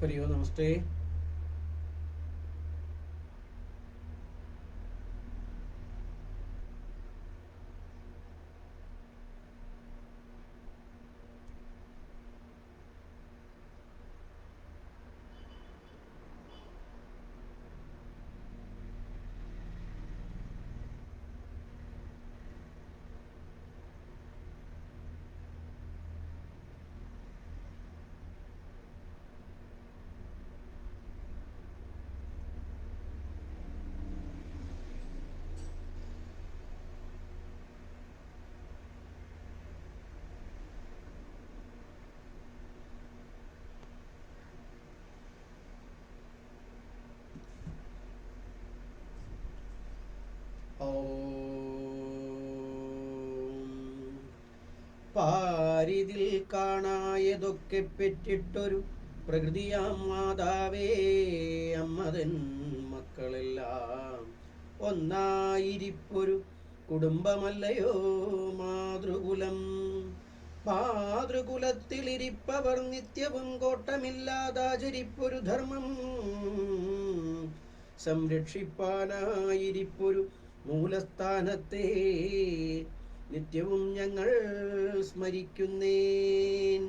हरि ओम नमस्ते। പാരിതിൽ കാണായതൊക്കെ പെറ്റിട്ടൊരു പ്രകൃതിയാം മാതാവേ, അമ്മതൻ മക്കളെല്ലാം ഒന്നായിരിപ്പൊരു കുടുംബമല്ലയോ മാതൃകുലം. മാതൃകുലത്തിലിരിപ്പവർ നിത്യവും കോട്ടമില്ലാതാചരിപ്പൊരു ധർമ്മം സംരക്ഷിപ്പാനായിരിപ്പൊരു മൂലസ്ഥാനത്തെ നിത്യവും ഞങ്ങൾ സ്മരിക്കുന്നേൻ.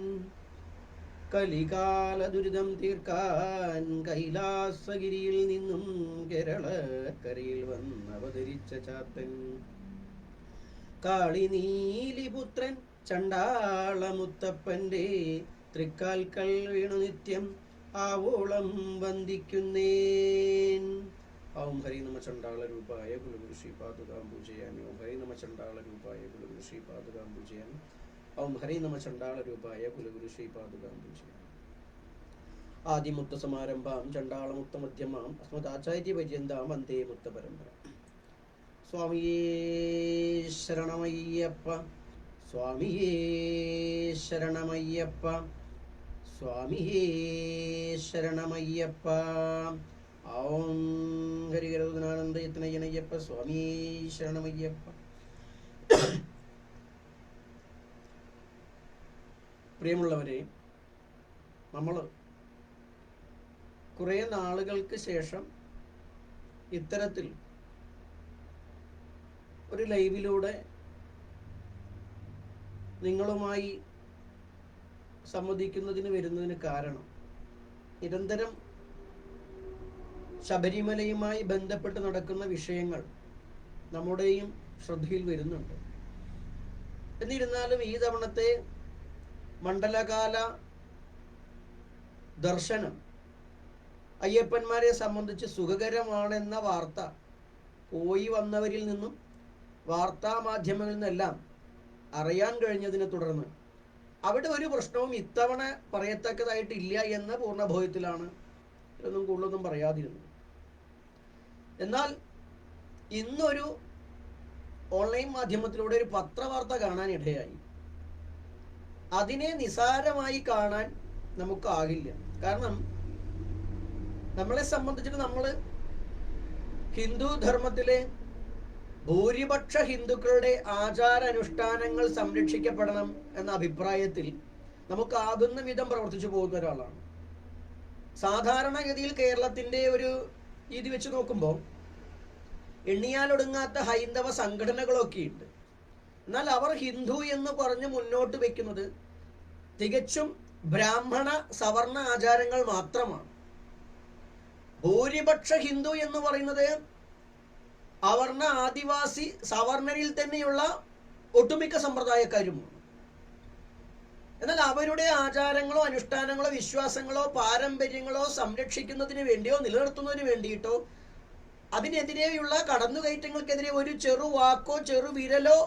കലികാല ദുരിതം തീർക്കാൻ കൈലാസഗിരിയിൽ നിന്നും കേരളക്കരയിൽ വന്നവതരിച്ച ചാത്തൻ കാളിനീലിപുത്രൻ ചണ്ടാളമുത്തപ്പന്റെ തൃക്കാൽക്കൽ വീണു നിത്യം ആവോളം വന്ദിക്കുന്നേൻ. ഓം ഹരി നമ ചണ്ടാള രൂപായ കുലഗുരു ശ്രീ പാദുകാം പൂജയാമി. ഓം ഹരി നമ ചണ്ടാള രൂപായ കുലഗുരു ശ്രീ പാദുകാം പൂജയാമി. ഓം ഹരി നമ ചണ്ടാള രൂപായ കുലഗുരു ശ്രീ പാദുകാം പൂജയാമി. ആദിമുത്ത സമാരംഭാം ചണ്ടാളമുത്ത മധ്യമാം അസ്മദാചാര്യ പര്യന്താം വന്ദേ മുത്ത പരമ്പര. സ്വാമിയേ ശരണമയ്യപ്പ, സ്വാമിയേ ശരണമയ്യപ്പ, സ്വാമിയേ ശരണമയ്യപ്പ. ഓം ഹരിഹരദാനന്ദയത്തനയ്യനയ്യപ്പ, സ്വാമിയേ ശരണമയ്യപ്പ. പ്രിയമുള്ളവരെ, നമ്മൾ കുറേ നാളുകൾക്ക് ശേഷം ഇത്തരത്തിൽ ഒരു ലൈവിലൂടെ നിങ്ങളുമായി സംവദിക്കുന്നതിന് വരുന്നതിന് കാരണം നിരന്തരം ശബരിമലയുമായി ബന്ധപ്പെട്ട് നടക്കുന്ന വിഷയങ്ങൾ നമ്മുടെയും ശ്രദ്ധയിൽ വരുന്നുണ്ട്. എന്നിരുന്നാലും ഈ തവണത്തെ മണ്ഡലകാല ദർശനം അയ്യപ്പന്മാരെ സംബന്ധിച്ച് സുഖകരമാണെന്ന വാർത്ത പോയി വന്നവരിൽ നിന്നും വാർത്താ മാധ്യമങ്ങളിൽ നിന്നെല്ലാം അറിയാൻ കഴിഞ്ഞതിനെ തുടർന്ന് അവിടെ ഒരു പ്രശ്നവും ഇത്തവണ പറയത്തക്കതായിട്ടില്ല എന്ന പൂർണ്ണബോധത്തിലാണ് ഇതൊന്നും കൂടുതലൊന്നും പറയാതിരുന്നത്. എന്നാൽ ഇന്നൊരു ഓൺലൈൻ മാധ്യമത്തിലൂടെ ഒരു പത്രവാർത്ത കാണാൻ ഇടയായി. അതിനെ നിസാരമായി കാണാൻ നമുക്കാകില്ല. കാരണം നമ്മളെ സംബന്ധിച്ചിട്ട് നമ്മൾ ഹിന്ദു ധർമ്മത്തിലെ ഭൂരിപക്ഷ ഹിന്ദുക്കളുടെ ആചാരാനുഷ്ഠാനങ്ങൾ സംരക്ഷിക്കപ്പെടണം എന്ന അഭിപ്രായത്തിൽ നമുക്കാകുന്ന വിധം പ്രവർത്തിച്ചു പോകുന്ന ഒരാളാണ്. സാധാരണഗതിയിൽ കേരളത്തിൻ്റെ ഒരു രീതി വെച്ച് നോക്കുമ്പോൾ എണ്ണിയാലൊടുങ്ങാത്ത ഹൈന്ദവ സംഘടനകളൊക്കെ ഉണ്ട്. എന്നാൽ അവർ ഹിന്ദു എന്ന് പറഞ്ഞ് മുന്നോട്ട് വെക്കുന്നത് തികച്ചും ബ്രാഹ്മണ സവർണ ആചാരങ്ങൾ മാത്രമാണ്. ഭൂരിപക്ഷ ഹിന്ദു എന്ന് പറയുന്നത് അവർണ ആദിവാസി സവർണരിൽ തന്നെയുള്ള ഒട്ടുമിക്ക സമ്പ്രദായക്കാരുമാണ്. എന്നാൽ അവരുടെ ആചാരങ്ങളോ അനുഷ്ഠാനങ്ങളോ വിശ്വാസങ്ങളോ പാരമ്പര്യങ്ങളോ സംരക്ഷിക്കുന്നതിന് വേണ്ടിയോ നിലനിർത്തുന്നതിന് വേണ്ടിയിട്ടോ അതിനെതിരെയുള്ള കടന്നുകയറ്റങ്ങൾക്കെതിരെ ഒരു ചെറു വാക്കോ ചെറു വിരലോ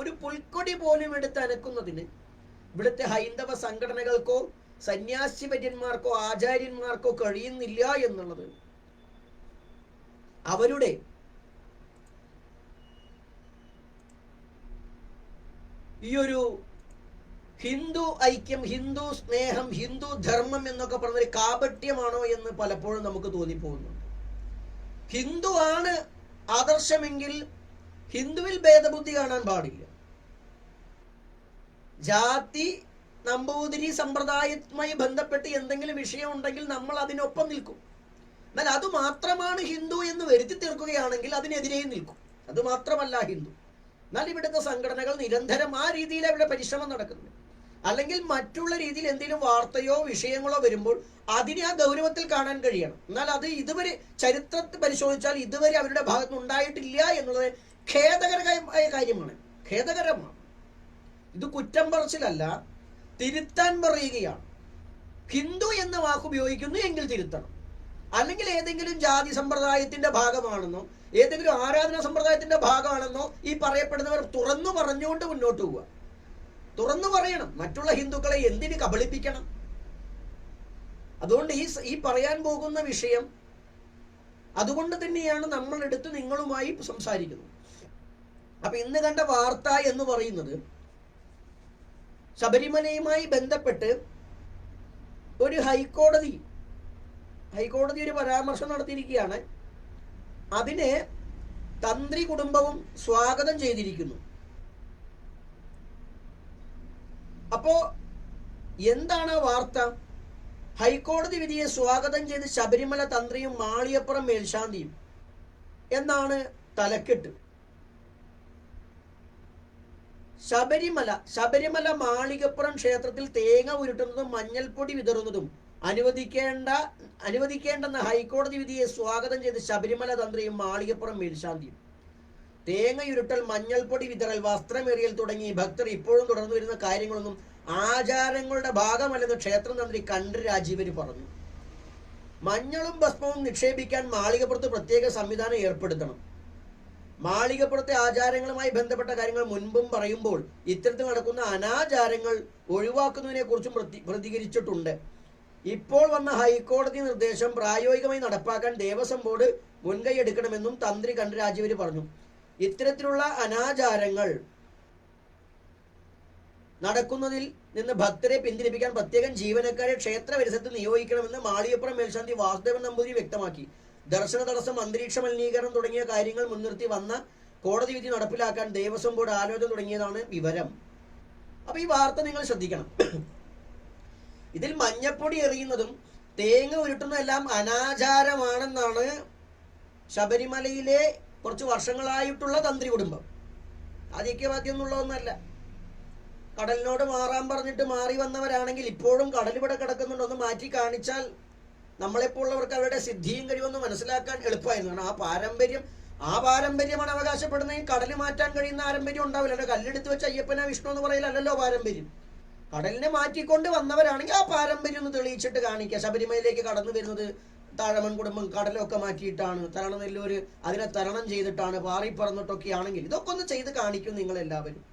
ഒരു പുൽക്കൊടി പോലും എടുത്ത് അനക്കുന്നതിന് ഇവിടുത്തെ ഹൈന്ദവ സംഘടനകൾക്കോ സന്യാസിവര്യന്മാർക്കോ ആചാര്യന്മാർക്കോ കഴിയുന്നില്ല എന്നുള്ളത് അവരുടെ ഈ ഒരു ഹിന്ദു ഐക്യം, ഹിന്ദു സ്നേഹം, ഹിന്ദു ധർമ്മം എന്നൊക്കെ പറഞ്ഞൊരു കാപട്യമാണോ എന്ന് പലപ്പോഴും നമുക്ക് തോന്നിപ്പോകുന്നുണ്ട്. ഹിന്ദു ആണ് ആദർശമെങ്കിൽ ഹിന്ദുവിൽ ഭേദബുദ്ധി കാണാൻ പാടില്ല. ജാതി നമ്പൂതിരി സമ്പ്രദായവുമായി ബന്ധപ്പെട്ട് എന്തെങ്കിലും വിഷയം ഉണ്ടെങ്കിൽ നമ്മൾ അതിനൊപ്പം നിൽക്കും. എന്നാൽ അത് മാത്രമാണ് ഹിന്ദു എന്ന് വരുത്തി തീർക്കുകയാണെങ്കിൽ അതിനെതിരെയും നിൽക്കും. അത് മാത്രമല്ല ഹിന്ദു. എന്നാൽ ഇവിടുത്തെ സംഘടനകൾ നിരന്തരം ആ രീതിയിൽ അവരുടെ പരിശ്രമം നടക്കുന്നു. അല്ലെങ്കിൽ മറ്റുള്ള രീതിയിൽ എന്തെങ്കിലും വാർത്തയോ വിഷയങ്ങളോ വരുമ്പോൾ അതിനെ ആ ഗൗരവത്തിൽ കാണാൻ കഴിയണം. എന്നാൽ അത് ഇതുവരെ ചരിത്രത്തിൽ പരിശോധിച്ചാൽ ഇതുവരെ അവരുടെ ഭാഗത്ത് ഉണ്ടായിട്ടില്ല എന്നുള്ളത് ഖേദകരമായ കാര്യമാണ്. ഖേദകരമാണ്. ഇത് കുറ്റം പറച്ചിലല്ല, തിരുത്താൻ പറയുകയാണ്. ഹിന്ദു എന്ന വാക്ക് ഉപയോഗിക്കുന്നു എങ്കിൽ തിരുത്തണം. അല്ലെങ്കിൽ ഏതെങ്കിലും ജാതി സമ്പ്രദായത്തിന്റെ ഭാഗമാണെന്നോ ഏതെങ്കിലും ആരാധനാ സമ്പ്രദായത്തിന്റെ ഭാഗമാണെന്നോ ഈ പറയപ്പെടുന്നവർ തുറന്നു പറഞ്ഞുകൊണ്ട് മുന്നോട്ട് പോവുക. തുറന്നു പറയണം. മറ്റുള്ള ഹിന്ദുക്കളെ എന്തിന് കബളിപ്പിക്കണം? അതുകൊണ്ട് ഈ പറയാൻ പോകുന്ന വിഷയം അതുകൊണ്ട് തന്നെയാണ് നമ്മൾ എടുത്ത് നിങ്ങളുമായി സംസാരിക്കുന്നത്. അപ്പൊ ഇന്ന് കണ്ട വാർത്ത എന്ന് പറയുന്നത് ശബരിമലയുമായി ബന്ധപ്പെട്ട് ഒരു ഹൈക്കോടതി ഒരു പരാമർശം നടത്തിയിരിക്കുകയാണ്. അതിനെ തന്ത്രി കുടുംബവും സ്വാഗതം ചെയ്തിരിക്കുന്നു. അപ്പോ എന്താണ് ആ വാർത്ത? ഹൈക്കോടതി വിധിയെ സ്വാഗതം ചെയ്ത് ശബരിമല തന്ത്രിയും മാളികപ്പുറം മേൽശാന്തിയും എന്നാണ് തലക്കെട്ട്. ശബരിമല മാളികപ്പുറം ക്ഷേത്രത്തിൽ തേങ്ങ ഉരുട്ടുന്നതും മഞ്ഞൾപ്പൊടി വിതറുന്നതും അനുവദിക്കേണ്ടെന്ന ഹൈക്കോടതി വിധിയെ സ്വാഗതം ചെയ്ത് ശബരിമല തന്ത്രിയും മാളികപ്പുറം മേൽശാന്തിയും. തേങ്ങയുരുട്ടൽ, മഞ്ഞൾപ്പൊടി വിതറൽ, വസ്ത്രമെറിയൽ തുടങ്ങി ഭക്തർ ഇപ്പോഴും തുടർന്നു വരുന്ന കാര്യങ്ങളൊന്നും ആചാരങ്ങളുടെ ഭാഗമല്ലെന്ന് ക്ഷേത്ര തന്ത്രി കണ്ഠര് രാജീവര് പറഞ്ഞു. മഞ്ഞളും ഭസ്മവും നിക്ഷേപിക്കാൻ മാളികപ്പുറത്ത് പ്രത്യേക സംവിധാനം ഏർപ്പെടുത്തണം. മാളികപ്പുറത്തെ ആചാരങ്ങളുമായി ബന്ധപ്പെട്ട കാര്യങ്ങൾ മുൻപും പറയുമ്പോൾ ഇത്തരത്തിൽ നടക്കുന്ന അനാചാരങ്ങൾ ഒഴിവാക്കുന്നതിനെ കുറിച്ചും പ്രതികരിച്ചിട്ടുണ്ട്. ഇപ്പോൾ വന്ന ഹൈക്കോടതി നിർദ്ദേശം പ്രായോഗികമായി നടപ്പാക്കാൻ ദേവസ്വം ബോർഡ് മുൻകൈയെടുക്കണമെന്നും തന്ത്രി കണ്ഠര് രാജീവര് പറഞ്ഞു. ഇത്തരത്തിലുള്ള അനാചാരങ്ങൾ നടക്കുന്നതിൽ നിന്ന് ഭക്തരെ പിന്തിരിപ്പിക്കാൻ പ്രത്യേകം ജീവനക്കാരെ ക്ഷേത്ര പരിസരത്ത് നിയോഗിക്കണമെന്ന് മാളികപ്പുറം മേൽശാന്തി വാസുദേവൻ നമ്പൂതിരി വ്യക്തമാക്കി. ദർശന തടസ്സം, അന്തരീക്ഷ മലിനീകരണം തുടങ്ങിയ കാര്യങ്ങൾ മുൻനിർത്തി വന്ന കോടതി വിധി നടപ്പിലാക്കാൻ ദേവസ്വം ബോർഡ് ആലോചന തുടങ്ങിയതാണ് വിവരം. അപ്പൊ ഈ വാർത്ത നിങ്ങൾ ശ്രദ്ധിക്കണം. ഇതിൽ മഞ്ഞപ്പൊടി എറിയുന്നതും തേങ്ങ ഉരുട്ടുന്നതെല്ലാം അനാചാരമാണെന്നാണ് ശബരിമലയിലെ കുറച്ച് വർഷങ്ങളായിട്ടുള്ള തന്ത്രി കുടുംബം. ആദ്യവാദ്യം എന്നുള്ളതൊന്നല്ല. കടലിനോട് മാറാൻ പറഞ്ഞിട്ട് മാറി വന്നവരാണെങ്കിൽ ഇപ്പോഴും കടലിവിടെ കിടക്കുന്നുണ്ടോ ഒന്ന് മാറ്റി കാണിച്ചാൽ നമ്മളെപ്പോലുള്ളവർക്ക് അവരുടെ സിദ്ധിയും കഴിവൊന്ന് മനസ്സിലാക്കാൻ എളുപ്പമായിരുന്നു. കാരണം ആ പാരമ്പര്യമാണ് അവകാശപ്പെടുന്നതെങ്കിൽ കടല് മാറ്റാൻ കഴിയുന്ന പാരമ്പര്യം ഉണ്ടാവില്ല. കല്ലെടുത്ത് വെച്ച് അയ്യപ്പന വിഷ്ണു എന്ന് പറയലല്ലോ പാരമ്പര്യം. കടലിനെ മാറ്റിക്കൊണ്ട് വന്നവരാണെങ്കിൽ ആ പാരമ്പര്യം ഒന്ന് തെളിയിച്ചിട്ട് കാണിക്കുക. ശബരിമലയിലേക്ക് കടന്നു വരുന്നത് താഴമൺ കുടുംബം കടലൊക്കെ മാറ്റിയിട്ടാണ്, തരണനെല്ലൂര് അതിനെ തരണം ചെയ്തിട്ടാണ്, പാറി പറന്നിട്ടൊക്കെ ആണെങ്കിൽ ഇതൊക്കെ ഒന്ന് ചെയ്ത് കാണിക്കും നിങ്ങളെല്ലാവരും.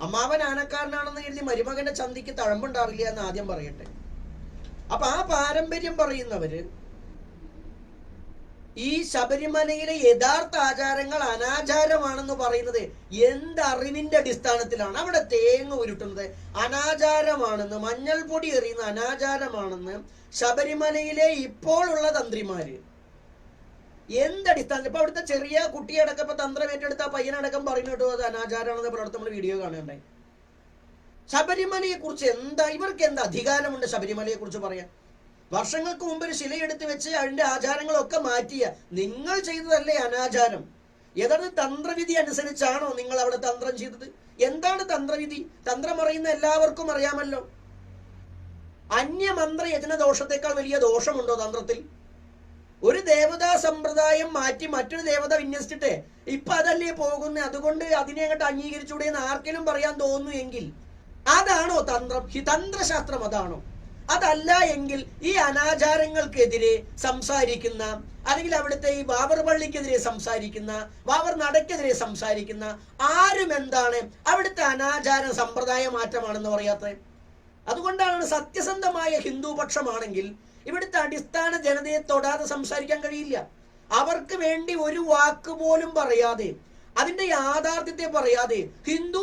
അമ്മാവൻ ആനക്കാരനാണെന്ന് കരുതി മരുമകന്റെ ചന്തിക്ക് തഴമ്പുണ്ടാവില്ല എന്ന് ആദ്യം പറയട്ടെ. അപ്പൊ ആ പാരമ്പര്യം പറയുന്നവര് ഈ ശബരിമലയിലെ യഥാർത്ഥ ആചാരങ്ങൾ അനാചാരമാണെന്ന് പറയുന്നത് എന്തറിവിന്റെ അടിസ്ഥാനത്തിലാണ്? അവിടെ തേങ്ങ ഉരുട്ടുന്നത് അനാചാരമാണെന്ന്, മഞ്ഞൾപ്പൊടി എറിയുന്ന അനാചാരമാണെന്ന് ശബരിമലയിലെ ഇപ്പോഴുള്ള തന്ത്രിമാര് എന്തടിസ്ഥാനത്തിൽ? ഇപ്പൊ അവിടുത്തെ ചെറിയ കുട്ടിയടക്കം ഇപ്പൊ തന്ത്രം ഏറ്റെടുത്ത പയ്യനടക്കം പറഞ്ഞു കേട്ടോ അത് അനാചാരമാണെന്ന് പറഞ്ഞിട്ട് നമ്മൾ വീഡിയോ കാണുകയുണ്ടായി. ശബരിമലയെ കുറിച്ച് ഇവർക്ക് എന്താ അധികാരമുണ്ട് ശബരിമലയെ കുറിച്ച് പറയാൻ? വർഷങ്ങൾക്ക് മുമ്പ് ഒരു ശിലയെടുത്ത് വെച്ച് അതിന്റെ ആചാരങ്ങളൊക്കെ മാറ്റിയ നിങ്ങൾ ചെയ്തതല്ലേ അനാചാരം? ഏതാണ് തന്ത്രവിധി അനുസരിച്ചാണോ നിങ്ങൾ അവിടെ തന്ത്രം ചെയ്തത്? എന്താണ് തന്ത്രവിധി? തന്ത്രം അറിയുന്ന എല്ലാവർക്കും അറിയാമല്ലോ. അന്യമന്ത്ര യജ്ഞ ദോഷത്തെക്കാൾ വലിയ ദോഷമുണ്ടോ തന്ത്രത്തിൽ? ഒരു ദേവതാ സമ്പ്രദായം മാറ്റി മറ്റൊരു ദേവത വിന്യസിച്ചിട്ട് ഇപ്പൊ അതല്ലേ പോകുന്നത്, അതുകൊണ്ട് അതിനെ അങ്ങോട്ട് അംഗീകരിച്ചൂടെ എന്ന് ആർക്കെങ്കിലും പറയാൻ തോന്നുന്നു എങ്കിൽ അതാണോ തന്ത്രം? തന്ത്രശാസ്ത്രം അതാണോ? അതല്ല എങ്കിൽ ഈ അനാചാരങ്ങൾക്കെതിരെ സംസാരിക്കുന്ന, അല്ലെങ്കിൽ അവിടുത്തെ ഈ ബാബർ പള്ളിക്കെതിരെ സംസാരിക്കുന്ന, ബാബർ നടക്കെതിരെ സംസാരിക്കുന്ന ആരും എന്താണ് അവിടുത്തെ അനാചാര സമ്പ്രദായ മാറ്റമാണെന്ന് പറയാത്തത്? അതുകൊണ്ടാണ് സത്യസന്ധമായ ഹിന്ദു പക്ഷമാണെങ്കിൽ ഇവിടുത്തെ അടിസ്ഥാന ജനതയെ തൊടാതെ സംസാരിക്കാൻ കഴിയില്ല. അവർക്ക് വേണ്ടി ഒരു വാക്ക് പോലും പറയാതെ, അതിന്റെ യാഥാർത്ഥ്യത്തെ പറയാതെ ഹിന്ദു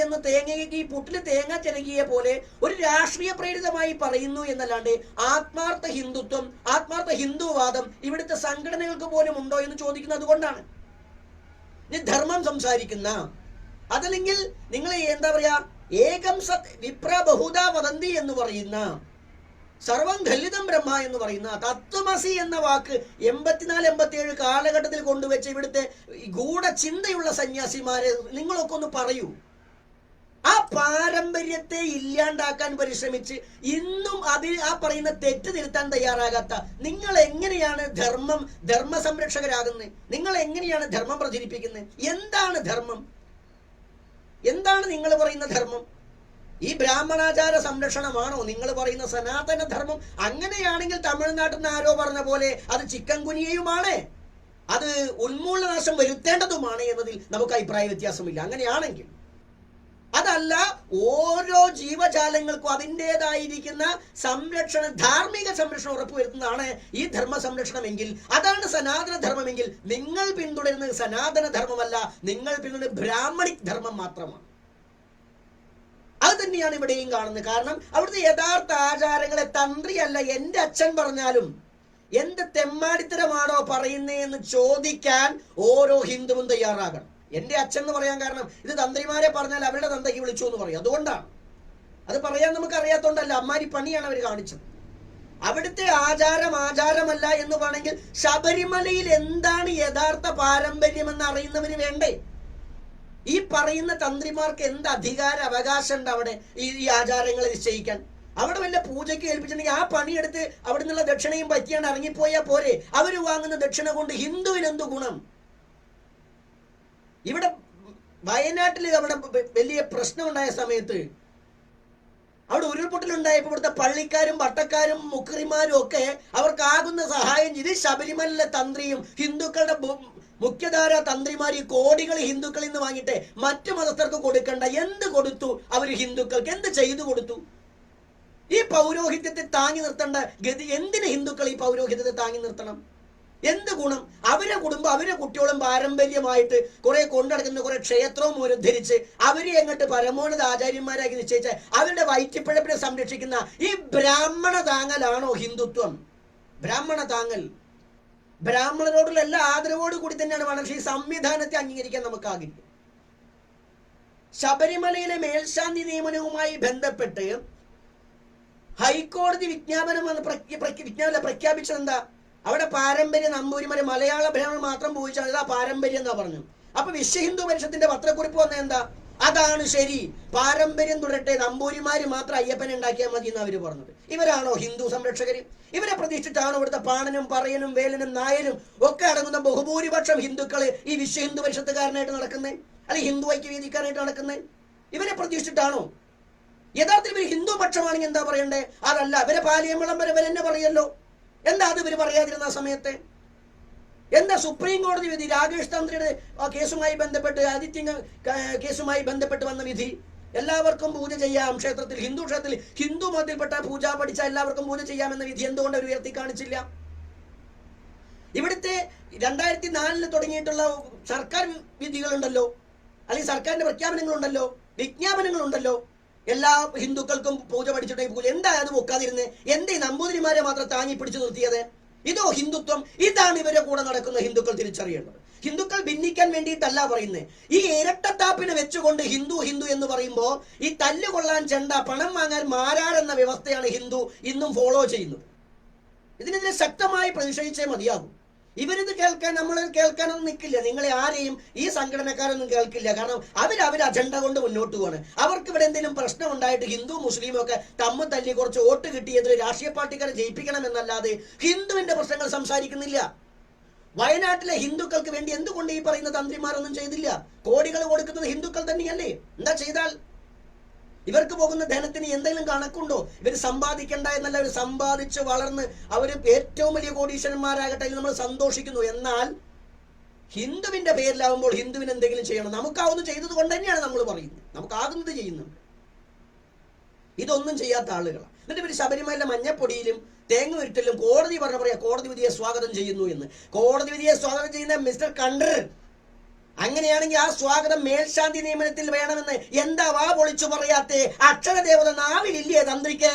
എന്ന് തേങ്ങയ്ക്ക് ഈ പുട്ടില് തേങ്ങ ചിരകിയെ പോലെ ഒരു രാഷ്ട്രീയ പ്രേരിതമായി പറയുന്നു എന്നല്ലാണ്ട് ആത്മാർത്ഥ ഹിന്ദുത്വം, ആത്മാർത്ഥ ഹിന്ദുവാദം ഇവിടുത്തെ സംഘടനകൾക്ക് പോലും ഉണ്ടോ എന്ന് ചോദിക്കുന്നത് അതുകൊണ്ടാണ്. ധർമ്മം സംസാരിക്കുന്ന, അതല്ലെങ്കിൽ നിങ്ങൾ എന്താ പറയാ, ഏകം സത് വിപ്ര ബഹുദ വദന്തി എന്ന് പറയുന്ന, സർവം ഖല്ലിതം ബ്രഹ്മ എന്ന് പറയുന്ന തത്വമസി എന്ന വാക്ക് 84-87 കാലഘട്ടത്തിൽ കൊണ്ടുവച്ച് ഇവിടുത്തെ ഗൂഢചിന്തയുള്ള സന്യാസിമാരെ നിങ്ങളൊക്കെ ഒന്ന് പറയൂ. ആ പാരമ്പര്യത്തെ ഇല്ലാണ്ടാക്കാൻ പരിശ്രമിച്ച് ഇന്നും അതിൽ ആ പറയുന്ന തെറ്റ് തിരുത്താൻ തയ്യാറാകാത്ത നിങ്ങൾ എങ്ങനെയാണ് ധർമ്മ സംരക്ഷകരാകുന്നത്? നിങ്ങൾ എങ്ങനെയാണ് ധർമ്മം പ്രചരിപ്പിക്കുന്നത്? എന്താണ് ധർമ്മം? എന്താണ് നിങ്ങൾ പറയുന്ന ധർമ്മം? ഈ ബ്രാഹ്മണാചാര സംരക്ഷണമാണോ നിങ്ങൾ പറയുന്ന സനാതന ധർമ്മം? അങ്ങനെയാണെങ്കിൽ തമിഴ്നാട്ടിൽ നിന്ന് ആരോ പറഞ്ഞ പോലെ അത് ചിക്കൻ ഗുനിയയുമാണ്, അത് ഉന്മൂലനാശം വരുത്തേണ്ടതുമാണ് എന്നതിൽ നമുക്ക് അഭിപ്രായ വ്യത്യാസമില്ല. അങ്ങനെയാണെങ്കിൽ അതല്ല, ഓരോ ജീവജാലങ്ങൾക്കും അതിൻ്റെതായിരിക്കുന്ന സംരക്ഷണം, ധാർമ്മിക സംരക്ഷണം ഉറപ്പുവരുത്തുന്നതാണ് ഈ ധർമ്മ സംരക്ഷണമെങ്കിൽ, അതാണ് സനാതന ധർമ്മമെങ്കിൽ നിങ്ങൾ പിന്തുടരുന്നത് സനാതന ധർമ്മമല്ല, നിങ്ങൾ പിന്തുടരുന്നത് ബ്രാഹ്മണിക് ധർമ്മം മാത്രമാണ്. അത് തന്നെയാണ് ഇവിടെയും കാണുന്നത്. കാരണം അവിടുത്തെ യഥാർത്ഥ ആചാരങ്ങളെ തന്ത്രിയല്ല എൻ്റെ അച്ഛൻ പറഞ്ഞാലും എന്ത് തെമ്മാടിത്തരമാണോ പറയുന്നതെന്ന് ചോദിക്കാൻ ഓരോ ഹിന്ദുവും തയ്യാറാകണം. എൻ്റെ അച്ഛൻ എന്ന് പറയാൻ കാരണം ഇത് തന്ത്രിമാരെ പറഞ്ഞാൽ അവരുടെ തന്തയ്ക്ക് വിളിച്ചു എന്ന് പറയും, അതുകൊണ്ടാണ്. അത് പറയാൻ നമുക്ക് അറിയാത്തോണ്ടല്ല, അമ്മാരി പണിയാണ് അവർ കാണിച്ചത്. അവിടുത്തെ ആചാരമല്ല എന്ന് വേണമെങ്കിൽ ശബരിമലയിൽ എന്താണ് യഥാർത്ഥ പാരമ്പര്യമെന്ന് അറിയുന്നവന് വേണ്ടേ? ഈ പറയുന്ന തന്ത്രിമാർക്ക് എന്ത് അധികാര അവകാശം ഉണ്ട് അവിടെ ഈ ആചാരങ്ങളെ നിശ്ചയിക്കാൻ? അവിടെ വല്ല പൂജയ്ക്ക് ഏൽപ്പിച്ചിട്ടുണ്ടെങ്കിൽ ആ പണിയെടുത്ത് അവിടെ നിന്നുള്ള ദക്ഷിണയും പറ്റിയാണ് ഇറങ്ങിപ്പോയാൽ പോരെ? അവർ വാങ്ങുന്ന ദക്ഷിണ കൊണ്ട് ഹിന്ദുവിന് എന്ത് ഗുണം? ഇവിടെ വയനാട്ടിൽ അവിടെ വലിയ പ്രശ്നം ഉണ്ടായ സമയത്ത്, അവിടെ ഉരുൾപൊട്ടലുണ്ടായപ്പോൾ ഇവിടുത്തെ പള്ളിക്കാരും പട്ടക്കാരും മുക്രിമാരും ഒക്കെ അവർക്കാകുന്ന സഹായം ചെയ്ത് ശബരിമലയിലെ തന്ത്രിയും ഹിന്ദുക്കളുടെ മുഖ്യധാര തന്ത്രിമാർ ഈ കോടികൾ ഹിന്ദുക്കളിൽ നിന്ന് വാങ്ങിയിട്ട് മറ്റു മതസ്ഥർക്ക് കൊടുക്കണ്ട എന്ത് കൊടുത്തു? അവർ ഹിന്ദുക്കൾക്ക് എന്ത് ചെയ്തു കൊടുത്തു? ഈ പൗരോഹിത്യത്തെ താങ്ങി നിർത്തേണ്ട ഗതി എന്തിന് ഹിന്ദുക്കൾ ഈ പൗരോഹിത്യത്തെ താങ്ങി നിർത്തണം? എന്ത് ഗുണം? അവരെ കുടുംബം അവരെ കുട്ടികളും പാരമ്പര്യമായിട്ട് കുറെ കൊണ്ടുനടക്കുന്ന കുറെ ക്ഷേത്രവും ഉദ്ധരിച്ച് അവരെ എങ്ങോട്ട് പരമോന്നത ആചാര്യന്മാരാക്കി നിശ്ചയിച്ച അവരുടെ വയറ്റിപ്പഴപ്പിനെ സംരക്ഷിക്കുന്ന ഈ ബ്രാഹ്മണ താങ്ങലാണോ ഹിന്ദുത്വം? ബ്രാഹ്മണ താങ്ങൽ, ബ്രാഹ്മണരോടുള്ള എല്ലാ ആദരവോട് കൂടി തന്നെയാണ് വേണം. പക്ഷേ ഈ സംവിധാനത്തെ അംഗീകരിക്കാൻ നമുക്കാകില്ല. ശബരിമലയിലെ മേൽശാന്തി നിയമനവുമായി ബന്ധപ്പെട്ട് ഹൈക്കോടതി പ്രഖ്യാപിച്ചത് എന്താ? അവിടെ പാരമ്പര്യ നമ്പൂരിമാര് മലയാള ബ്രാഹ്മണർ മാത്രം പൂജിച്ചാൽ ഇതാ പാരമ്പര്യം എന്നാ പറഞ്ഞു. അപ്പൊ വിശ്വ ഹിന്ദു പരിഷത്തിന്റെ പത്രക്കുറിപ്പ് വന്ന എന്താ? അതാണ് ശരി, പാരമ്പര്യം തുടരട്ടെ, നമ്പൂരിമാര് മാത്രം അയ്യപ്പനെ ഉണ്ടാക്കിയാൽ മതി എന്ന് അവര് പറഞ്ഞത്. ഇവരാണോ ഹിന്ദു സംരക്ഷകര്? ഇവരെ പ്രതീക്ഷിച്ചിട്ടാണോ ഇവിടുത്തെ പാണനും പറയനും വേലനും നായരും ഒക്കെ അടങ്ങുന്ന ബഹുഭൂരിപക്ഷം ഹിന്ദുക്കള് ഈ വിശ്വ ഹിന്ദു പരിഷത്തുകാരനായിട്ട് നടക്കുന്നത്, അല്ലെങ്കിൽ ഹിന്ദു ഐക്യവേദിക്കാരനായിട്ട് നടക്കുന്നത്? ഇവരെ പ്രതീക്ഷിച്ചിട്ടാണോ? യഥാർത്ഥത്തിൽ ഇവർ ഹിന്ദു പക്ഷമാണെങ്കിൽ എന്താ പറയണ്ടേ? അതല്ല, ഇവരെ പാലിയമ്പളം വരെ ഇവരെന്നെ പറയല്ലോ. എന്താ അത് ഇവർ പറയാതിരുന്ന സമയത്ത്? എന്താ സുപ്രീം കോടതി വിധി രാകേഷ് തന്ത്രിയുടെ കേസുമായി ബന്ധപ്പെട്ട്, ആദിത്യ കേസുമായി ബന്ധപ്പെട്ട് വന്ന വിധി? എല്ലാവർക്കും പൂജ ചെയ്യാം ക്ഷേത്രത്തിൽ, ഹിന്ദു ക്ഷേത്രത്തിൽ ഹിന്ദു മതത്തിൽപ്പെട്ട പൂജ പഠിച്ച എല്ലാവർക്കും പൂജ ചെയ്യാമെന്ന വിധി എന്തുകൊണ്ട് അവർ ഉയർത്തി കാണിച്ചില്ല? ഇവിടുത്തെ 2004 തുടങ്ങിയിട്ടുള്ള സർക്കാർ വിധികളുണ്ടല്ലോ, അല്ലെങ്കിൽ സർക്കാരിന്റെ പ്രഖ്യാപനങ്ങളുണ്ടല്ലോ, വിജ്ഞാപനങ്ങളുണ്ടല്ലോ. എല്ലാ ഹിന്ദുക്കൾക്കും പൂജ പഠിച്ചിട്ടേ പൂജ. എന്താ അത് വെക്കാതിരുന്നത്? എന്തേ നമ്പൂതിരിമാരെ മാത്രം താങ്ങി പിടിച്ചു നിർത്തിയത്? ഇതോ ഹിന്ദുത്വം? ഇതാണ് ഇവരെ കൂടെ നടക്കുന്ന ഹിന്ദുക്കൾ തിരിച്ചറിയേണ്ടത്. ഹിന്ദുക്കൾ ഭിന്നിക്കാൻ വേണ്ടിയിട്ടല്ല പറയുന്നത്. ഈ ഇരട്ടത്താപ്പിനെ വെച്ചുകൊണ്ട് ഹിന്ദു ഹിന്ദു എന്ന് പറയുമ്പോൾ ഈ തല്ലുകൊള്ളാൻ ചെണ്ട, പണം വാങ്ങാൻ മാരാരെന്ന വ്യവസ്ഥയാണ് ഹിന്ദു ഇന്നും ഫോളോ ചെയ്യുന്നത്. ഇതിനെതിരെ ശക്തമായി പ്രതിഷേധിച്ചേ മതിയാകും. ഇവരിത് കേൾക്കാൻ നമ്മൾ കേൾക്കാനൊന്നും നിൽക്കില്ല. നിങ്ങളെ ആരെയും ഈ സംഘടനക്കാരൊന്നും കേൾക്കില്ല. കാരണം അവർ അജണ്ട കൊണ്ട് മുന്നോട്ട് പോവാണ്. അവർക്ക് ഇവിടെ എന്തെങ്കിലും പ്രശ്നം ഉണ്ടായിട്ട് ഹിന്ദു മുസ്ലിമും ഒക്കെ തമ്മിൽ തല്ലി കുറച്ച് വോട്ട് കിട്ടിയതിൽ രാഷ്ട്രീയ പാർട്ടിക്കാരെ ജയിപ്പിക്കണമെന്നല്ലാതെ ഹിന്ദുവിന്റെ പ്രശ്നങ്ങൾ സംസാരിക്കുന്നില്ല. വയനാട്ടിലെ ഹിന്ദുക്കൾക്ക് വേണ്ടി എന്തുകൊണ്ട് ഈ പറയുന്ന തന്ത്രിമാരൊന്നും ചെയ്തില്ല? കോടികൾ കൊടുക്കുന്നത് ഹിന്ദുക്കൾ തന്നെയല്ലേ? എന്താ ചെയ്താൽ? ഇവർക്ക് പോകുന്ന ധനത്തിന് എന്തെങ്കിലും കണക്കുണ്ടോ? ഇവർ സമ്പാദിക്കണ്ട എന്നല്ല, അവർ സമ്പാദിച്ച് വളർന്ന് അവർ ഏറ്റവും വലിയ കോടീശ്വരന്മാരാകട്ടെ എന്ന് നമ്മൾ സന്തോഷിക്കുന്നു. എന്നാൽ ഹിന്ദുവിന്റെ പേരിലാവുമ്പോൾ ഹിന്ദുവിന് എന്തെങ്കിലും ചെയ്യണം. നമുക്കാവുന്നത് ചെയ്തത് കൊണ്ട് തന്നെയാണ് നമ്മൾ പറയുന്നത്, നമുക്കാകുന്നത് ചെയ്യുന്നുണ്ട്. ഇതൊന്നും ചെയ്യാത്ത ആളുകളാണ്. എന്നിട്ട് ഇവർ ശബരിമലയിലെ മഞ്ഞപ്പൊടിയിലും തേങ്ങ ഉരുട്ടലും കോടതി പറയാ കോടതി വിധിയെ സ്വാഗതം ചെയ്യുന്നു എന്ന്. കോടതി വിധിയെ സ്വാഗതം ചെയ്യുന്ന മിസ്റ്റർ കണ്ടർ, അങ്ങനെയാണെങ്കിൽ ആ സ്വാഗതം മേൽശാന്തി നിയമനത്തിൽ വേണമെന്ന് എന്താ വാ പൊളിച്ചു പറയാത്തെ? അക്ഷരദേവത നാവിലില്ലേ തന്ത്രിക്ക്?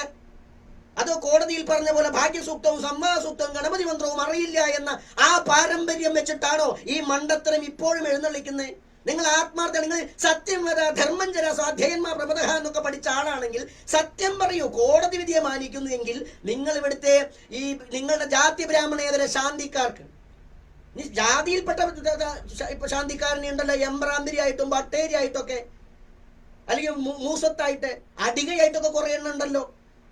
അതോ കോടതിയിൽ പറഞ്ഞ പോലെ ഭാഗ്യസൂക്തവും സംവാദസൂക്തവും ഗണപതി മന്ത്രവും അറിയില്ല എന്ന ആ പാരമ്പര്യം വെച്ചിട്ടാണോ ഈ മണ്ടത്തരം ഇപ്പോഴും എഴുന്നള്ളിക്കുന്നത്? നിങ്ങൾ ആത്മാർത്ഥ, നിങ്ങൾ സത്യം ധർമ്മം ചര സ്വാധ്യായന്മാർ പ്രബോധ എന്നൊക്കെ പഠിച്ച ആളാണെങ്കിൽ സത്യം പറയൂ. കോടതി വിധിയെ മാനിക്കുന്നു എങ്കിൽ നിങ്ങൾ ഇവിടുത്തെ ഈ നിങ്ങളുടെ ജാതി ബ്രാഹ്മണേതര ശാന്തിക്കാർക്ക്, ജാതിയിൽപ്പെട്ട ഇപ്പൊ ശാന്തിക്കാരനെ ഉണ്ടല്ലോ, എംബ്രാന്തിരി ആയിട്ടും ബട്ടേരി ആയിട്ടൊക്കെ, അല്ലെങ്കിൽ മൂസത്തായിട്ട് അടികയായിട്ടൊക്കെ കുറെ എണ്ണം ഉണ്ടല്ലോ.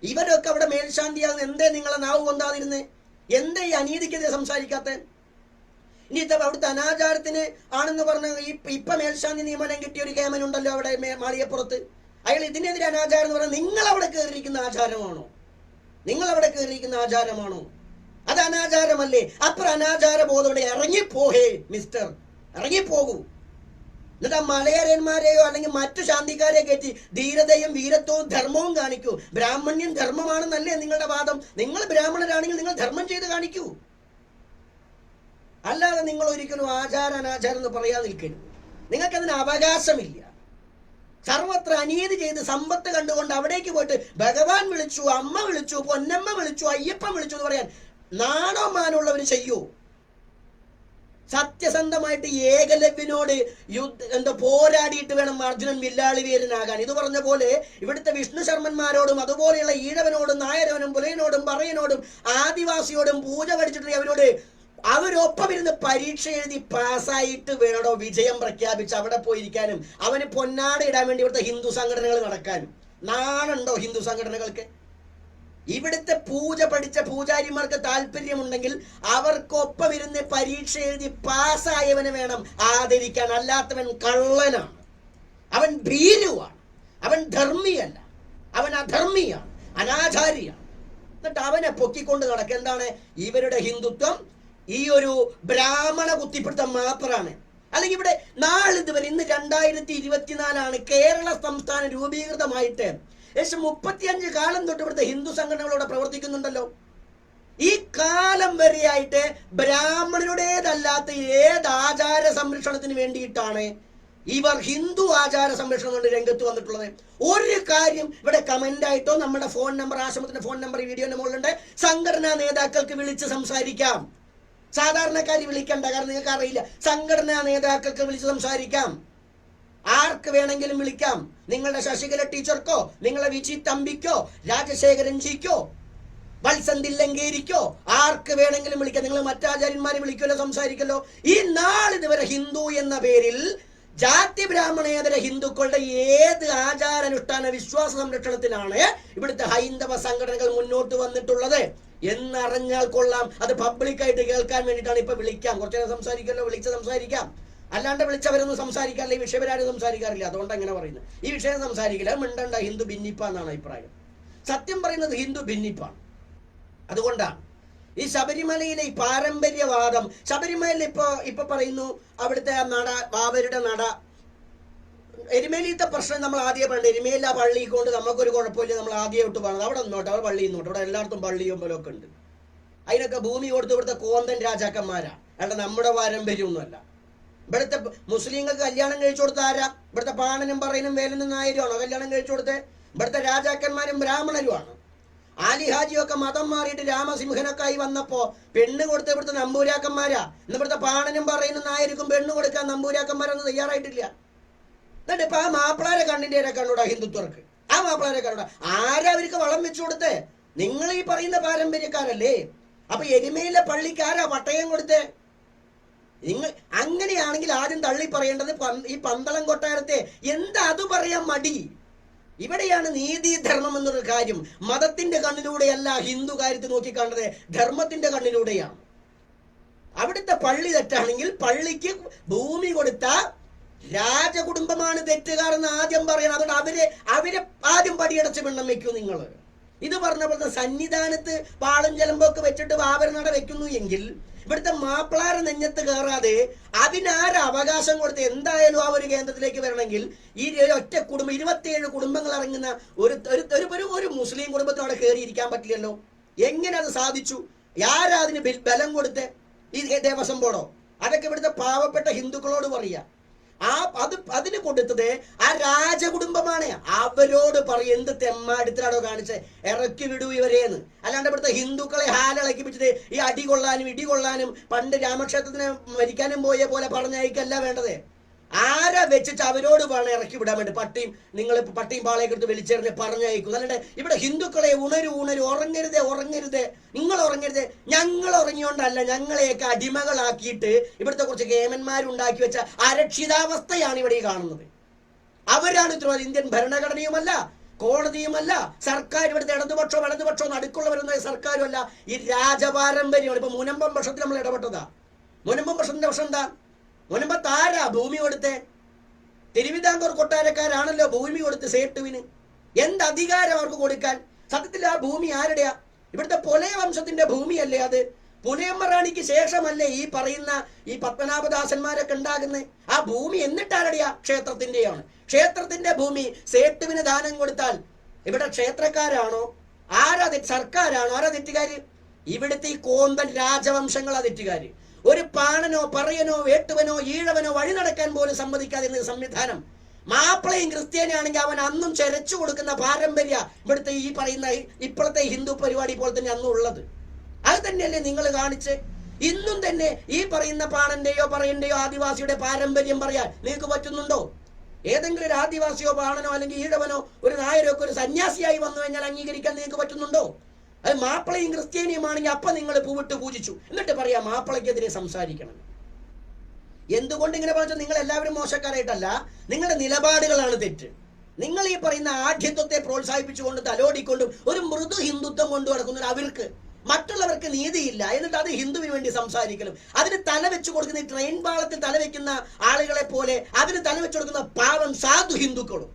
ഇവരൊക്കെ അവിടെ മേൽശാന്തിയാകുന്ന എന്തേ നിങ്ങളെ നാവ് കൊണ്ടാതിരുന്നേ? എന്തേ ഈ അനീതിക്കെതിരെ സംസാരിക്കാത്ത? ഇനി അവിടുത്തെ അനാചാരത്തിന് ആണെന്ന് പറഞ്ഞ ഇപ്പൊ മേൽശാന്തി നിയമനം കിട്ടിയ ഒരു കേമനുണ്ടല്ലോ അവിടെ മാളികപ്പുറത്ത്, അയാൾ ഇതിനെതിരെ അനാചാരം എന്ന് പറഞ്ഞാൽ നിങ്ങൾ അവിടെ കയറിയിരിക്കുന്ന ആചാരമാണോ? നിങ്ങൾ അവിടെ കയറിയിരിക്കുന്ന ആചാരമാണോ? അത് അനാചാരമല്ലേ? അപ്പുറം അനാചാര ബോധോടെ ഇറങ്ങിപ്പോഹേ മിസ്റ്റർ, ഇറങ്ങിപ്പോകൂ. എന്നിട്ട് ആ മലയാരന്മാരെയോ അല്ലെങ്കിൽ മറ്റു ശാന്തിക്കാരെയോ കയറ്റി ധീരതയും വീരത്വവും ധർമ്മവും കാണിക്കൂ. ബ്രാഹ്മണ്യം ധർമ്മമാണെന്നല്ലേ നിങ്ങളുടെ വാദം? നിങ്ങൾ ബ്രാഹ്മണരാണെങ്കിൽ നിങ്ങൾ ധർമ്മം ചെയ്ത് കാണിക്കൂ. അല്ലാതെ നിങ്ങൾ ഒരിക്കലും ആചാരം അനാചാരം എന്ന് പറയാൻ നിൽക്കരുത്. നിങ്ങൾക്കതിന് അവകാശമില്ല. സർവത്ര അനീതി ചെയ്ത് സമ്പത്ത് കണ്ടുകൊണ്ട് അവിടേക്ക് പോയിട്ട് ഭഗവാൻ വിളിച്ചു, അമ്മ വിളിച്ചു, പൊന്നമ്മ വിളിച്ചു, അയ്യപ്പൻ വിളിച്ചു എന്ന് പറയാൻ നാണോ മാനമുള്ളവർ ചെയ്യൂ? സത്യസന്ധമായിട്ട് ഏകലവ്യനോട് പോരാടിയിട്ട് വേണം അർജുനൻ വില്ലാളി വീരനാകാൻ. ഇത് പറഞ്ഞ പോലെ ഇവിടുത്തെ വിഷ്ണു ശർമ്മന്മാരോടും അതുപോലെയുള്ള ഈഴവനോടും നായരവനും പുലയനോടും പറയനോടും ആദിവാസിയോടും പൂജ പഠിച്ചിട്ടുണ്ടെങ്കിൽ അവരൊപ്പം ഇരുന്ന് പരീക്ഷ എഴുതി പാസ്സായിട്ട് വേണോ വിജയം പ്രഖ്യാപിച്ച് അവിടെ പോയിരിക്കാനും അവന് പൊന്നാട ഇടാൻ വേണ്ടി ഇവിടുത്തെ ഹിന്ദു സംഘടനകൾ നടക്കാനും നാണുണ്ടോ ഹിന്ദു സംഘടനകൾക്ക്? ഇവിടുത്തെ പൂജ പഠിച്ച പൂജാരിമാർക്ക് താല്പര്യമുണ്ടെങ്കിൽ അവർക്കൊപ്പം ഇരുന്ന് പരീക്ഷ എഴുതി പാസ്സായവനെ വേണം ആദരിക്കാൻ. അല്ലാത്തവൻ കള്ളനാണ്, അവൻ ഭീരുവാണ്, അവൻ ധർമ്മിയല്ല, അവൻ അധർമ്മിയാണ്, അനാചാരിയാണ്. എന്നിട്ട് അവനെ പൊക്കിക്കൊണ്ട് നടക്കുക. എന്താണ് ഇവരുടെ ഹിന്ദുത്വം? ഈ ഒരു ബ്രാഹ്മണ കുത്തിപ്പിടുത്തം മാത്രമാണ്. അല്ലെങ്കിൽ ഇവിടെ നാളിതുവരെ, ഇന്ന് 2024 കേരള സംസ്ഥാനം രൂപീകൃതമായിട്ട് ഏകദേശം 35 കാലം തൊട്ട് ഇവിടുത്തെ ഹിന്ദു സംഘടനകളോടെ പ്രവർത്തിക്കുന്നുണ്ടല്ലോ. ഈ കാലം വരെയായിട്ട് ബ്രാഹ്മണരുടേതല്ലാത്ത ഏത് ആചാര സംരക്ഷണത്തിന് വേണ്ടിയിട്ടാണ് ഇവർ ഹിന്ദു ആചാര സംരക്ഷണം കൊണ്ട് രംഗത്ത് വന്നിട്ടുള്ളത്? ഒരു കാര്യം ഇവിടെ കമന്റ് ആയിട്ടോ നമ്മുടെ ഫോൺ നമ്പർ, ആശ്രമത്തിന്റെ ഫോൺ നമ്പർ ഈ വീഡിയോന്റെ മുകളിലുണ്ട്, സംഘടനാ നേതാക്കൾക്ക് വിളിച്ച് സംസാരിക്കാം. സാധാരണക്കാരി വിളിക്കണ്ട, കാരണം നിങ്ങൾക്ക് അറിയില്ല. സംഘടനാ നേതാക്കൾക്ക് വിളിച്ച് സംസാരിക്കാം, ആർക്ക് വേണമെങ്കിലും വിളിക്കാം. നിങ്ങളുടെ ശശികല ടീച്ചർക്കോ, നിങ്ങളെ വിജി തമ്പിക്കോ, രാജശേഖരൻ ജിക്കോ, വത്സൻ തില്ലങ്കേരിക്കോ, ആർക്ക് വേണമെങ്കിലും വിളിക്കാം. നിങ്ങൾ മറ്റാചാര്യന്മാരെ വിളിക്കുമല്ലോ, സംസാരിക്കല്ലോ. ഈ നാളിതുവരെ ഹിന്ദു എന്ന പേരിൽ ജാതി ബ്രാഹ്മണേതര ഹിന്ദുക്കളുടെ ഏത് ആചാരാനുഷ്ഠാന വിശ്വാസ സംരക്ഷണത്തിനാണ് ഇവിടുത്തെ ഹൈന്ദവ സംഘടനകൾ മുന്നോട്ട് വന്നിട്ടുള്ളത് എന്നറിഞ്ഞാൽ കൊള്ളാം. അത് പബ്ലിക്കായിട്ട് കേൾക്കാൻ വേണ്ടിയിട്ടാണ് ഇപ്പൊ വിളിക്കാം. കുറച്ചു നേരം സംസാരിക്കല്ലോ, വിളിച്ച് സംസാരിക്കാം. അല്ലാണ്ട് വിളിച്ചവരൊന്നും സംസാരിക്കാറില്ല, ഈ വിഷയപരാരും സംസാരിക്കാറില്ല. അതുകൊണ്ട് അങ്ങനെ പറയുന്നത്. ഈ വിഷയം സംസാരിക്കില്ല, മിണ്ടണ്ട, ഹിന്ദു ഭിന്നിപ്പ എന്നാണ് അഭിപ്രായം. സത്യം പറയുന്നത് ഹിന്ദു ഭിന്നിപ്പാണ്. അതുകൊണ്ടാണ് ഈ ശബരിമലയിലെ ഈ പാരമ്പര്യവാദം. ശബരിമലയിൽ ഇപ്പൊ പറയുന്നു അവിടുത്തെ നട, അവരുടെ നട, എരുമേലിത്തെ പ്രശ്നം നമ്മൾ ആദ്യം പറഞ്ഞത്. എരുമേല പള്ളി കൊണ്ട് നമുക്കൊരു കുഴപ്പമില്ല, നമ്മൾ ആദ്യമായിട്ട് പറഞ്ഞത് അവിടെ നിന്നോട്ടെ, അവർ പള്ളി നിന്നോട്ടെ, അവിടെ എല്ലായിടത്തും പള്ളിയും പോലൊക്കെ ഉണ്ട്. അതിനൊക്കെ ഭൂമി കൊടുത്ത് ഇവിടുത്തെ കോന്തൻ രാജാക്കന്മാരാ, അല്ലാണ്ട് നമ്മുടെ പാരമ്പര്യമൊന്നുമല്ല. ഇവിടുത്തെ മുസ്ലിങ്ങൾക്ക് കല്യാണം കഴിച്ചു കൊടുത്ത ആരാ? ഇവിടുത്തെ പാണനും പറയനും വേലനും നായരുമാണോ കല്യാണം കഴിച്ചു കൊടുത്തത്? ഇവിടുത്തെ രാജാക്കന്മാരും ബ്രാഹ്മണരുമാണ്. ആലിഹാജിയൊക്കെ മതം മാറിയിട്ട് രാമസിംഹനൊക്കെ ആയി വന്നപ്പോ പെണ്ണ് കൊടുത്ത ഇവിടുത്തെ നമ്പൂരാക്കന്മാരാ. ഇന്ന് ഇവിടുത്തെ പാണനും പറയനും നായർക്കും പെണ്ണ് കൊടുക്കാൻ നമ്പൂരാക്കന്മാരൊന്നും തയ്യാറായിട്ടില്ല. എന്നിട്ട് ഇപ്പൊ ആ മാപ്പിളാരെ കണ്ണിന്റെ കണ്ണൂടാ ഹിന്ദുത്വർക്ക്. ആ മാപ്പിളാരെ കണ്ണൂടാ ആരാ അവർക്ക് വളം വെച്ചു കൊടുത്തേ? നിങ്ങൾ ഈ പറയുന്ന പാരമ്പര്യക്കാരല്ലേ? അപ്പൊ എരുമയിലെ പള്ളിക്ക് ആരാ പട്ടയം കൊടുത്തേ? നിങ്ങൾ അങ്ങനെയാണെങ്കിൽ ആദ്യം തള്ളി പറയേണ്ടത് ഈ പന്തളം കൊട്ടാരത്തെ. എന്താ അത് പറയാൻ മടി? ഇവിടെയാണ് നീതി ധർമ്മം എന്നൊരു കാര്യം. മതത്തിന്റെ കണ്ണിലൂടെയല്ല ഹിന്ദു കാര്യത്തിൽ നോക്കിക്കാണ്ടത്, ധർമ്മത്തിന്റെ കണ്ണിലൂടെയാണ്. അവിടുത്തെ പള്ളി തെറ്റാണെങ്കിൽ പള്ളിക്ക് ഭൂമി കൊടുത്ത രാജകുടുംബമാണ് തെറ്റുകാർ എന്ന് ആദ്യം പറയണം. അതുകൊണ്ട് അവരെ ആദ്യം പടിയടച്ച് പിണ്ണം വെക്കൂ നിങ്ങൾ. ഇത് പറഞ്ഞ പോലെ സന്നിധാനത്ത് പാളും ജലമ്പൊക്കെ വെച്ചിട്ട് ആഭരണട വെക്കുന്നു എങ്കിൽ ഇവിടുത്തെ മാപ്പിളാരെ നെഞ്ഞത്ത് കയറാതെ അതിനാര് അവകാശം കൊടുത്ത്? എന്തായാലും ആ ഒരു കേന്ദ്രത്തിലേക്ക് വരണമെങ്കിൽ ഈ ഒറ്റ കുടുംബം 27 കുടുംബങ്ങൾ ഇറങ്ങുന്ന ഒരു മുസ്ലിം കുടുംബത്തിനോടെ കയറിയിരിക്കാൻ പറ്റില്ലല്ലോ. എങ്ങനെ അത് സാധിച്ചു? ആരാ അതിന് ബലം കൊടുത്ത്? ഈ ദേവസ്വം ബോർഡോ? അതൊക്കെ ഇവിടുത്തെ പാവപ്പെട്ട ഹിന്ദുക്കളോട് പറയാ. അതിന് കൊടുത്തത് ആ രാജകുടുംബമാണ്. അവരോട് പറയും എന്ത് തെമ്മാടിത്തരാടോ കാണിച്ച്, ഇറക്കി വിടൂ ഇവരേന്ന്. അല്ലാണ്ട് ഇവിടുത്തെ ഹിന്ദുക്കളെ ഹാലിളക്കി വെച്ചിട്ട് ഈ അടി കൊള്ളാനും ഇടി കൊള്ളാനും പണ്ട് രാമക്ഷേത്രത്തിന് മരിക്കാനും പോയ പോലെ പറഞ്ഞയക്കല്ല വേണ്ടത്. ആരെ വെച്ചിട്ട് അവരോട് വേണം ഇറക്കി വിടാൻ വേണ്ടി. നിങ്ങൾ പട്ടിയും പാളയൊക്കെ എടുത്ത് വലിച്ചെറിഞ്ഞ് പറഞ്ഞയക്കും. അല്ലാണ്ട് ഇവിടെ ഹിന്ദുക്കളെ ഉണരു ഉറങ്ങരുതേ, നിങ്ങൾ ഉറങ്ങരുതേ. ഞങ്ങൾ ഉറങ്ങിയോണ്ടല്ല, ഞങ്ങളെയൊക്കെ അടിമകളാക്കിയിട്ട് ഇവിടുത്തെ കുറച്ച് കേമന്മാരുണ്ടാക്കി വെച്ച അരക്ഷിതാവസ്ഥയാണ് ഇവിടെ ഈ കാണുന്നത്. അവരാണ് ഉത്തരവാദി. ഇന്ത്യൻ ഭരണഘടനയുമല്ല, കോടതിയുമല്ല, സർക്കാർ, ഇവിടുത്തെ ഇടതുപക്ഷവും നടുക്കുള്ളവരൊന്നും സർക്കാരുമല്ല, ഈ രാജപാരമ്പര്യമാണ്. ഇപ്പൊ മുനമ്പം വർഷത്തിൽ നമ്മൾ ഇടപെട്ടതാ. മുനമ്പം വർഷത്തിന്റെ വർഷം എന്താ? മുനമ്പത്ത് ആരാ ഭൂമി കൊടുത്തേ? തിരുവിതാംകൂർ കൊട്ടാരക്കാരാണല്ലോ ഭൂമി കൊടുത്ത് സേട്ടുവിന്. എന്ത് അധികാരം അവർക്ക് കൊടുക്കാൻ? സത്യത്തിൽ ആ ഭൂമി ആരുടെയാ? ഇവിടുത്തെ പൊലയ വംശത്തിന്റെ ഭൂമിയല്ലേ അത്? പുലയമ്മറാണിക്ക് ശേഷമല്ലേ ഈ പറയുന്ന ഈ പത്മനാഭദാസന്മാരൊക്കെ ഉണ്ടാകുന്നത്? ആ ഭൂമി എന്നിട്ടാരുടെയാ? ക്ഷേത്രത്തിന്റെയാണ്. ക്ഷേത്രത്തിന്റെ ഭൂമി സേട്ടുവിന് ദാനം കൊടുത്താൽ ഇവിടെ ക്ഷേത്രക്കാരാണോ? സർക്കാരാണോ? ആരാ തെറ്റുകാര്? ഇവിടുത്തെ ഈ കോന്തൻ രാജവംശങ്ങളാ തെറ്റുകാര്. ഒരു പാണനോ പറയനോ വേട്ടുവനോ ഈഴവനോ വഴി നടക്കാൻ പോലും സമ്മതിക്കാതിരുന്ന സംവിധാനം. മാപ്പിളയും ക്രിസ്ത്യാനിയാണെങ്കിൽ അവൻ അന്നും ചെരച്ചു കൊടുക്കുന്ന പാരമ്പര്യ ഇവിടുത്തെ ഈ പറയുന്ന ഇപ്പോഴത്തെ ഹിന്ദു പരിപാടി പോലെ തന്നെ അന്നും ഉള്ളത്. അത് തന്നെയല്ലേ നിങ്ങൾ കാണിച്ച്? ഇന്നും തന്നെ ഈ പറയുന്ന പാണന്റെയോ പറയന്റെയോ ആദിവാസിയുടെ പാരമ്പര്യം പറയാൻ നിങ്ങൾക്ക് പറ്റുന്നുണ്ടോ? ഏതെങ്കിലും ഒരു ആദിവാസിയോ പാണനോ അല്ലെങ്കിൽ ഈഴവനോ ഒരു നായരോ ഒക്കെ ഒരു സന്യാസിയായി വന്നു കഴിഞ്ഞാൽ അംഗീകരിക്കാൻ നിങ്ങൾക്ക് പറ്റുന്നുണ്ടോ? അത് മാപ്പിളയും ക്രിസ്ത്യാനിയുമാണെങ്കിൽ അപ്പൊ നിങ്ങൾ പൂവിട്ട് പൂജിച്ചു, എന്നിട്ട് പറയാം മാപ്പിളയ്ക്കെതിരെ സംസാരിക്കണം. എന്തുകൊണ്ട് ഇങ്ങനെ പറഞ്ഞാൽ നിങ്ങൾ എല്ലാവരും മോശക്കാരായിട്ടല്ല, നിങ്ങളുടെ നിലപാടുകളാണ് തെറ്റ്. നിങ്ങൾ ഈ പറയുന്ന ആഢ്യത്വത്തെ പ്രോത്സാഹിപ്പിച്ചുകൊണ്ട് തലോടിക്കൊണ്ടും ഒരു മൃദു ഹിന്ദുത്വം കൊണ്ടു നടക്കുന്ന അവർക്ക് മറ്റുള്ളവർക്ക് നീതിയില്ല, എന്നിട്ട് അത് ഹിന്ദുവിന് വേണ്ടി സംസാരിക്കലും അതിന് തല വെച്ചു കൊടുക്കുന്ന ഈ ട്രെയിൻ പാളത്തിൽ തലവെക്കുന്ന ആളുകളെ പോലെ അതിന് തല വെച്ചു കൊടുക്കുന്ന പാവം സാധു ഹിന്ദുക്കളും.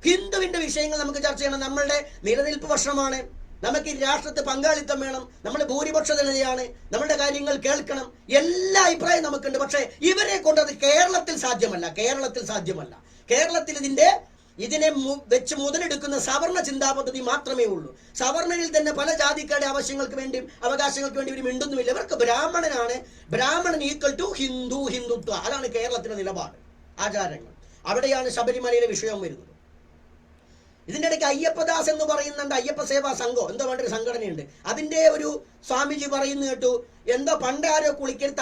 ഹിന്ദുവിന്റെ വിഷയങ്ങൾ നമുക്ക് ചർച്ച ചെയ്യണം. നമ്മളുടെ നിലനിൽപ്പ് വർഷമാണ്. നമുക്ക് ഈ രാഷ്ട്രത്തെ പങ്കാളിത്തം വേണം. നമ്മൾ ഭൂരിപക്ഷ ജനതയാണ്. നമ്മളുടെ കാര്യങ്ങൾ കേൾക്കണം. എല്ലാ അഭിപ്രായം നമുക്കുണ്ട്. പക്ഷേ ഇവരെ കൊണ്ട് അത് കേരളത്തിൽ സാധ്യമല്ല. കേരളത്തിൽ ഇതിനെ വെച്ച് മുതലെടുക്കുന്ന സവർണ ചിന്താ പദ്ധതി മാത്രമേ ഉള്ളൂ. സവർണരിൽ തന്നെ പല ജാതിക്കാരുടെ ആവശ്യങ്ങൾക്ക് വേണ്ടിയും അവകാശങ്ങൾക്ക് വേണ്ടി ഇവർ മിണ്ടുന്നുമില്ല. ഇവർക്ക് ബ്രാഹ്മണനാണ്, ബ്രാഹ്മണൻ ഈക്വൽ ടു ഹിന്ദുത്വ. അതാണ് കേരളത്തിലെ നിലപാട്, ആചാരങ്ങൾ. അവിടെയാണ് ശബരിമലയിലെ വിഷയം വരുന്നത്. ഇതിന്റെ ഇടയ്ക്ക് അയ്യപ്പദാസ് എന്ന് പറയുന്നുണ്ട്, അയ്യപ്പ സേവാ സംഘം എന്തോ വേണ്ടൊരു സംഘടനയുണ്ട്. അതിന്റെ ഒരു സ്വാമിജി പറയുന്നു കേട്ടു, എന്തോ പണ്ടാരോ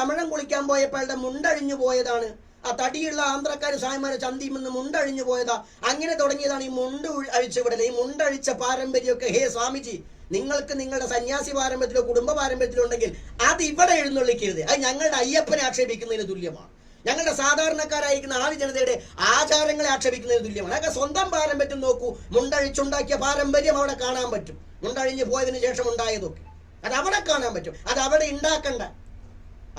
തമിഴൻ കുളിക്കാൻ പോയപ്പോഴുടെ മുണ്ടഴിഞ്ഞു പോയതാണ്. ആ തടിയുള്ള ആന്ധ്രക്കാര് സ്വാമിമാരെ ചന്തിമെന്ന് മുണ്ടഴിഞ്ഞു പോയതാ. അങ്ങനെ തുടങ്ങിയതാണ് ഈ മുണ്ട് അഴിച്ചു വിടൽ, ഈ മുണ്ടഴിച്ച പാരമ്പര്യമൊക്കെ. ഹേ സ്വാമിജി, നിങ്ങൾക്ക് നിങ്ങളുടെ സന്യാസി പാരമ്പര്യത്തിലോ കുടുംബ പാരമ്പര്യത്തിലോ ഉണ്ടെങ്കിൽ അത് ഇവിടെ എഴുന്നള്ളിക്കരുത്. അത് ഞങ്ങളുടെ അയ്യപ്പനെ ആക്ഷേപിക്കുന്നതിന് തുല്യമാണ്. ഞങ്ങളുടെ സാധാരണക്കാരായിരിക്കുന്ന ആദ്യ ജനതയുടെ ആചാരങ്ങളെ ആക്ഷേപിക്കുന്നതിന് തുല്യമാണ്. അതൊക്കെ സ്വന്തം പാരമ്പര്യം നോക്കൂ. മുണ്ടഴിച്ചുണ്ടാക്കിയ പാരമ്പര്യം അവിടെ കാണാൻ പറ്റും. മുണ്ടഴിഞ്ഞ് പോയതിനു ശേഷം ഉണ്ടായതൊക്കെ അത് അവിടെ കാണാൻ പറ്റും. അത് അവിടെ ഉണ്ടാക്കണ്ട,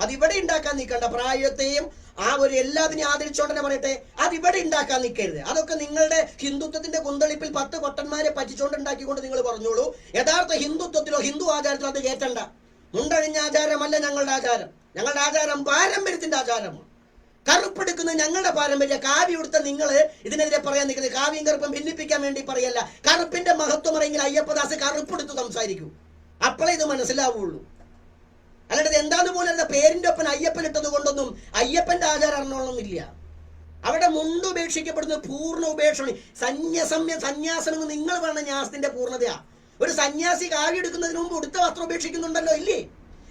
അതിവിടെ ഉണ്ടാക്കാൻ നിൽക്കണ്ട. പ്രായത്തെയും ആ ഒരു എല്ലാത്തിനെയും ആദരിച്ചോണ്ടനെ പറയട്ടെ, അതിവിടെ ഉണ്ടാക്കാൻ നിൽക്കരുത്. അതൊക്കെ നിങ്ങളുടെ ഹിന്ദുത്വത്തിന്റെ കുന്തളിപ്പിൽ 10 പൊട്ടന്മാരെ പറ്റിച്ചോണ്ടുണ്ടാക്കിക്കൊണ്ട് നിങ്ങൾ പറഞ്ഞോളൂ. യഥാർത്ഥ ഹിന്ദുത്വത്തിലോ ഹിന്ദു ആചാരത്തിലോ അത് കേട്ടണ്ട. മുണ്ടഴിഞ്ഞ ആചാരമല്ല ഞങ്ങളുടെ ആചാരം. ഞങ്ങളുടെ ആചാരം പാരമ്പര്യത്തിന്റെ ആചാരമാണ്. കറുപ്പെടുക്കുന്ന ഞങ്ങളുടെ പാരമ്പര്യ. കാവ്യ കൊടുത്ത നിങ്ങൾ ഇതിനെതിരെ പറയാൻ നിൽക്കുന്നത് കാവ്യം കറുപ്പും ഭിന്നിപ്പിക്കാൻ വേണ്ടി പറയല്ല. കറുപ്പിന്റെ മഹത്വം അറിയെങ്കിൽ അയ്യപ്പദാസ് കറുപ്പെടുത്ത് സംസാരിക്കൂ, അപ്പോഴേ ഇത് മനസ്സിലാവുള്ളൂ. അല്ലാണ്ട് എന്താന്ന് പോലും അല്ല. പേരിന്റെ ഒപ്പം അയ്യപ്പൻ ഇട്ടത് കൊണ്ടൊന്നും അയ്യപ്പന്റെ ആചാരം അറിഞ്ഞോളൊന്നില്ല. അവിടെ മുണ്ട് ഉപേക്ഷിക്കപ്പെടുന്നത് പൂർണ്ണ ഉപേക്ഷമാണ്. സന്യാസം എന്ന് നിങ്ങൾ പറഞ്ഞ ന്യാസത്തിന്റെ പൂർണ്ണതയാ. ഒരു സന്യാസി കാവ്യ എടുക്കുന്നതിന് മുമ്പ് ഉടുത്ത വസ്ത്രം ഉപേക്ഷിക്കുന്നുണ്ടല്ലോ, ഇല്ലേ?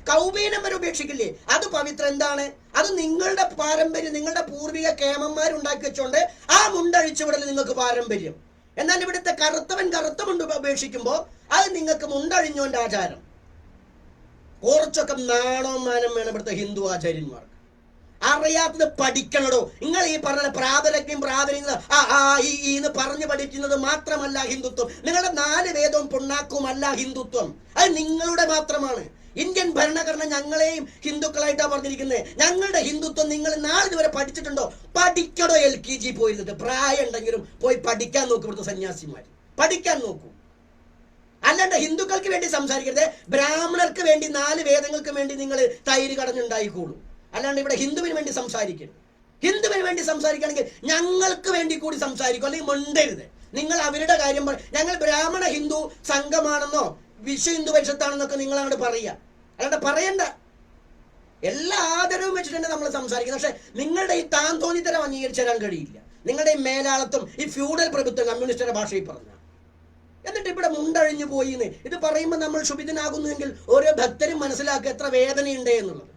കൗപീനം വരെ ഉപേക്ഷിക്കില്ലേ? അത് പവിത്രം. എന്താണ് അത്? നിങ്ങളുടെ പാരമ്പര്യം, നിങ്ങളുടെ പൂർവിക കേമന്മാരുണ്ടാക്കി വെച്ചോണ്ട് ആ മുണ്ടഴിച്ചു വിടൽ നിങ്ങൾക്ക് പാരമ്പര്യം. എന്നാൽ ഇവിടുത്തെ കറുത്ത മുണ്ട് ഉപേക്ഷിക്കുമ്പോ അത് നിങ്ങൾക്ക് മുണ്ടഴിഞ്ഞോന്റെ ആചാരം. കുറച്ചൊക്കെ നാണവും മാനം വേണം ഇവിടുത്തെ ഹിന്ദു ആചാര്യന്മാർക്ക്. അറിയാത്തത് പഠിക്കണോ? നിങ്ങൾ ഈ പറഞ്ഞ പ്രാതലജ്ഞയും എന്ന് പറഞ്ഞു പഠിക്കുന്നത് മാത്രമല്ല ഹിന്ദുത്വം. നിങ്ങളുടെ 4 വേദവും പുണ്ണാക്കുമല്ല ഹിന്ദുത്വം. അത് നിങ്ങളുടെ മാത്രമാണ്. ഇന്ത്യൻ ഭരണഘടന ഞങ്ങളെയും ഹിന്ദുക്കളായിട്ടാണ് പറഞ്ഞിരിക്കുന്നത്. ഞങ്ങളുടെ ഹിന്ദുത്വം നിങ്ങൾ നാളിതുവരെ പഠിച്ചിട്ടുണ്ടോ? പഠിക്കണോ? LKG പോയിരുന്നിട്ട് പ്രായം ഉണ്ടെങ്കിലും പോയി പഠിക്കാൻ നോക്കൂ. ഇവിടുത്തെ സന്യാസിമാർ പഠിക്കാൻ നോക്കൂ. അല്ലാണ്ട് ഹിന്ദുക്കൾക്ക് വേണ്ടി സംസാരിക്കരുത്. ബ്രാഹ്മണർക്ക് വേണ്ടി 4 വേദങ്ങൾക്ക് വേണ്ടി നിങ്ങൾ തൈര് കടഞ്ഞുണ്ടായിക്കോളൂ. അല്ലാണ്ട് ഇവിടെ ഹിന്ദുവിന് വേണ്ടി സംസാരിക്കരുത്. ഹിന്ദുവിന് വേണ്ടി സംസാരിക്കുകയാണെങ്കിൽ ഞങ്ങൾക്ക് വേണ്ടി കൂടി സംസാരിക്കും, അല്ലെങ്കിൽ മിണ്ടരുത്. നിങ്ങൾ അവരുടെ കാര്യം ഞങ്ങൾ ബ്രാഹ്മണ ഹിന്ദു സംഘമാണെന്നോ വിശ്വ ഹിന്ദു പരിഷത്താണെന്നൊക്കെ നിങ്ങൾ അങ്ങോട്ട് പറയുക. അല്ലാണ്ട് പറയണ്ട. എല്ലാ ആദരവും വെച്ചിട്ട് തന്നെ നമ്മൾ സംസാരിക്കുന്നത്. പക്ഷെ നിങ്ങളുടെ ഈ താൻ തോന്നിത്തരം അംഗീകരിച്ചു തരാൻ കഴിയില്ല. നിങ്ങളുടെ ഈ മേലാളത്വം, ഈ ഫ്യൂഡൽ പ്രഭുത്വം കമ്മ്യൂണിസ്റ്റുടെ ഭാഷയിൽ പറഞ്ഞ, എന്നിട്ട് ഇവിടെ മുണ്ടഴിഞ്ഞു പോയിന്ന് ഇത് പറയുമ്പോൾ നമ്മൾ ക്ഷുഭിതനാകുന്നുവെങ്കിൽ ഓരോ ഭക്തരും മനസ്സിലാക്കുക എത്ര വേദനയുണ്ട് എന്നുള്ളത്.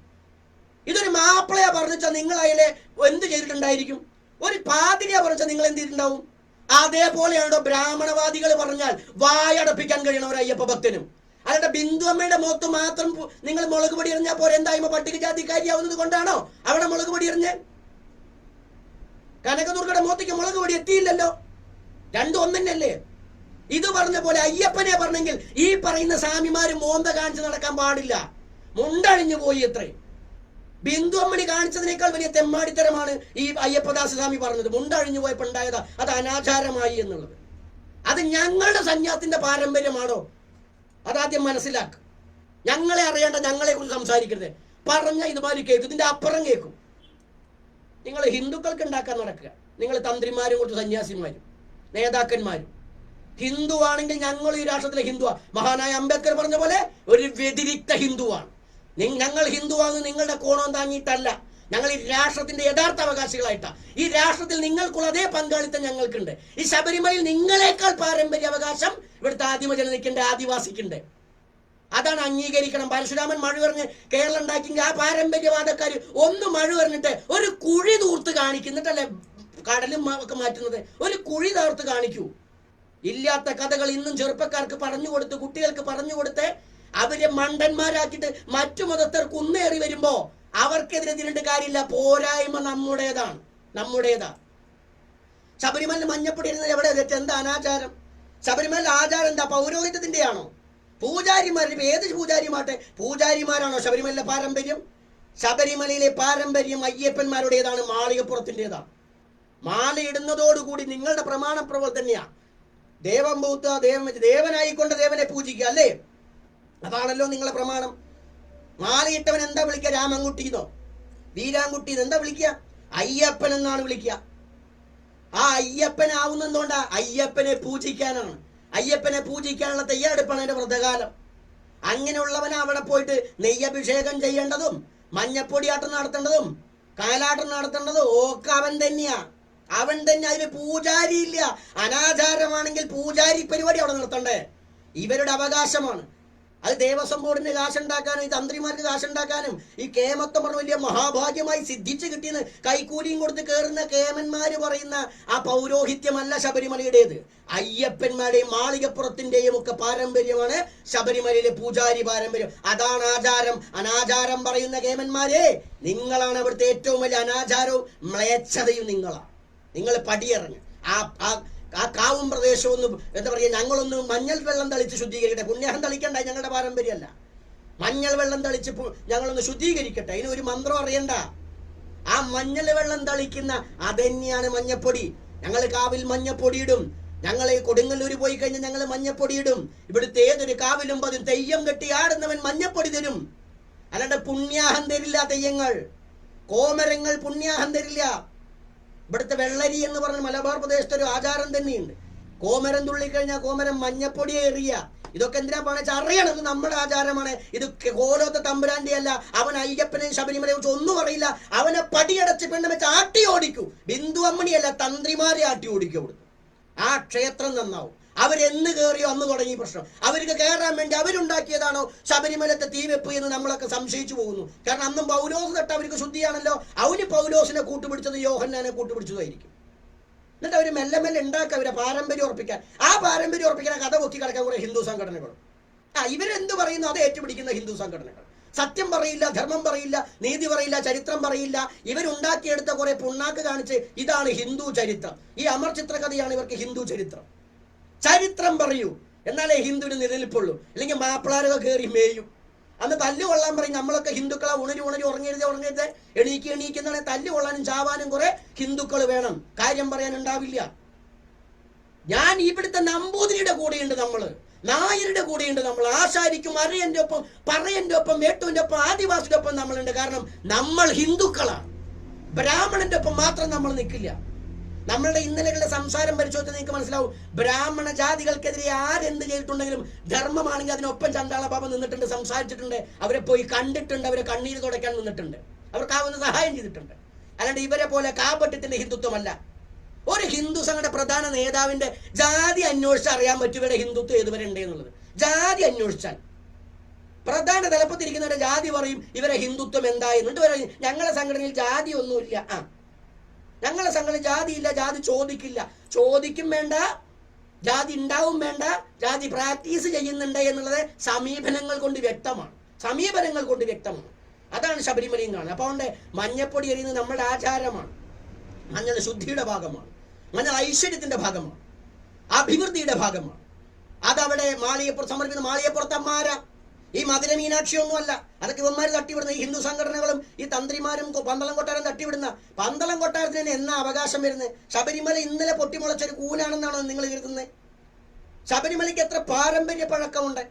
ഇതൊരു മാപ്പിളയാ പറഞ്ഞാൽ നിങ്ങൾ അതിലെ എന്ത് ചെയ്തിട്ടുണ്ടായിരിക്കും? ഒരു പാതിരിയാ പറഞ്ഞാൽ നിങ്ങൾ എന്ത് ചെയ്തിട്ടുണ്ടാവും? അതേപോലെയാണോ ബ്രാഹ്മണവാദികൾ പറഞ്ഞാൽ വായടപ്പിക്കാൻ കഴിയണം ഒരു അയ്യപ്പ ഭക്തനും. അല്ലാതെ ബിന്ദു അമ്മയുടെ മുഖത്ത് മാത്രം നിങ്ങൾ മുളക് പൊടി എറിഞ്ഞാൽ പോലെ എന്തായ്മ പട്ടികജാതിക്കാരിയാവുന്നത് കൊണ്ടാണോ അവിടെ മുളക് പൊടി എറിഞ്ഞ്? കനകദുർഗയുടെ മുഖത്തേക്ക് മുളക് പൊടി എത്തിയില്ലല്ലോ. രണ്ടും ഒന്നല്ലേ? ഇത് പറഞ്ഞ പോലെ അയ്യപ്പനെ പറഞ്ഞെങ്കിൽ ഈ പറയുന്ന സ്വാമിമാര് മോന്ത കാണിച്ച് നടക്കാൻ പാടില്ല. മുണ്ടഴിഞ്ഞു പോയി എത്രേ. ബിന്ദു അമ്മണി കാണിച്ചതിനേക്കാൾ വലിയ തെമ്മാടിത്തരമാണ് ഈ അയ്യപ്പദാസ സ്വാമി പറഞ്ഞത്. മുണ്ടഴിഞ്ഞു പോയപ്പോൾ ഉണ്ടായതാ അത് അനാചാരമായി എന്നുള്ളത്. അത് ഞങ്ങളുടെ സന്യാസത്തിന്റെ പാരമ്പര്യമാണോ? അതാദ്യം മനസ്സിലാക്കുക. ഞങ്ങളെ അറിയേണ്ട, ഞങ്ങളെ കുറിച്ച് സംസാരിക്കരുത്. പറഞ്ഞ ഇതുമാതിരി കേൾക്കും, ഇതിന്റെ അപ്പുറം കേൾക്കും. നിങ്ങൾ ഹിന്ദുക്കൾക്ക് ഉണ്ടാക്കാൻ നടക്കുക. നിങ്ങൾ തന്ത്രിമാരും കുറച്ച് സന്യാസിമാരും നേതാക്കന്മാരും. ഹിന്ദു ആണെങ്കിൽ ഞങ്ങൾ ഈ രാഷ്ട്രത്തിലെ ഹിന്ദുവാ. മഹാനായ അംബേദ്കർ പറഞ്ഞ പോലെ ഒരു വ്യതിരിക്ത ഹിന്ദുവാണ്. ഞങ്ങൾ ഹിന്ദുവാണെന്ന് നിങ്ങളുടെ കോണം താങ്ങിയിട്ടല്ല. ഞങ്ങൾ ഈ രാഷ്ട്രത്തിന്റെ യഥാർത്ഥ അവകാശികളായിട്ടാ. ഈ രാഷ്ട്രത്തിൽ നിങ്ങൾക്കുള്ള അതേ പങ്കാളിത്തം ഞങ്ങൾക്കുണ്ട്. ഈ ശബരിമലയിൽ നിങ്ങളെക്കാൾ പാരമ്പര്യ അവകാശം ഇവിടുത്തെ ആദിമ ജനതയ്ക്കുണ്ട്, ആദിവാസിക്കുണ്ട്. അതാണ് അംഗീകരിക്കണം. പരശുരാമൻ മഴ പറഞ്ഞ് കേരളം ഉണ്ടാക്കിയെങ്കിൽ ആ പാരമ്പര്യവാദക്കാർ ഒന്ന് മഴ പറഞ്ഞിട്ട് ഒരു കുഴി തൂർത്ത് കാണിക്കുന്നിട്ടല്ലേ കടലും ഒക്കെ മാറ്റുന്നത്. ഒരു കുഴി തൂർത്ത് കാണിക്കൂ. ഇല്ലാത്ത കഥകൾ ഇന്നും ചെറുപ്പക്കാർക്ക് പറഞ്ഞു കൊടുത്ത്, കുട്ടികൾക്ക് പറഞ്ഞു കൊടുത്ത് അവരെ മണ്ടന്മാരാക്കിയിട്ട് മറ്റു മതസ്ഥർ കുന്നേറി വരുമ്പോ അവർക്കെതിരെ തിരിട്ട് കാര്യമില്ല. പോരായ്മ നമ്മുടേതാ. ശബരിമല മഞ്ഞപ്പൊടി ഇരുന്നത് എവിടെ തെറ്റ്? എന്താ അനാചാരം? ശബരിമല ആചാരം എന്താ? പൗരോഹിത്യത്തിന്റെ ആണോ? പൂജാരിമാർ ഏത് പൂജാരിമാരാണോ ശബരിമലയിലെ പാരമ്പര്യം? ശബരിമലയിലെ പാരമ്പര്യം അയ്യപ്പന്മാരുടേതാണ്, മാളികപ്പുറത്തിൻ്റെതാണ്. മാല ഇടുന്നതോടുകൂടി നിങ്ങളുടെ പ്രമാണ പ്രവർത്തനയാ. ദേവം പൂത്ത ദേവനായിക്കൊണ്ട് ദേവനെ പൂജിക്കുക, അല്ലേ? അതാണല്ലോ നിങ്ങളെ പ്രമാണം. മാലയിട്ടവൻ എന്താ വിളിക്കുക? രാമൻകുട്ടിന്നോ വീരാൻകുട്ടിന്ന് എന്താ വിളിക്കുക? അയ്യപ്പൻ എന്നാണ് വിളിക്കുക. ആ അയ്യപ്പനാവുന്നതുകൊണ്ടാ അയ്യപ്പനെ പൂജിക്കാനാണ്. അയ്യപ്പനെ പൂജിക്കാനുള്ള തയ്യാറെടുപ്പാണ് അതിന്റെ വ്രതകാലം. അങ്ങനെയുള്ളവനെ അവിടെ പോയിട്ട് നെയ്യഭിഷേകം ചെയ്യേണ്ടതും മഞ്ഞപ്പൊടിയാട്ടം നടത്തേണ്ടതും കാലാട്ടം നടത്തേണ്ടതും ഒക്കെ അവൻ തന്നെയാ. അതിന് പൂജാരി ഇല്ല. അനാചാരമാണെങ്കിൽ പൂജാരി പരിപാടി അവിടെ നടത്തണ്ടേ? ഇവരുടെ അവകാശമാണ്. അത് ദേവസ്വം ബോർഡിന് കാശുണ്ടാക്കാനും ഈ തന്ത്രിമാർക്ക് കാശുണ്ടാക്കാനും ഈ കേമത്വം പറഞ്ഞ വലിയ മഹാഭാഗ്യമായി സിദ്ധിച്ചു കിട്ടിയെന്ന് കൈക്കൂലിയും കൊടുത്ത് കയറുന്ന കേമന്മാര് പറയുന്ന ആ പൗരോഹിത്യമല്ല ശബരിമലയുടേത്. അയ്യപ്പന്മാരുടെയും മാളികപ്പുറത്തിന്റെയും ഒക്കെ പാരമ്പര്യമാണ് ശബരിമലയിലെ പൂജാരി പാരമ്പര്യം. അതാണ് ആചാരം. അനാചാരം പറയുന്ന കേമന്മാരെ, നിങ്ങളാണ് അവിടുത്തെ ഏറ്റവും വലിയ അനാചാരവും മ്ലേച്ഛതയും. നിങ്ങൾ പടിയിറങ്ങ്. ആ കാവും പ്രദേശവും ഒന്ന് എന്താ പറയുക, ഞങ്ങളൊന്ന് മഞ്ഞൾ വെള്ളം തളിച്ച് ശുദ്ധീകരിക്കട്ടെ. പുണ്യാഹം തളിക്കണ്ട, ഞങ്ങളുടെ പാരമ്പര്യമല്ല. മഞ്ഞൾ വെള്ളം തളിച്ച് ഞങ്ങളൊന്ന് ശുദ്ധീകരിക്കട്ടെ. അതിന് ഒരു മന്ത്രം അറിയണ്ട. ആ മഞ്ഞൾ വെള്ളം തളിക്കുന്ന അതന്നെയാണ് മഞ്ഞപ്പൊടി. ഞങ്ങൾ കാവിൽ മഞ്ഞപ്പൊടി ഇടും. ഞങ്ങൾ കൊടുങ്ങല്ലൂർ പോയി കഴിഞ്ഞാൽ ഞങ്ങൾ മഞ്ഞപ്പൊടി ഇടും. ഇവിടുത്തെ ഏതൊരു കാവിലും അതും തെയ്യം കെട്ടി ആടുന്നവൻ മഞ്ഞപ്പൊടി തരും. അല്ലാണ്ട് പുണ്യാഹം തരില്ല. തെയ്യങ്ങൾ, കോമരങ്ങൾ പുണ്യാഹം തരില്ല. ഇവിടുത്തെ വെള്ളരി എന്ന് പറഞ്ഞ മലബാർ പ്രദേശത്തെ ഒരു ആചാരം തന്നെയുണ്ട്. കോമരം തുള്ളിക്കഴിഞ്ഞാൽ കോമരം മഞ്ഞപ്പൊടിയെ എറിയ. ഇതൊക്കെ എന്തിനാ പറഞ്ഞാൽ അറിയണം, ഇത് നമ്മുടെ ആചാരമാണ്. ഇത് കോലോത്തെ തമ്പുരാന്റെ അല്ല. അവൻ അയ്യപ്പനെയും ശബരിമലയെ കുറിച്ച് ഒന്നും അറിയില്ല. അവനെ പടിയടച്ച് പെണ്ണ വെച്ച് ആട്ടി ഓടിക്കൂ. ബിന്ദു അമ്മണിയല്ല, തന്ത്രിമാരെ ആട്ടി ഓടിക്കൂ. അവിടുന്ന് ആ ക്ഷേത്രം നന്നാവും. അവരെന്ന് കയറിയോ അന്ന് തുടങ്ങി പ്രശ്നം. അവർക്ക് കയറാൻ വേണ്ടി അവരുണ്ടാക്കിയതാണോ ശബരിമലത്തെ തീവെപ്പ് എന്ന് നമ്മളൊക്കെ സംശയിച്ചു പോകുന്നു. കാരണം അന്നും പൗലോസ് തൊട്ട് അവർക്ക് ശുദ്ധിയാണല്ലോ. അവന് പൗലോസിനെ കൂട്ടുപിടിച്ചത് യോഹന്നാനെ കൂട്ടുപിടിച്ചതായിരിക്കും. എന്നിട്ട് അവർ മെല്ലെ ഉണ്ടാക്കുക അവരെ പാരമ്പര്യം ഉറപ്പിക്കാൻ. ആ പാരമ്പര്യം ഉറപ്പിക്കാൻ കഥ പൊക്കി കിടക്കാൻ കുറെ ഹിന്ദു സംഘടനകളും. ഇവരെന്ത് പറയുന്നു അത് ഏറ്റുപിടിക്കുന്ന ഹിന്ദു സംഘടനകൾ. സത്യം പറയില്ല, ധർമ്മം പറയില്ല, നീതി പറയില്ല, ചരിത്രം പറയില്ല. ഇവരുണ്ടാക്കിയെടുത്ത കുറെ പുണ്ണാക്ക് കാണിച്ച് ഇതാണ് ഹിന്ദു ചരിത്രം. ഈ അമർ ചിത്രകഥയാണ് ഇവർക്ക് ഹിന്ദു ചരിത്രം. ചരിത്രം പറയൂ, എന്നാലേ ഹിന്ദുവിന് നിലനിൽപ്പുള്ളൂ. അല്ലെങ്കിൽ മാപ്പിളാരൊക്കെ കയറി മേയും. അന്ന് തല്ലു കൊള്ളാൻ പറയും. നമ്മളൊക്കെ ഹിന്ദുക്കളെ ഉണരുത് എണീക്കുന്നതാണ്. തല്ലു കൊള്ളാനും ചാവാനും കുറെ ഹിന്ദുക്കൾ വേണം. കാര്യം പറയാനുണ്ടാവില്ല. ഞാൻ ഇവിടുത്തെ നമ്പൂതിരിയുടെ കൂടെയുണ്ട്, നമ്മള് നായരുടെ കൂടെയുണ്ട്, നമ്മൾ ആശാരിക്കും അരയന്റെ ഒപ്പം പറയന്റെ ഒപ്പം വേട്ടുവിന്റെ ഒപ്പം ആദിവാസിയുടെ ഒപ്പം നമ്മളുണ്ട്. കാരണം നമ്മൾ ഹിന്ദുക്കളാണ്. ബ്രാഹ്മണന്റെ ഒപ്പം മാത്രം നമ്മൾ നിൽക്കില്ല. നമ്മളുടെ ഇന്നലകളുടെ സംസാരം പരിശോധിച്ചാൽ നിങ്ങൾക്ക് മനസ്സിലാവും. ബ്രാഹ്മണ ജാതികൾക്കെതിരെ ആരെന്ത് ചെയ്തിട്ടുണ്ടെങ്കിലും ധർമ്മമാണെങ്കിൽ അതിനൊപ്പം ചണ്ടാള ബാബ നിന്നിട്ടുണ്ട്, സംസാരിച്ചിട്ടുണ്ട്, അവരെ പോയി കണ്ടിട്ടുണ്ട്, അവരെ കണ്ണീര് തുടയ്ക്കാൻ നിന്നിട്ടുണ്ട്, അവർക്കാവുന്ന സഹായം ചെയ്തിട്ടുണ്ട്. അല്ലാണ്ട് ഇവരെ പോലെ കാപട്യത്തിന്റെ ഹിന്ദുത്വമല്ല. ഒരു ഹിന്ദു സംഘടന പ്രധാന നേതാവിന്റെ ജാതി അന്വേഷിച്ചാൽ അറിയാൻ പറ്റും ഇവിടെ ഹിന്ദുത്വം ഏതുവരെ ഉണ്ട് എന്നുള്ളത്. ജാതി അന്വേഷിച്ചാൽ പ്രധാന തലപ്പത്തിരിക്കുന്നവരുടെ ജാതി പറയും ഇവരെ ഹിന്ദുത്വം എന്തായെന്ന്. എന്നിട്ട് പറയും ഞങ്ങളുടെ സംഘടനയിൽ ജാതി ഒന്നുമില്ല. ഞങ്ങളുടെ സംഘടന ജാതിയില്ല, ജാതി ചോദിക്കില്ല. ചോദിക്കും വേണ്ട, ജാതി ഉണ്ടാവും വേണ്ട, ജാതി പ്രാക്ടീസ് ചെയ്യുന്നുണ്ട് എന്നുള്ളത് സമീപനങ്ങൾ കൊണ്ട് വ്യക്തമാണ്. അതാണ് ശബരിമലയിൽ കാണുന്നത്. അപ്പോൾ അതുകൊണ്ട് മഞ്ഞപ്പൊടി എറിയുന്നത് നമ്മുടെ ആചാരമാണ്. മഞ്ഞൾ ശുദ്ധിയുടെ ഭാഗമാണ്, മഞ്ഞൾ ഐശ്വര്യത്തിന്റെ ഭാഗമാണ്, അഭിവൃദ്ധിയുടെ ഭാഗമാണ്. അതവിടെ സമർപ്പിക്കുന്ന മാളികപ്പുറത്തമ്മാര, ഈ മധുര മീനാക്ഷി ഒന്നുമല്ല. അതൊക്കെ ഇവന്മാർ തട്ടിവിടുന്ന ഈ ഹിന്ദു സംഘടനകളും ഈ തന്ത്രിമാരും പന്തളം കൊട്ടാരം തട്ടിവിടുന്ന. പന്തളം കൊട്ടാരത്തിന് എന്നാ അവകാശം വരുന്നത്? ശബരിമല ഇന്നലെ പൊട്ടിമുളച്ചൊരു കൂനാണെന്നാണോ നിങ്ങൾ കരുതുന്നത്? ശബരിമലയ്ക്ക് എത്ര പാരമ്പര്യ പഴക്കമുണ്ട്?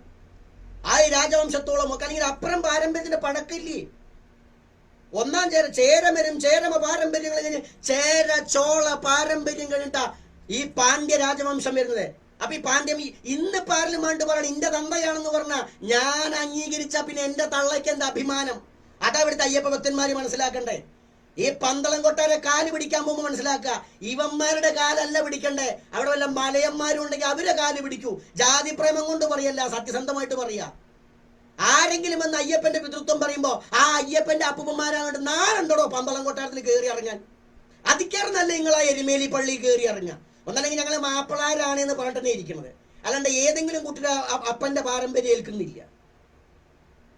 ആ രാജവംശത്തോളം ഒക്കെ അല്ലെങ്കിൽ അപ്പുറം പാരമ്പര്യത്തിന്റെ പഴക്കില്ലേ? ഒന്നാം ചേരമ പാരമ്പര്യങ്ങൾ കഴിഞ്ഞ് ചേര ചോള പാരമ്പര്യം കഴിഞ്ഞിട്ടാ ഈ പാണ്ഡ്യ രാജവംശം വരുന്നത്. അപ്പൊ ഈ പാണ്ഡ്യം ഇന്ന് പാർലമെന്റ് പറയണം ഇന്റെ തന്തയാണെന്ന് പറഞ്ഞാൽ ഞാൻ അംഗീകരിച്ച പിന്നെ എന്റെ തള്ളയ്ക്ക് എന്താ അഭിമാനം? അതാ ഇവിടുത്തെ അയ്യപ്പ ഭക്തന്മാര് മനസ്സിലാക്കണ്ടേ. ഈ പന്തളം കൊട്ടാരെ കാല് പിടിക്കാൻ പോകുമ്പോൾ മനസ്സിലാക്കുക, ഇവന്മാരുടെ കാലല്ല പിടിക്കണ്ടേ. അവിടെ വല്ല മലയന്മാരും ഉണ്ടെങ്കിൽ അവരെ കാല് പിടിക്കൂ. ജാതി പ്രേമം കൊണ്ട് പറയല്ല, സത്യസന്ധമായിട്ട് പറയാ. ആരെങ്കിലും എന്ന് അയ്യപ്പന്റെ പിതൃത്വം പറയുമ്പോ ആ അയ്യപ്പന്റെ അപ്പൂപ്പന്മാരാകട്ട് നാലുണ്ടോ പന്തളം കൊട്ടാരത്തിൽ കയറി ഇറങ്ങാൻ? അതിക്കാർന്നല്ലേ നിങ്ങൾ ആ എരുമേലി പള്ളി കയറി ഇറങ്ങാം. ഒന്നല്ലെങ്കിൽ ഞങ്ങൾ മാപ്പിളാരാണ് എന്ന് പറഞ്ഞിട്ടേ ഇരിക്കുന്നത്, അല്ലാണ്ട് ഏതെങ്കിലും കുട്ടിയുടെ അപ്പന്റെ പാരമ്പര്യം ഏൽക്കുന്നില്ല.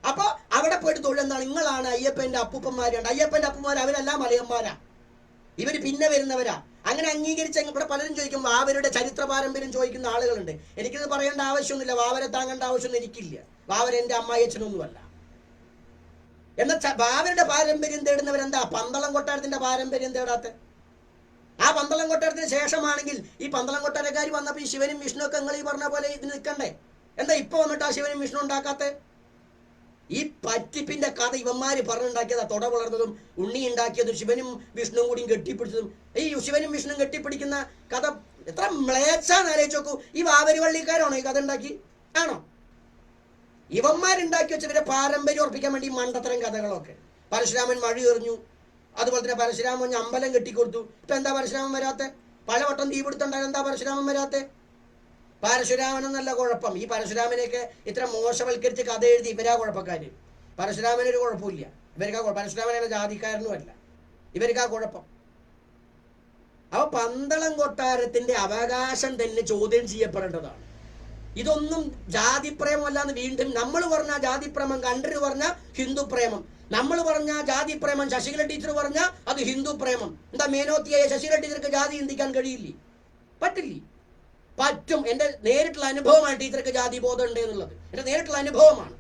അപ്പൊ അവിടെ പോയിട്ട് തൊഴിലെന്താണ്? നിങ്ങളാണ് അയ്യപ്പന്റെ അപ്പൂപ്പന്മാരുണ്ട്. അയ്യപ്പന്റെ അപ്പന്മാർ അവരെല്ലാം മലയന്മാരാ, ഇവര് പിന്നെ വരുന്നവരാ. അങ്ങനെ അംഗീകരിച്ച ഇവിടെ പലരും ചോദിക്കും വാവരുടെ ചരിത്ര പാരമ്പര്യം ചോദിക്കുന്ന ആളുകളുണ്ട്. എനിക്കിത് പറയേണ്ട ആവശ്യമൊന്നുമില്ല, വാവരെ താങ്ങേണ്ട ആവശ്യമൊന്നും എനിക്കില്ല. വാവര എന്റെ അമ്മായിയച്ഛനൊന്നുമല്ല. എന്നാൽ വാവരുടെ പാരമ്പര്യം തേടുന്നവരെന്താ പന്തളം കൊട്ടാരത്തിന്റെ പാരമ്പര്യം തേടാത്ത? ആ പന്തളം കൊട്ടാരത്തിന് ശേഷമാണെങ്കിൽ ഈ പന്തളം കൊട്ടാരക്കാർ വന്നപ്പോ ഈ ശിവനും വിഷ്ണു ഒക്കെ നിങ്ങൾ ഈ പറഞ്ഞ പോലെ ഇതിന് നിൽക്കണ്ടേ? എന്താ ഇപ്പൊ വന്നിട്ട് ആ ശിവനും വിഷ്ണു ഉണ്ടാക്കാത്ത? ഈ പറ്റിപ്പിന്റെ കഥ ഇവന്മാര് പറഞ്ഞുണ്ടാക്കിയതാ. തൊട വളർന്നതും ഉണ്ണി ഉണ്ടാക്കിയതും ശിവനും വിഷ്ണുവും കൂടിയും കെട്ടിപ്പിടിച്ചതും. ഈ ശിവനും വിഷ്ണുവും കെട്ടിപ്പിടിക്കുന്ന കഥ എത്ര മ്ലേച്ഛാന്ന് ആലോചിച്ച് നോക്കൂ. ഈ വാവരി വള്ളിക്കാരാണോ ഈ കഥ ഉണ്ടാക്കി? ആണോ? ഇവന്മാരുണ്ടാക്കി വെച്ചവരെ പാരമ്പര്യം ഉറപ്പിക്കാൻ വേണ്ടി മണ്ടത്തരം കഥകളൊക്കെ. പരശുരാമൻ മഴ എറിഞ്ഞു, അതുപോലെ തന്നെ പരശുരാമൻ അമ്പലം കെട്ടിക്കൊടുത്തു. ഇപ്പൊ എന്താ പരശുരാമൻ വരാത്തെ? പലവട്ടം തീപിടുത്തുണ്ടായാലും എന്താ പരശുരാമൻ വരാത്തെ? പരശുരാമനെന്നല്ല കുഴപ്പം. ഈ പരശുരാമനെയൊക്കെ ഇത്ര മോശവൽക്കരിച്ച് കഥ എഴുതി ഇവരാ കുഴപ്പക്കാര്. പരശുരാമനൊരു കുഴപ്പമില്ല, ഇവർക്കാ പരശുരാമനെ ജാതിക്കാരനുമല്ല, ഇവർക്കാ കുഴപ്പം. അപ്പൊ പന്തളം കൊട്ടാരത്തിന്റെ അവകാശം തന്നെ ചോദ്യം ചെയ്യപ്പെടേണ്ടതാണ്. ഇതൊന്നും ജാതിപ്രേമമല്ലാന്ന് വീണ്ടും നമ്മൾ പറഞ്ഞ ജാതിപ്രേമം, കണ്ടര് പറഞ്ഞ ഹിന്ദു പ്രേമം. നമ്മൾ പറഞ്ഞ ജാതി പ്രേമം, ശശികല ടീച്ചർ പറഞ്ഞ അത് ഹിന്ദു പ്രേമം. എന്താ മേനോത്തിയായ ശശികല ടീച്ചർക്ക് ജാതി ചിന്തിക്കാൻ കഴിയില്ലേ? പറ്റില്ലേ? പറ്റും. എന്റെ നേരിട്ടുള്ള അനുഭവമാണ് ടീച്ചർക്ക് ജാതി ബോധം ഉണ്ട് എന്നുള്ളത്. എന്റെ നേരിട്ടുള്ള അനുഭവമാണ്.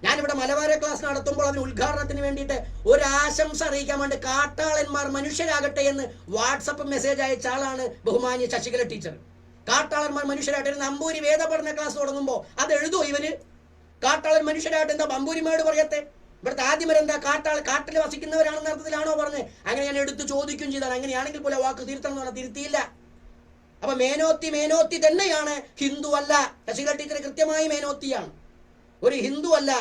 ഞാനിവിടെ മലബാര ക്ലാസ് നടത്തുമ്പോൾ അതിന് ഉദ്ഘാടനത്തിന് വേണ്ടിയിട്ട് ഒരു ആശംസ അറിയിക്കാൻ വേണ്ടി കാട്ടാളന്മാർ മനുഷ്യരാകട്ടെ എന്ന് വാട്സപ്പ് മെസ്സേജ് അയച്ച ആളാണ് ബഹുമാന്യ ശശികല ടീച്ചർ. കാട്ടാളന്മാർ മനുഷ്യരാകട്ടെ. നമ്പൂരി വേദപഠന ക്ലാസ് തുടങ്ങുമ്പോൾ അത് എഴുതുമോ ഇവര്? കാട്ടാളൻ മനുഷ്യരാകട്ടെ എന്താ ബമ്പൂരിമയോട് പറയത്തെ? ഇവിടുത്തെ ആദ്യമരെന്താ കാട്ടിൽ വസിക്കുന്നവരാണെന്ന അർത്ഥത്തിലാണോ പറഞ്ഞത്? അങ്ങനെ ഞാൻ എടുത്ത് ചോദിക്കുകയും ചെയ്താണ്. അങ്ങനെയാണെങ്കിൽ പോലെ വാക്ക് തിരുത്തണം എന്ന് പറഞ്ഞാൽ തിരുത്തിയില്ല. അപ്പൊ മേനോത്തി തന്നെയാണ്, ഹിന്ദു അല്ല. ശശികല ടീച്ചർ കൃത്യമായി മേനോത്തിയാണ്, ഒരു ഹിന്ദു അല്ല.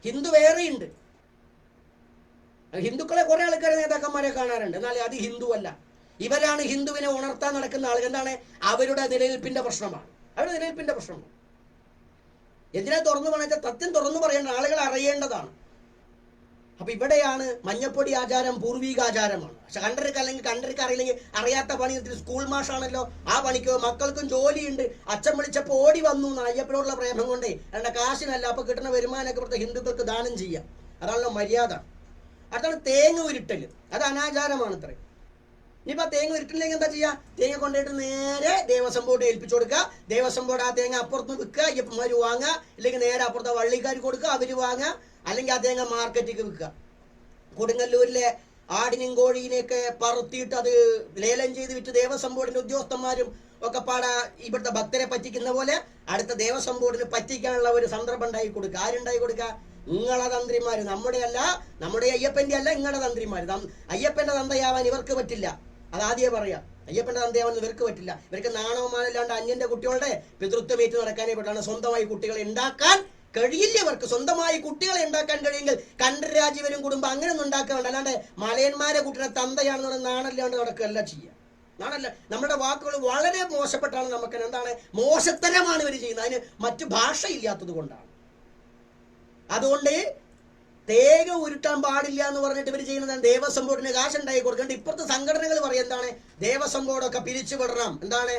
ഹിന്ദു വേറെയുണ്ട്. ഹിന്ദുക്കളെ കുറെ ആൾക്കാരെ നേതാക്കന്മാരെ കാണാറുണ്ട്, എന്നാൽ അത് ഹിന്ദു അല്ല. ഇവരാണ് ഹിന്ദുവിനെ ഉണർത്താൻ നടക്കുന്ന ആളുകൾ. എന്താണ്? അവരുടെ നിലനിൽപ്പിന്റെ പ്രശ്നമാണ്. അവരുടെ നിലനിൽപ്പിന്റെ പ്രശ്നമാണ്. എന്തിനാ തുറന്നു പറഞ്ഞാൽ സത്യം തുറന്നു പറയേണ്ട ആളുകൾ അറിയേണ്ടതാണ്. അപ്പൊ ഇവിടെയാണ് മഞ്ഞപ്പൊടി ആചാരം പൂർവികാചാരമാണ്. പക്ഷെ കണ്ടർക്ക് അല്ലെങ്കിൽ കണ്ടർക്ക് അറിയില്ലെങ്കിൽ അറിയാത്ത പണി സ്കൂൾ മാഷാണല്ലോ, ആ പണിക്കോ മക്കൾക്കും ജോലിയുണ്ട്. അച്ഛൻ വിളിച്ചപ്പോൾ ഓടി വന്നു അയ്യപ്പനോടുള്ള പ്രേമം കൊണ്ടേ, അതിന്റെ കാശിനല്ല. അപ്പൊ കിട്ടുന്ന വരുമാനമൊക്കെ ഇവിടുത്തെ ഹിന്ദുക്കൾക്ക് ദാനം ചെയ്യാം. അതാണല്ലോ മര്യാദ. അതാണ് തേങ്ങ ഉരുട്ടല്. അത് അനാചാരമാണ് ഇത്രയും. ഇനിയിപ്പോ തേങ്ങ ഉരുട്ടില്ലെങ്കിൽ എന്താ ചെയ്യാ? തേങ്ങ കൊണ്ടുപോയിട്ട് നേരെ ദേവസ്വം ബോർഡ് ഏൽപ്പിച്ചു കൊടുക്കുക. ദേവസ്വം ബോർഡ് ആ തേങ്ങ അപ്പുറത്ത് വിൽക്കുക, അയ്യപ്പന്മാര് വാങ്ങുക. ഇല്ലെങ്കിൽ നേരെ അപ്പുറത്തെ വള്ളിക്കാർ കൊടുക്കുക, അവര് വാങ്ങുക. അല്ലെങ്കിൽ ആ തേങ്ങ മാർക്കറ്റിക്ക് വിൽക്കുക. കൊടുങ്ങല്ലൂരിലെ ആടിനും കോഴീനെയൊക്കെ പറത്തിയിട്ട് അത് ലേലം ചെയ്ത് വിറ്റ് ദേവസ്വം ബോർഡിന്റെ ഉദ്യോഗസ്ഥന്മാരും ഒക്കെ പാടാ ഇവിടുത്തെ ഭക്തരെ പറ്റിക്കുന്ന പോലെ അടുത്ത ദേവസ്വം ബോർഡിന് പറ്റിക്കാനുള്ള ഒരു സന്ദർഭം ഉണ്ടായി കൊടുക്കുക. ആരുണ്ടായി കൊടുക്കുക? നിങ്ങളെ തന്ത്രിമാര്. നമ്മുടെ അല്ല, നമ്മുടെ അയ്യപ്പന്റെ അല്ല, നിങ്ങളുടെ തന്ത്രിമാര്. അയ്യപ്പന്റെ തന്തയാവാൻ ഇവർക്ക് പറ്റില്ല. അതാദ്യമേ പറയാം. അയ്യപ്പന്റെ തന്തയാവാൻ ഇവർക്ക് പറ്റില്ല. ഇവർക്ക് നാണവമാനല്ലാണ്ട് അന്യന്റെ കുട്ടികളുടെ പിതൃത്വമേറ്റ് നടക്കാനേ പറ്റാണ്. സ്വന്തമായി കുട്ടികളെ ഉണ്ടാക്കാൻ കഴിയില്ല. അവർക്ക് സ്വന്തമായി കുട്ടികളെ ഉണ്ടാക്കാൻ കഴിയുമെങ്കിൽ കണ്ടരാജീവനും കുടുംബം അങ്ങനെ ഒന്നും ഉണ്ടാക്കാറുണ്ട്. അല്ലാണ്ട് മലയന്മാരെ കുട്ടിയുടെ തന്തയാണെന്ന് പറഞ്ഞാൽ നാണല്ലാണ്ട് നടക്കുകയല്ല ചെയ്യുക. നാണല്ല. നമ്മുടെ വാക്കുകൾ വളരെ മോശപ്പെട്ടാണ്. നമുക്ക് എന്താണ് മോശത്തരമാണ് ഇവർ ചെയ്യുന്നത്. അതിന് മറ്റു ഭാഷ ഇല്ലാത്തത് കൊണ്ടാണ്. അതുകൊണ്ട് തേങ്ങ ഉരുട്ടാൻ പാടില്ല എന്ന് പറഞ്ഞിട്ട് ഇവർ ചെയ്യുന്നതാണ് ദേവസ്വം ബോർഡിന് കാശുണ്ടായി കൊടുക്കേണ്ട. ഇപ്പുറത്തെ സംഘടനകൾ പറയും എന്താണ്, ദേവസ്വം ബോർഡൊക്കെ പിരിച്ചുവിടണം. എന്താണ്,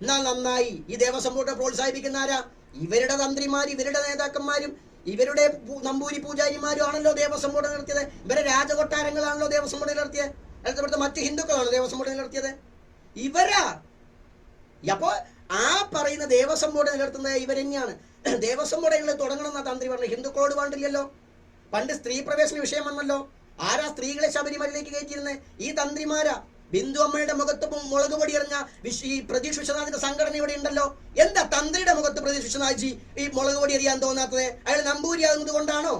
എന്നാൽ നന്നായി. ഈ ദേവസ്വം ബോർഡ് പ്രോത്സാഹിപ്പിക്കുന്ന ആരാ? ഇവരുടെ തന്ത്രിമാർ, ഇവരുടെ നേതാക്കന്മാരും ഇവരുടെ നമ്പൂരി പൂജാരിമാരും ആണല്ലോ ദേവസ്വം ബോർഡ് നടത്തിയത്. ഇവരെ രാജകൊട്ടാരങ്ങളാണല്ലോ ദേവസ്വം ബോർഡ് നടത്തിയത്. അല്ലാതെ ഇവിടുത്തെ മറ്റു ഹിന്ദുക്കളാണ് ദേവസ്വം ബോർഡ് നടത്തിയത്? ഇവരാ. അപ്പോ ആ പറയുന്ന ദേവസ്വം ബോർഡ് നിലനിർത്തുന്നത് ഇവരെന്നെയാണ്. ദേവസ്വം ബോർഡ് തുടങ്ങണം എന്നാ തന്ത്രി പറഞ്ഞു. ഹിന്ദുക്കളോട് വേണ്ടില്ലല്ലോ. പണ്ട് സ്ത്രീ പ്രവേശന വിഷയം വന്നല്ലോ. ആരാ സ്ത്രീകളെ ശബരിമലയിലേക്ക് കയറ്റിയിരുന്നത്? ഈ തന്ത്രിമാരാ. ബിന്ദു അമ്മയുടെ മുഖത്ത് മുളക് പൊടി എറിഞ്ഞ ഈ പ്രതീഷ് വിശ്വനാഥിന്റെ സംഘടന ഇവിടെ ഉണ്ടല്ലോ. എന്താ തന്ത്രിയുടെ മുഖത്ത് പ്രതീഷ് വിശ്വനാഥ്ജി ഈ മുളക് പൊടി എറിയാൻ തോന്നാത്തത്? അയാൾ നമ്പൂരിയാകുന്നത് കൊണ്ടാണോ?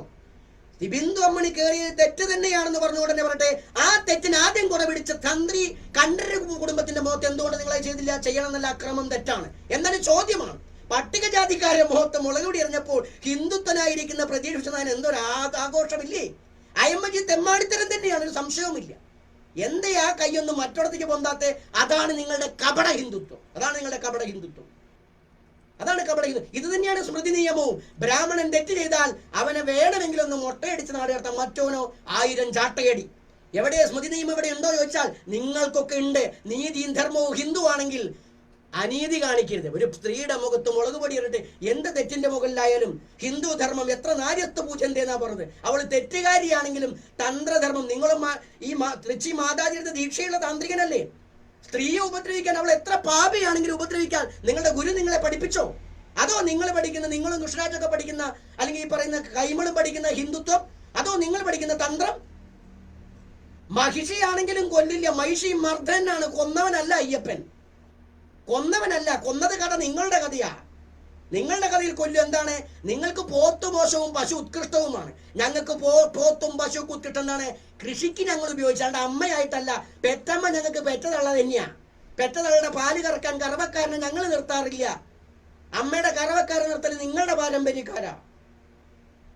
ഈ ബിന്ദു അമ്മണി കയറിയത് തെറ്റ് തന്നെയാണെന്ന് പറഞ്ഞുകൊണ്ട് തന്നെ പറയട്ടെ, ആ തെറ്റിന് ആദ്യം കൂടെ പിടിച്ച തന്ത്രി കണ്ഠരര് കുടുംബത്തിന്റെ മുഖത്ത് എന്തുകൊണ്ട് നിങ്ങളെ ചെയ്തില്ല? ചെയ്യണം എന്നല്ല, അക്രമം തെറ്റാണ്. എന്നാലും ചോദ്യമാണ്, പട്ടികജാതിക്കാരുടെ മുഖത്ത് മുളക് പൊടി എറിഞ്ഞപ്പോൾ ഹിന്ദുത്വനായിരിക്കുന്ന പ്രതീഷ് വിശ്വനാഥൻ എന്തൊരു ആഘോഷമില്ലേ? അയമ്മജി തെമ്മാടിത്തരം തന്നെയാണ്, ഒരു സംശയവുമില്ല. എന്തേ ആ കൈയൊന്നും മറ്റൊടത്തേക്ക് പൊന്താത്തെ? അതാണ് നിങ്ങളുടെ കപട ഹിന്ദുത്വം. അതാണ് നിങ്ങളുടെ കപട ഹിന്ദുത്വം. അതാണ് കപട ഹിന്ദു. ഇത് തന്നെയാണ് സ്മൃതി നിയമവും. ബ്രാഹ്മണൻ തെറ്റ് ചെയ്താൽ അവനെ വേണമെങ്കിലും ഒന്ന് മൊട്ടയടിച്ച് നാട് കടത്താം, മറ്റോനോ 1000 ചാട്ടയടി. എവിടെ സ്മൃതി നിയമം എവിടെ ഉണ്ടോ ചോദിച്ചാൽ നിങ്ങൾക്കൊക്കെ ഉണ്ട്. നീതിയും ധർമ്മവും ഹിന്ദു ആണെങ്കിൽ അനീതി കാണിക്കരുത്. ഒരു സ്ത്രീയുടെ മുഖത്ത് മുളക് പൊടി ഇട്ടിട്ട് എന്ത് തെറ്റിന്റെ മുകളിലായാലും ഹിന്ദു ധർമ്മം എത്ര നാര്യത്വ പൂജന്റെന്നാ പറഞ്ഞത്. അവൾ തെറ്റുകാരിയാണെങ്കിലും തന്ത്രധർമ്മം, നിങ്ങളും ഈ തൃച്ചി മാതാജിയുടെ ദീക്ഷയുള്ള താന്ത്രികനല്ലേ? സ്ത്രീയെ ഉപദ്രവിക്കാൻ, അവൾ എത്ര പാപിയാണെങ്കിലും ഉപദ്രവിക്കാൻ നിങ്ങളുടെ ഗുരു നിങ്ങളെ പഠിപ്പിച്ചോ? അതോ നിങ്ങൾ പഠിക്കുന്ന, നിങ്ങളും ദുഷ്രാജൊക്കെ പഠിക്കുന്ന, അല്ലെങ്കിൽ ഈ പറയുന്ന കൈമളും പഠിക്കുന്ന ഹിന്ദുത്വം? അതോ നിങ്ങൾ പഠിക്കുന്ന തന്ത്രം? മഹിഷിയാണെങ്കിലും കൊല്ലില്ല. മഹിഷി മർദ്ദനാണ്, കൊന്നവനല്ല അയ്യപ്പൻ. കൊന്നവനല്ല, കൊന്നത് കഥ നിങ്ങളുടെ കഥയാ. നിങ്ങളുടെ കഥയിൽ കൊല്ലും എന്താണ്? നിങ്ങൾക്ക് പോത്ത് മോശവും പശു ഉത്കൃഷ്ടവുമാണ്. ഞങ്ങൾക്ക് പോത്തും പശു ഉത്കൃഷ്ടം എന്താണ്? കൃഷിക്ക് ഞങ്ങൾ ഉപയോഗിച്ചാണ്ട് അമ്മയായിട്ടല്ല. പെറ്റമ്മ ഞങ്ങൾക്ക് പെറ്റതള്ള തന്നെയാ. പെറ്റതള്ളയുടെ പാല് കറക്കാൻ കറവക്കാരനെ ഞങ്ങൾ നിർത്താറില്ല. അമ്മയുടെ കറവക്കാരൻ നിർത്തൽ നിങ്ങളുടെ പാരമ്പര്യക്കാരാ.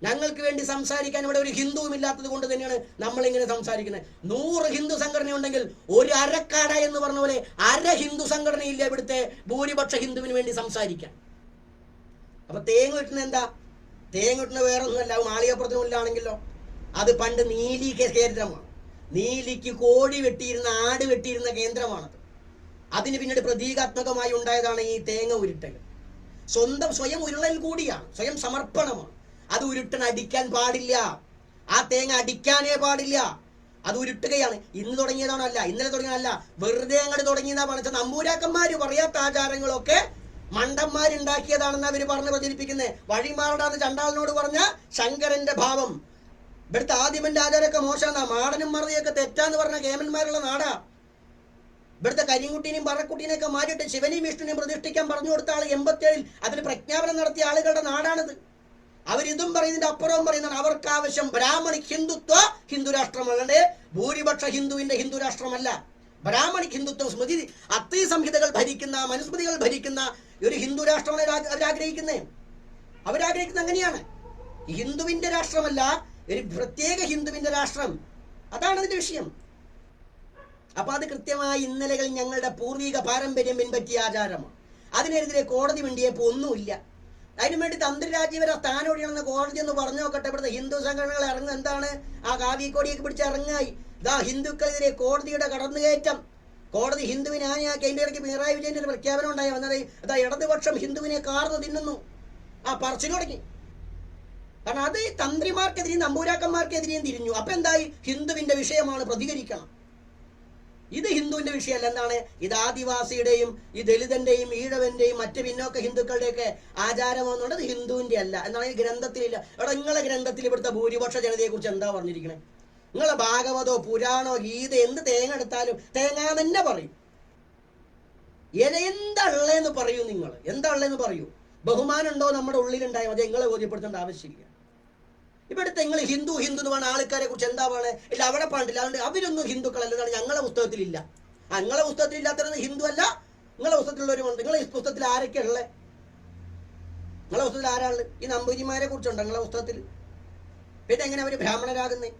ഞങ്ങൾക്ക് വേണ്ടി സംസാരിക്കാൻ ഇവിടെ ഒരു ഹിന്ദുവും ഇല്ലാത്തത് കൊണ്ട് തന്നെയാണ് നമ്മളിങ്ങനെ സംസാരിക്കുന്നത്. 100 ഹിന്ദു സംഘടന ഉണ്ടെങ്കിൽ ഒരു അരക്കാട എന്ന് പറഞ്ഞ പോലെ അര ഹിന്ദു സംഘടനയില്ല ഇവിടുത്തെ ഭൂരിപക്ഷ ഹിന്ദുവിന് വേണ്ടി സംസാരിക്കാൻ. അപ്പൊ തേങ്ങ കിട്ടുന്ന എന്താ? തേങ്ങ കിട്ടുന്ന വേറെ ഒന്നുമല്ല, മാളികപ്പുറത്തിനുള്ളിലാണെങ്കിലോ അത് പണ്ട് നീലി കേന്ദ്രമാണ്. നീലിക്ക് കോഴി വെട്ടിയിരുന്ന, ആട് വെട്ടിയിരുന്ന കേന്ദ്രമാണത്. അതിന് പിന്നീട് പ്രതീകാത്മകമായി ഉണ്ടായതാണ് ഈ തേങ്ങ ഉരുട്ടൽ. സ്വയം ഉരുളൽ കൂടിയാണ്, സ്വയം സമർപ്പണമാണ്. അത് ഉരുട്ടൻ അടിക്കാൻ പാടില്ല. ആ തേങ്ങ അടിക്കാനേ പാടില്ല. അത് ഉരുട്ടുകയാണ്. ഇന്ന് തുടങ്ങിയതാണല്ല, ഇന്നലെ തുടങ്ങിയതല്ല, വെറുതെ അങ്ങോട്ട് തുടങ്ങിയതാ. പറഞ്ഞ നമ്പൂരാക്കന്മാര് പറയാത്ത ആചാരങ്ങളൊക്കെ മണ്ടന്മാരുണ്ടാക്കിയതാണെന്ന് അവര് പറഞ്ഞ് പ്രചരിപ്പിക്കുന്നത്. വഴിമാറടാന്ന് ചണ്ടാളിനോട് പറഞ്ഞ ശങ്കരന്റെ ഭാവം. ഇവിടുത്തെ ആദിമന്റെ ആചാരമൊക്കെ മോശമാണ്. മാടനും മറുതിയൊക്കെ തെറ്റാന്ന് പറഞ്ഞ കേമന്മാരുള്ള നാടാ. ഇവിടുത്തെ കരിങ്കുട്ടീനെയും പറക്കുട്ടീനെയൊക്കെ മാറ്റിയിട്ട് ശിവനെയും വിഷ്ണുവിനെയും പ്രതിഷ്ഠിക്കാൻ പറഞ്ഞു കൊടുത്ത ആൾ 87-ൽ അതിന് പ്രഖ്യാപനം നടത്തിയ ആളുകളുടെ നാടാണിത്. അവരിതും പറയുന്നതിന്റെ അപ്പുറവും പറയുന്നതാണ്. അവർക്ക് ആവശ്യം ബ്രാഹ്മണിക് ഹിന്ദുത്വ ഹിന്ദുരാഷ്ട്രമല്ലേ, ഭൂരിപക്ഷ ഹിന്ദുവിന്റെ ഹിന്ദുരാഷ്ട്രമല്ല. ബ്രാഹ്മണിക് ഹിന്ദുത്വം, സ്മൃതി അത്തീ സംഹിതകൾ ഭരിക്കുന്ന, മനുസ്മൃതികൾ ഭരിക്കുന്ന ഒരു ഹിന്ദുരാഷ്ട്രമാണ് അവരാഗ്രഹിക്കുന്നത്. അവരാഗ്രഹിക്കുന്നത് അങ്ങനെയാണ്. ഹിന്ദുവിന്റെ രാഷ്ട്രമല്ല, ഒരു പ്രത്യേക ഹിന്ദുവിന്റെ രാഷ്ട്രം. അതാണ് അതിന്റെ വിഷയം. അപ്പൊ അത് കൃത്യമായി ഇന്നലകളിൽ ഞങ്ങളുടെ പൂർവിക പാരമ്പര്യം പിൻപറ്റിയ ആചാരമാണ്. അതിനെതിരെ കോടതി വേണ്ടിയപ്പോ ഒന്നുമില്ല. അതിനുവേണ്ടി തന്ത്രി രാജീവരെ സ്ഥാനൊഴിയണമെന്ന് കോടതി എന്ന് പറഞ്ഞു നോക്കട്ടെ. ഇവിടുത്തെ ഹിന്ദു സംഘടനകൾ ഇറങ്ങും. എന്താണ് ആ കാവിക്കോടിയൊക്കെ പിടിച്ച് ഇറങ്ങായി. ഇതാ ഹിന്ദുക്കളെതിരെ കോടതിയുടെ കടന്നുകയറ്റം. കോടതി ഹിന്ദുവിനെ ആനയാക്കി. അതിൻ്റെ ഇടയ്ക്ക് പിണറായി വിജയന്റെ ഒരു പ്രഖ്യാപനം ഉണ്ടായി വന്നത്, അതാ ഇടതുപക്ഷം ഹിന്ദുവിനെ കാർന്ന് തിന്നുന്നു. ആ പറച്ചിൽ തുടങ്ങി. കാരണം അത് തന്ത്രിമാർക്കെതിരെയും നമ്പൂരാക്കന്മാർക്കെതിരെയും തിരിഞ്ഞു. അപ്പൊ എന്തായി? ഹിന്ദുവിന്റെ വിഷയമാണ്, പ്രതികരിക്കണം. ഇത് ഹിന്ദുവിന്റെ വിഷയമല്ല. എന്താണ് ഇത്? ആദിവാസിയുടെയും ഈ ദലിതന്റെയും ഈഴവന്റെയും മറ്റ് പിന്നോക്ക ഹിന്ദുക്കളുടെയൊക്കെ ആചാരമെന്നുള്ളത് ഹിന്ദുവിന്റെ അല്ല. എന്താണ് ഈ ഗ്രന്ഥത്തിലില്ല. ഇവിടെ നിങ്ങളെ ഗ്രന്ഥത്തിൽ ഇവിടുത്തെ ഭൂരിപക്ഷ ജനതയെ കുറിച്ച് എന്താ പറഞ്ഞിരിക്കണേ? നിങ്ങളെ ഭാഗവതോ പുരാണോ ഗീത എന്ത് തേങ്ങ എടുത്താലും തേങ്ങ തന്നെ പറയും. എന്താള്ളെന്ന് പറയൂ. നിങ്ങൾ എന്താള്ളെന്ന് പറയൂ. ബഹുമാനം ഉണ്ടോ നമ്മുടെ ഉള്ളിലുണ്ടായാൽ മതി. നിങ്ങളെ ബോധ്യപ്പെടുത്തേണ്ട ആവശ്യമില്ല. ഇവിടുത്തെ നിങ്ങൾ ഹിന്ദു എന്ന് പറഞ്ഞ ആൾക്കാരെ കുറിച്ച് എന്താ പറയുക? ഇല്ല, അവിടെ പാടില്ല. അതുകൊണ്ട് അവരൊന്നും ഹിന്ദുക്കളല്ല. ഞങ്ങളെ പുസ്തകത്തിലില്ല. നിങ്ങളെ പുസ്തകത്തിൽ ഇല്ലാത്തവരൊന്നും ഹിന്ദു അല്ല. നിങ്ങളെ പുസ്തകത്തിലുള്ളവരുമുണ്ട്. നിങ്ങളെ പുസ്തകത്തിൽ ആരൊക്കെ ഉള്ളത്? നിങ്ങളെ പുസ്തകത്തിൽ ആരാള്? ഈ നമ്പൂതിരിമാരെ കുറിച്ചുണ്ടോ നിങ്ങളെ പുസ്തകത്തിൽ? പിന്നെ എങ്ങനെ അവര് ബ്രാഹ്മണരാകുന്നേ?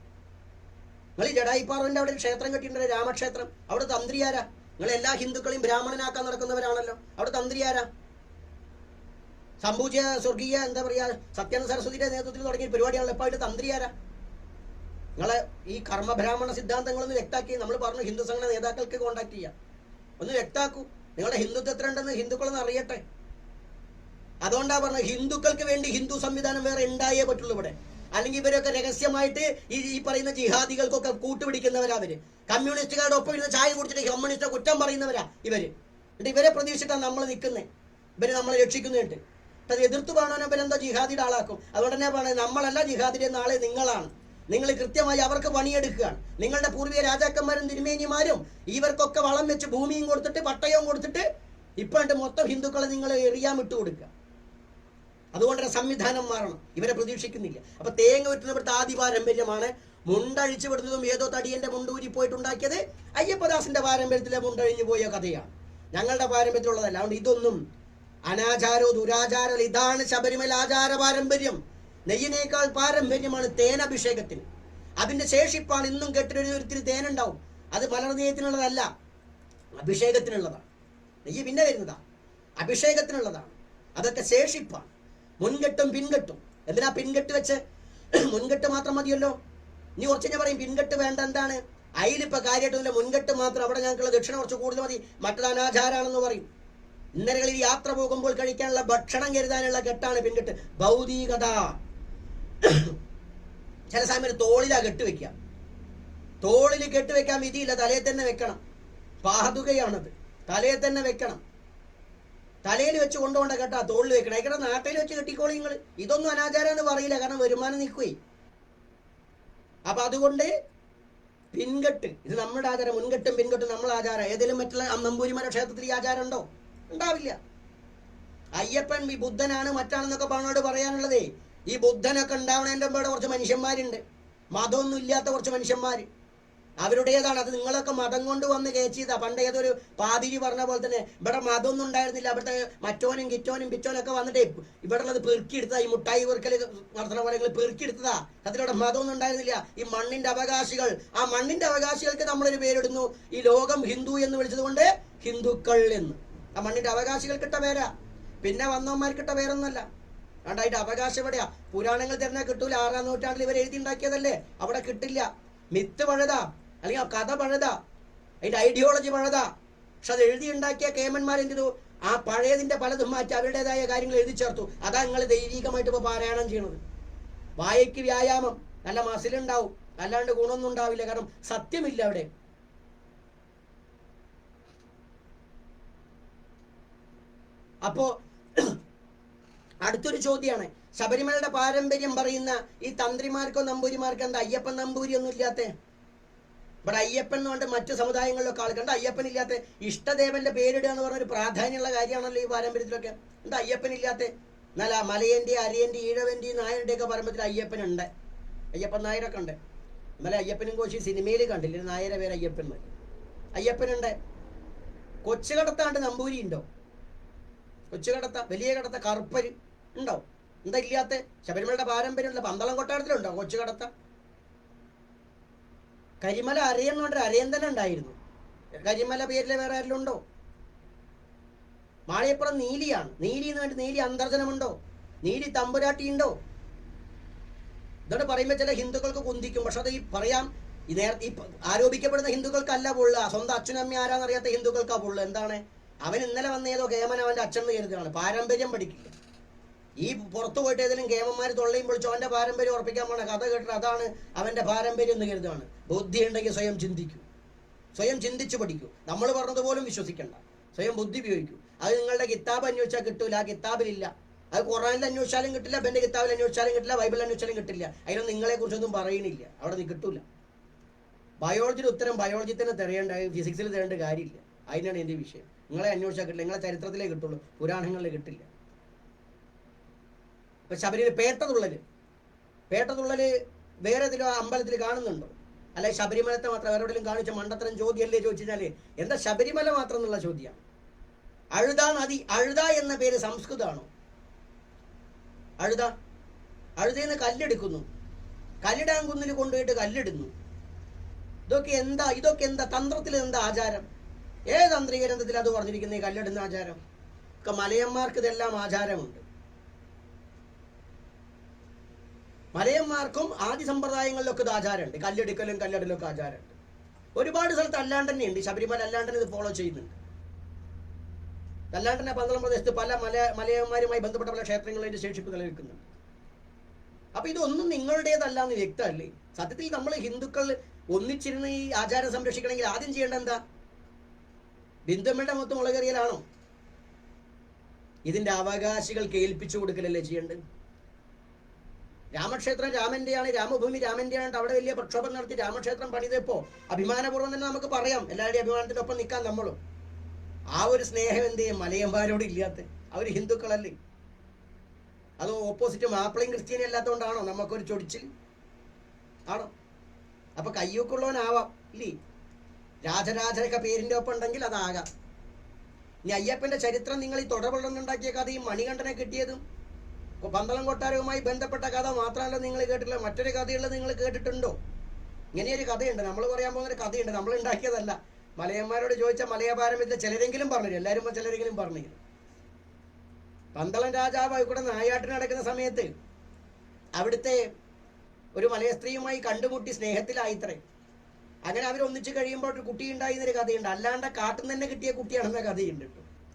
നിങ്ങൾ ഈ ജഡായിപ്പാറവിന്റെ അവിടെ ക്ഷേത്രം കെട്ടിയിട്ടുണ്ട്, രാമക്ഷേത്രം. അവിടെ തന്ത്രി ആരാ? നിങ്ങൾ എല്ലാ ഹിന്ദുക്കളെയും ബ്രാഹ്മണനാക്കാൻ നടക്കുന്നവരാണല്ലോ. അവിടെ തന്ത്രി ആരാ? സംഭൂജ്യ സ്വർഗീയ എന്താ പറയാ സത്യാനന്ദ സരസ്വതിയുടെ നേതൃത്വത്തിൽ തുടങ്ങിയ പരിപാടിയാണ്. എപ്പായിട്ട് തന്ത്രി ആരാ? നിങ്ങളെ ഈ കർമ്മബ്രാഹ്മണ സിദ്ധാന്തങ്ങളൊന്ന് വ്യക്താക്കി. നമ്മൾ പറഞ്ഞു ഹിന്ദു സംഘടന നേതാക്കൾക്ക് കോണ്ടാക്ട് ചെയ്യാം, ഒന്ന് വ്യക്താക്കൂ. നിങ്ങളുടെ ഹിന്ദുത്വം എത്ര ഉണ്ടെന്ന് ഹിന്ദുക്കളൊന്ന് അറിയട്ടെ. അതുകൊണ്ടാ പറഞ്ഞത് ഹിന്ദുക്കൾക്ക് വേണ്ടി ഹിന്ദു സംവിധാനം വേറെ ഉണ്ടായേ പറ്റുള്ളൂ ഇവിടെ. അല്ലെങ്കിൽ ഇവരൊക്കെ രഹസ്യമായിട്ട് ഈ പറയുന്ന ജിഹാദികൾക്കൊക്കെ കൂട്ടുപിടിക്കുന്നവരാ അവര്. കമ്മ്യൂണിസ്റ്റുകാരുടെ ഒപ്പം ഇരുന്ന് ചായ കുടിച്ചിട്ട് കമ്മ്യൂണിസ്റ്റ് കുറ്റം പറയുന്നവരാ ഇവര്. എന്നിട്ട് ഇവരെ പ്രതീക്ഷിച്ചിട്ടാണ് നമ്മൾ നിൽക്കുന്നത്. ഇവര് നമ്മളെ രക്ഷിക്കുന്നുണ്ട്. അത് എതിർത്ത് കാണാൻ ഇവരെന്താ ജിഹാദിയുടെ ആളാക്കും. അതുകൊണ്ട് തന്നെ പറയുന്നത് നമ്മളല്ല ജിഹാദിയുടെ നാളെ നിങ്ങളാണ്. നിങ്ങൾ കൃത്യമായി അവർക്ക് പണിയെടുക്കുകയാണ്. നിങ്ങളുടെ പൂർവീയ രാജാക്കന്മാരും തിരുമേനിമാരും ഇവർക്കൊക്കെ വളം വെച്ച് ഭൂമിയും കൊടുത്തിട്ട് പട്ടയവും കൊടുത്തിട്ട് ഇപ്പോഴത്തെ മൊത്തം ഹിന്ദുക്കളെ നിങ്ങൾ എറിയാൻ വിട്ടു കൊടുക്കുക. അതുകൊണ്ട് സംവിധാനം മാറണം. ഇവരെ പ്രതീക്ഷിക്കുന്നില്ല. അപ്പൊ തേങ്ങ വിട്ടുന്ന ഇവിടുത്തെ ആദ്യ പാരമ്പര്യമാണ്. മുണ്ടഴിച്ചു വിടുന്നതും ഏതോ തടിയന്റെ മുണ്ടൂരി പോയിട്ടുണ്ടാക്കിയത് അയ്യപ്പദാസിന്റെ പാരമ്പര്യത്തിലെ മുണ്ടഴിഞ്ഞു പോയ കഥയാണ്. ഞങ്ങളുടെ പാരമ്പര്യത്തിലുള്ളതല്ല. അതുകൊണ്ട് ഇതൊന്നും അനാചാരോ ദുരാചാരോ, ഇതാണ് ശബരിമല ആചാര പാരമ്പര്യം. നെയ്യിനേക്കാൾ പാരമ്പര്യമാണ് തേനഭിഷേകത്തിന്. അതിന്റെ ശേഷിപ്പാണ് ഇന്നും കെട്ടിടൊരുത്തിരി തേനുണ്ടാവും. അത് മലർനെയ്യത്തിനുള്ളതല്ല, അഭിഷേകത്തിനുള്ളതാണ്. നെയ്യ് പിന്നെ വരുന്നതാ, അഭിഷേകത്തിനുള്ളതാണ്. അതൊക്കെ ശേഷിപ്പാണ്. മുൻകെട്ടും പിൻകെട്ടും. എന്തിനാ പിൻകെട്ട് വെച്ച്? മുൻകെട്ട് മാത്രം മതിയല്ലോ. ഇനി കുറച്ച് ഞാൻ പറയും പിൻകെട്ട് വേണ്ട. എന്താണ് അതിലിപ്പോ കാര്യമായിട്ടൊന്നുമില്ല. മുൻകെട്ട് മാത്രം. അവിടെ ഞങ്ങൾക്കുള്ള ദക്ഷിണ കുറച്ച് കൂടുതൽ മതി, മറ്റത് അനാചാരാണെന്ന് പറയും. ഇന്നലകളിൽ യാത്ര പോകുമ്പോൾ കഴിക്കാനുള്ള ഭക്ഷണം കരുതാനുള്ള കെട്ടാണ് പിൻകെട്ട്. ഭൗതികത. ചില സമയത്ത് തോളിലാ കെട്ടുവെക്കാം. തോളിൽ കെട്ടുവെക്കാൻ വിധിയില്ല, തലയിൽ തന്നെ വെക്കണം. പാതുകയാണത്. തലയിൽ തന്നെ വെക്കണം. തലയിൽ വെച്ച് കൊണ്ടുപോകേണ്ട കേട്ടാ തോളിൽ വെക്കണം. ഇവിടെ നാട്ടിൽ വെച്ച് കെട്ടിക്കോളി നിങ്ങൾ. ഇതൊന്നും അനാചാരം എന്ന് പറയില്ല, കാരണം വരുമാനം നിൽക്കുവേ. അപ്പൊ അതുകൊണ്ട് പിൻകെട്ട് ഇത് നമ്മുടെ ആചാരം. മുൻകെട്ടും പിൻകെട്ടും നമ്മളെ ആചാരം. ഏതെങ്കിലും മറ്റുള്ള നമ്പൂരിമാരുടെ ക്ഷേത്രത്തിൽ ഈ ആചാരം ഉണ്ടോ? ഉണ്ടാവില്ല. അയ്യപ്പൻ ഈ ബുദ്ധനാണ് മറ്റാണെന്നൊക്കെ പറഞ്ഞോട് പറയാനുള്ളതേ. ഈ ബുദ്ധനൊക്കെ ഉണ്ടാവണതിൻ്റെ മുമ്പ് കുറച്ച് മനുഷ്യന്മാരുണ്ട്, മതമൊന്നും ഇല്ലാത്ത കുറച്ച് മനുഷ്യന്മാർ. അവരുടേതാണ് അത്. നിങ്ങളൊക്കെ മതം കൊണ്ട് വന്ന് കയറ്റിയതാ. പണ്ട് ഏതൊരു പാതിരി പറഞ്ഞ പോലെ തന്നെ ഇവിടെ മതമൊന്നും ഉണ്ടായിരുന്നില്ല. അവിടുത്തെ മറ്റോനും കിറ്റോനും പിറ്റോനൊക്കെ വന്നിട്ട് ഇവിടെ ഉള്ളത് പെറുക്കിയെടുത്തതാ. ഈ മുട്ടായി പെറുക്കൽ നടത്തുന്ന പോലെ പെറുക്കിയെടുത്തതാ. അതിലൂടെ മതമൊന്നും ഉണ്ടായിരുന്നില്ല. ഈ മണ്ണിന്റെ അവകാശികൾ, ആ മണ്ണിന്റെ അവകാശികൾക്ക് നമ്മളൊരു പേരിടുന്നു. ഈ ലോകം ഹിന്ദു എന്ന് വിളിച്ചത് കൊണ്ട് ഹിന്ദുക്കൾ എന്ന്. ആ മണ്ണിന്റെ അവകാശികൾക്കിട്ട പേരാ. പിന്നെ വന്നവന്മാർക്കിട്ട പേരൊന്നുമല്ല. അതുകൊണ്ട് അവകാശം എവിടെയാ? പുരാണങ്ങൾ തന്നെ കിട്ടൂല. 6-ാം നൂറ്റാണ്ടിൽ ഇവർ എഴുതി ഉണ്ടാക്കിയതല്ലേ, അവിടെ കിട്ടില്ല. മിത്ത് പഴുതാ, അല്ലെങ്കിൽ ആ കഥ പഴുതാ, അതിന്റെ ഐഡിയോളജി പഴുതാ. പക്ഷെ അത് എഴുതി ഉണ്ടാക്കിയ കേമന്മാരെന്ത് ചെയ്തു? ആ പഴയതിന്റെ പലതും മാറ്റി അവരുടേതായ കാര്യങ്ങൾ എഴുതി ചേർത്തു. അതാ നിങ്ങൾ ദൈവികമായിട്ട് ഇപ്പൊ പാരായണം ചെയ്യണത്. വായയ്ക്ക് വ്യായാമം, നല്ല മസിലുണ്ടാവും, അല്ലാണ്ട് ഗുണമൊന്നും ഉണ്ടാവില്ല. കാരണം സത്യമില്ല അവിടെ. അപ്പോ അടുത്തൊരു ചോദ്യമാണ്, ശബരിമലയുടെ പാരമ്പര്യം പറയുന്ന ഈ തന്ത്രിമാർക്കോ നമ്പൂരിമാർക്കോ എന്താ അയ്യപ്പൻ നമ്പൂരി ഒന്നും ഇല്ലാത്ത? ഇവിടെ അയ്യപ്പൻ എന്ന് പറഞ്ഞിട്ട് മറ്റു സമുദായങ്ങളിലൊക്കെ ആൾക്കുണ്ട്. അയ്യപ്പൻ ഇല്ലാത്ത ഇഷ്ടദേവന്റെ പേരിടുക എന്ന് പറഞ്ഞ ഒരു പ്രാധാന്യമുള്ള കാര്യമാണല്ലോ ഈ പാരമ്പര്യത്തിലൊക്കെ. എന്താ അയ്യപ്പൻ ഇല്ലാത്ത? എന്നാൽ മലയന്റെ, അരിയന്റെ, ഈഴവന്റെ, നായരുടെ ഒക്കെ പാരമ്പര്യത്തിൽ അയ്യപ്പനുണ്ട്. അയ്യപ്പൻ നായരൊക്കെ ഉണ്ട്. എന്നാലും അയ്യപ്പനും കോശി സിനിമയിൽ കണ്ടില്ല, നായരെ പേര് അയ്യപ്പൻ. അയ്യപ്പനുണ്ട്. കൊച്ചുകടത്താണ്ട് നമ്പൂരി ഉണ്ടോ? കൊച്ചുകടത്ത, വലിയ കടത്ത, കറുപ്പര് ഉണ്ടോ? എന്താ ഇല്ലാത്ത? ശബരിമലയുടെ പാരമ്പര്യമുള്ള പന്തളം കൊട്ടാരത്തിലുണ്ടോ കൊച്ചുകടത്ത? കരിമല അരയൻ കൊണ്ട് അരയൻ തന്നെ ഉണ്ടായിരുന്നു. കരിമല പേരിലെ വേറെ ആരെങ്കിലും ഉണ്ടോ? മാളിയപ്പുറം നീലിയാണ്. നീലി എന്ന് വേണ്ടി നീലി അന്തർജനമുണ്ടോ? നീലി തമ്പുരാട്ടി ഉണ്ടോ? ഇതോട് പറയുമ്പോൾ ചില ഹിന്ദുക്കൾക്ക് കുന്തിക്കും. പക്ഷെ അത് ഈ പറയാം, ഈ ആരോപിക്കപ്പെടുന്ന ഹിന്ദുക്കൾക്കല്ല പൊള്ളുക. സ്വന്തം അച്ഛനമ്മ ആരാന്നറിയാത്ത ഹിന്ദുക്കൾക്കാ പൊള്ളുക. എന്താണ്? അവൻ ഇന്നലെ വന്ന ഏതോ കേമൻ അവന്റെ അച്ഛൻ കരുതുകയാണ്. പാരമ്പര്യം പഠിക്കില്ല. ഈ പുറത്തു പോയിട്ട് ഏതെങ്കിലും കേമന്മാർ തൊള്ളയും വിളിച്ചോ അവന്റെ പാരമ്പര്യം ഉറപ്പിക്കാൻ പോണ കഥ കേട്ടിട്ട് അതാണ് അവന്റെ പാരമ്പര്യം എന്ന് കരുതുകയാണ്. ബുദ്ധി ഉണ്ടെങ്കിൽ സ്വയം ചിന്തിക്കൂ, സ്വയം ചിന്തിച്ചു പഠിക്കൂ. നമ്മൾ പറഞ്ഞതുപോലും വിശ്വസിക്കണ്ട, സ്വയം ബുദ്ധി ഉപയോഗിക്കൂ. അത് നിങ്ങളുടെ കിതാബ് അന്വേഷിച്ചാൽ കിട്ടൂല, ആ കിതാബിലില്ല. അത് ഖുറാനിൽ അന്വേഷിച്ചാലും കിട്ടില്ല, ബെന്റെ കിതാബിൽ അന്വേഷിച്ചാലും കിട്ടില്ല, ബൈബിളിൽ അന്വേഷിച്ചാലും കിട്ടില്ല. അതിനൊന്നും നിങ്ങളെ കുറിച്ചൊന്നും പറയണില്ല. അവിടെ നീ കിട്ടൂല. ബയോളജിയുടെ ഉത്തരം ബയോളജി തന്നെ തിരയേണ്ട, ഫിസിക്സിൽ തരേണ്ട കാര്യമില്ല. അതിനാണ് എൻ്റെ വിഷയം. നിങ്ങളെ അന്വേഷിച്ചാൽ കിട്ടില്ല, നിങ്ങളെ ചരിത്രത്തിലേ കിട്ടുള്ളൂ, പുരാണങ്ങളിൽ കിട്ടില്ല. ഇപ്പൊ ശബരിമല പേട്ടതുള്ളല് വേറെ ഏതെങ്കിലും അമ്പലത്തിൽ കാണുന്നുണ്ടോ? അല്ലെ ശബരിമലത്തെ മാത്രം വേറെ എവിടെയും കാണിച്ച മണ്ടത്തരം ചോദ്യമല്ലേ ചോദിച്ചാല്? എന്താ ശബരിമല മാത്രം എന്നുള്ള ചോദ്യമാണ്. അഴുത നദി, അഴുത എന്ന പേര് സംസ്കൃതമാണോ? അഴുതേന്ന് കല്ലെടുക്കുന്നു, കല്ലിടാൻ കുന്നിൽ കൊണ്ടുപോയിട്ട് കല്ലിടുന്നു. ഇതൊക്കെ എന്താ തന്ത്രത്തിൽ എന്താ ആചാരം? ഏത് തന്ത്രിക ഗ്രന്ഥത്തിൽ അത് പറഞ്ഞിരിക്കുന്ന ഈ കല്ലിടുന്ന ആചാരം? മലയന്മാർക്ക് ഇതെല്ലാം ആചാരമുണ്ട്. മലയന്മാർക്കും ആദ്യ സമ്പ്രദായങ്ങളിലൊക്കെ ഇത് ആചാരമുണ്ട്. കല്ലിടലും ഒക്കെ ആചാരമുണ്ട്. ഒരുപാട് സ്ഥലത്ത് അല്ലാണ്ട് തന്നെയുണ്ട്. ശബരിമല അല്ലാണ്ട് ഇത് ഫോളോ ചെയ്യുന്നുണ്ട്. അല്ലാണ്ട് തന്നെ പന്തളം പ്രദേശത്ത് പല മലയന്മാരുമായി ബന്ധപ്പെട്ട പല ക്ഷേത്രങ്ങളിലെ ശേഷിപ്പ് നിലനിൽക്കുന്നുണ്ട്. അപ്പൊ ഇതൊന്നും നിങ്ങളുടേതല്ല എന്ന് വ്യക്തമല്ലേ? സത്യത്തിൽ നമ്മൾ ഹിന്ദുക്കൾ ഒന്നിച്ചിരുന്ന് ഈ ആചാരം സംരക്ഷിക്കണമെങ്കിൽ ആദ്യം ചെയ്യേണ്ട എന്താ? ബിന്ദുമ്മയുടെ മൊത്തം മുളകറിയലാണോ? ഇതിന്റെ അവകാശികൾക്ക് ഏൽപ്പിച്ചു കൊടുക്കലല്ലേ ചെയ്യേണ്ടത്? രാമക്ഷേത്രം രാമന്റെയാണ്, രാമഭൂമി രാമന്റെയാണ്. അവിടെ വലിയ പ്രക്ഷോഭം നടത്തി രാമക്ഷേത്രം പണിതപ്പോ അഭിമാനപൂർവ്വം തന്നെ നമുക്ക് പറയാം, എല്ലാവരുടെയും അഭിമാനത്തിനൊപ്പം നിൽക്കാൻ നമ്മളും. ആ ഒരു സ്നേഹം എന്ത് ചെയ്യും മലയന്മാരോട് ഇല്ലാത്ത? അവർ ഹിന്ദുക്കളല്ലേ? അതോ ഓപ്പോസിറ്റ് മാപ്പിളയും ക്രിസ്ത്യാനി അല്ലാത്തതുകൊണ്ടാണോ നമുക്കൊരു ചൊടിച്ചിൽ? ആണോ? അപ്പൊ കയ്യൂക്കുള്ളവനാവാം ഇല്ലേ? രാജരാജരൊക്കെ പേരിന്റെ ഒപ്പം ഉണ്ടെങ്കിൽ അതാകാം. ഇനി അയ്യപ്പന്റെ ചരിത്രം നിങ്ങൾ ഈ തുടർപടന്നുണ്ടാക്കിയ കഥയും മണികണ്ഠനെ കിട്ടിയതും പന്തളം കൊട്ടാരവുമായി ബന്ധപ്പെട്ട കഥ മാത്രമല്ല നിങ്ങൾ കേട്ടില്ല, മറ്റൊരു കഥയുള്ളത് നിങ്ങൾ കേട്ടിട്ടുണ്ടോ? ഇങ്ങനെയൊരു കഥയുണ്ട്, നമ്മൾ പറയാൻ പോകുന്നൊരു കഥയുണ്ട്, നമ്മൾ ഉണ്ടാക്കിയതല്ല. മലയന്മാരോട് ചോദിച്ച മലയ പാരമ്പര്യത്തിൽ ചിലരെങ്കിലും പറഞ്ഞു, എല്ലാവരും ചിലരെങ്കിലും പറഞ്ഞു. പന്തളം രാജാവ് ഇവിടെ നായാട്ടിന് നടക്കുന്ന സമയത്ത് അവിടുത്തെ ഒരു മലയ സ്ത്രീയുമായി കണ്ടുമുട്ടി സ്നേഹത്തിലായിത്രേ. അങ്ങനെ അവരൊന്നിച്ച് കഴിയുമ്പോൾ ഒരു കുട്ടി ഉണ്ടായിരുന്നൊരു കഥയുണ്ട്. അല്ലാണ്ട് കാട്ടിൽ തന്നെ കിട്ടിയ കുട്ടിയാണെന്ന കഥയുണ്ട്.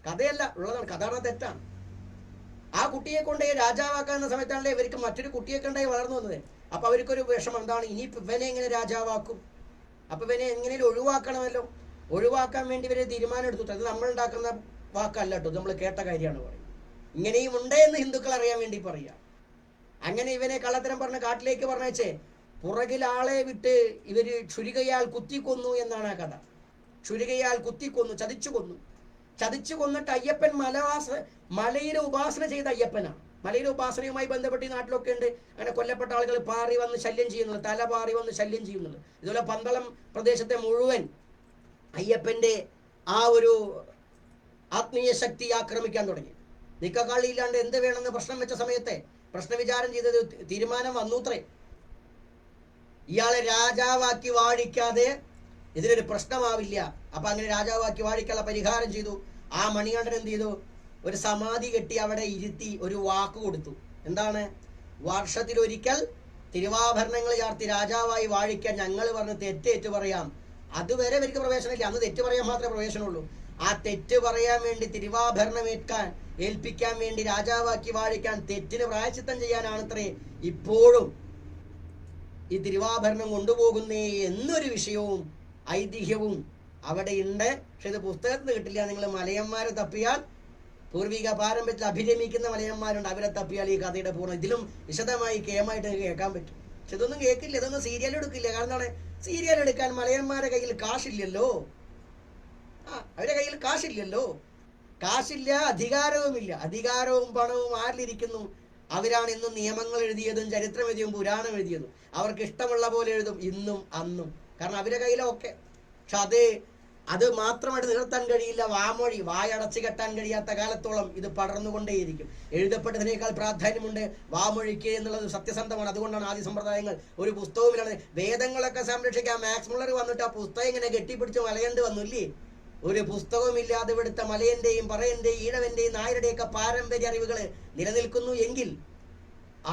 കഥയല്ല ഉള്ളതാണ്, കഥ തെറ്റാണ്. ആ കുട്ടിയെ കൊണ്ട് രാജാവാക്കാവുന്ന സമയത്താണല്ലേ ഇവർക്ക് മറ്റൊരു കുട്ടിയൊക്കെ ഉണ്ടായി വളർന്നു വന്നത്. അപ്പൊ അവർക്കൊരു വിഷമം എന്താണ്, ഇനി ഇവനെ എങ്ങനെ രാജാവാക്കും? അപ്പൊ ഇവനെ എങ്ങനെയും ഒഴിവാക്കണമല്ലോ. ഒഴിവാക്കാൻ വേണ്ടി ഇവരെ തീരുമാനം എടുത്തു. അത് നമ്മൾ ഉണ്ടാക്കുന്ന വാക്കല്ല കേട്ടോ, നമ്മൾ കേട്ട കാര്യമാണ് പറയുന്നത്. ഇങ്ങനെയും ഉണ്ട് എന്ന് ഹിന്ദുക്കൾ അറിയാൻ വേണ്ടി പറയുക. അങ്ങനെ ഇവനെ കള്ളത്തരം പറഞ്ഞ കാട്ടിലേക്ക് പറഞ്ഞേച്ചേ പുറകിൽ ആളെ വിട്ട് ഇവര് ക്ഷുരികയാൽ കുത്തിക്കൊന്നു എന്നാണ് ആ കഥ. ക്ഷുരികയാൽ കുത്തിക്കൊന്നു, ചതിച്ചു കൊന്നിട്ട് അയ്യപ്പൻ മലയിലെ ഉപാസന ചെയ്ത അയ്യപ്പനാണ്. മലയിലെ ഉപാസനയുമായി ബന്ധപ്പെട്ട് ഈ നാട്ടിലൊക്കെ ഉണ്ട് അങ്ങനെ കൊല്ലപ്പെട്ട ആളുകൾ പാറി വന്ന് ശല്യം ചെയ്യുന്നത്, തല പാറി വന്ന് ശല്യം ചെയ്യുന്നത്. ഇതുപോലെ പന്തളം പ്രദേശത്തെ മുഴുവൻ അയ്യപ്പന്റെ ആ ഒരു ആത്മീയ ശക്തി ആക്രമിക്കാൻ തുടങ്ങി. നിക്കക്കാളിയില്ലാണ്ട് എന്ത് വേണമെന്ന് പ്രശ്നം വെച്ച സമയത്തെ പ്രശ്നവിചാരം ചെയ്തത് തീരുമാനം വന്നൂത്രേ, ഇയാളെ രാജാവാക്കി വാഴിക്കാതെ ഇതിനൊരു പ്രശ്നമാവില്ല. അപ്പൊ അങ്ങനെ രാജാവാക്കി വാഴിക്കാനുള്ള പരിഹാരം ചെയ്തു. ആ മണികണ്ഠൻ എന്ത് ചെയ്തു, ഒരു സമാധി കെട്ടി അവിടെ ഇരുത്തി ഒരു വാക്ക് കൊടുത്തു. എന്താണ്? വർഷത്തിലൊരിക്കൽ തിരുവാഭരണങ്ങൾ ചാർത്തി രാജാവായി വാഴിക്കാൻ ഞങ്ങൾ പറഞ്ഞ് തെറ്റേറ്റ് പറയാം. അതുവരെ ഇവർക്ക് പ്രവേശനമില്ല, അന്ന് തെറ്റ് പറയാൻ മാത്രമേ പ്രവേശനമുള്ളൂ. ആ തെറ്റ് പറയാൻ വേണ്ടി തിരുവാഭരണം ഏൽപ്പിക്കാൻ വേണ്ടി രാജാവാക്കി വാഴിക്കാൻ തെറ്റിന് പ്രായശ്ചിത്തം ചെയ്യാനാണത്രേ ഇപ്പോഴും ഈ തിരുവാഭരണം കൊണ്ടുപോകുന്നേ എന്നൊരു വിഷയവും ഐതിഹ്യവും അവിടെ ഉണ്ട്. പക്ഷെ ഇത് പുസ്തകത്തിൽ കിട്ടില്ല. നിങ്ങൾ മലയന്മാരെ തപ്പിയാൽ, പൂർവിക പാരമ്പര്യത്തിൽ അഭിരമിക്കുന്ന മലയന്മാരുണ്ട്, അവരെ തപ്പിയാൽ ഈ കഥയുടെ പൂർണ്ണ ഇതിലും വിശദമായി കേമായിട്ട് കേൾക്കാൻ പറ്റും. പക്ഷെ ഇതൊന്നും കേൾക്കില്ല, ഇതൊന്നും സീരിയൽ എടുക്കില്ല. കാരണം എന്താണ്? സീരിയൽ എടുക്കാൻ മലയന്മാരുടെ കയ്യിൽ കാശില്ലല്ലോ. അവരുടെ കയ്യിൽ കാശില്ല, അധികാരവുമില്ല. അധികാരവും പണവും ആരിലിരിക്കുന്നു? അവരാണ് ഇന്നും നിയമങ്ങൾ എഴുതിയതും ചരിത്രം എഴുതിയതും പുരാണം എഴുതിയതും. അവർക്ക് ഇഷ്ടമുള്ള പോലെ എഴുതും ഇന്നും അന്നും. കാരണം അവരുടെ കയ്യിലൊക്കെ. പക്ഷെ അത് മാത്രമായിട്ട് നിർത്താൻ കഴിയില്ല. വാമൊഴി വായടച്ചു കെട്ടാൻ കഴിയാത്ത കാലത്തോളം ഇത് പടർന്നുകൊണ്ടേയിരിക്കും. എഴുതപ്പെട്ടതിനേക്കാൾ പ്രാധാന്യമുണ്ട് വാമൊഴിക്ക് എന്നുള്ളത് സത്യസന്ധമാണ്. അതുകൊണ്ടാണ് ആദ്യ സമ്പ്രദായങ്ങൾ ഒരു പുസ്തകമില്ലാതെ വേദങ്ങളൊക്കെ സംരക്ഷിക്കാൻ മാക്സ് മുള്ളർ വന്നിട്ട് ആ പുസ്തകം ഇങ്ങനെ കെട്ടിപ്പിടിച്ച് മലയേണ്ടി വന്നില്ലേ? ഒരു പുസ്തകമില്ലാതെ ഇവിടുത്തെ മലയന്റെയും പറയന്റെയും ഈഴവന്റെയും നായരുടെയൊക്കെ പാരമ്പര്യ അറിവുകൾ നിലനിൽക്കുന്നു എങ്കിൽ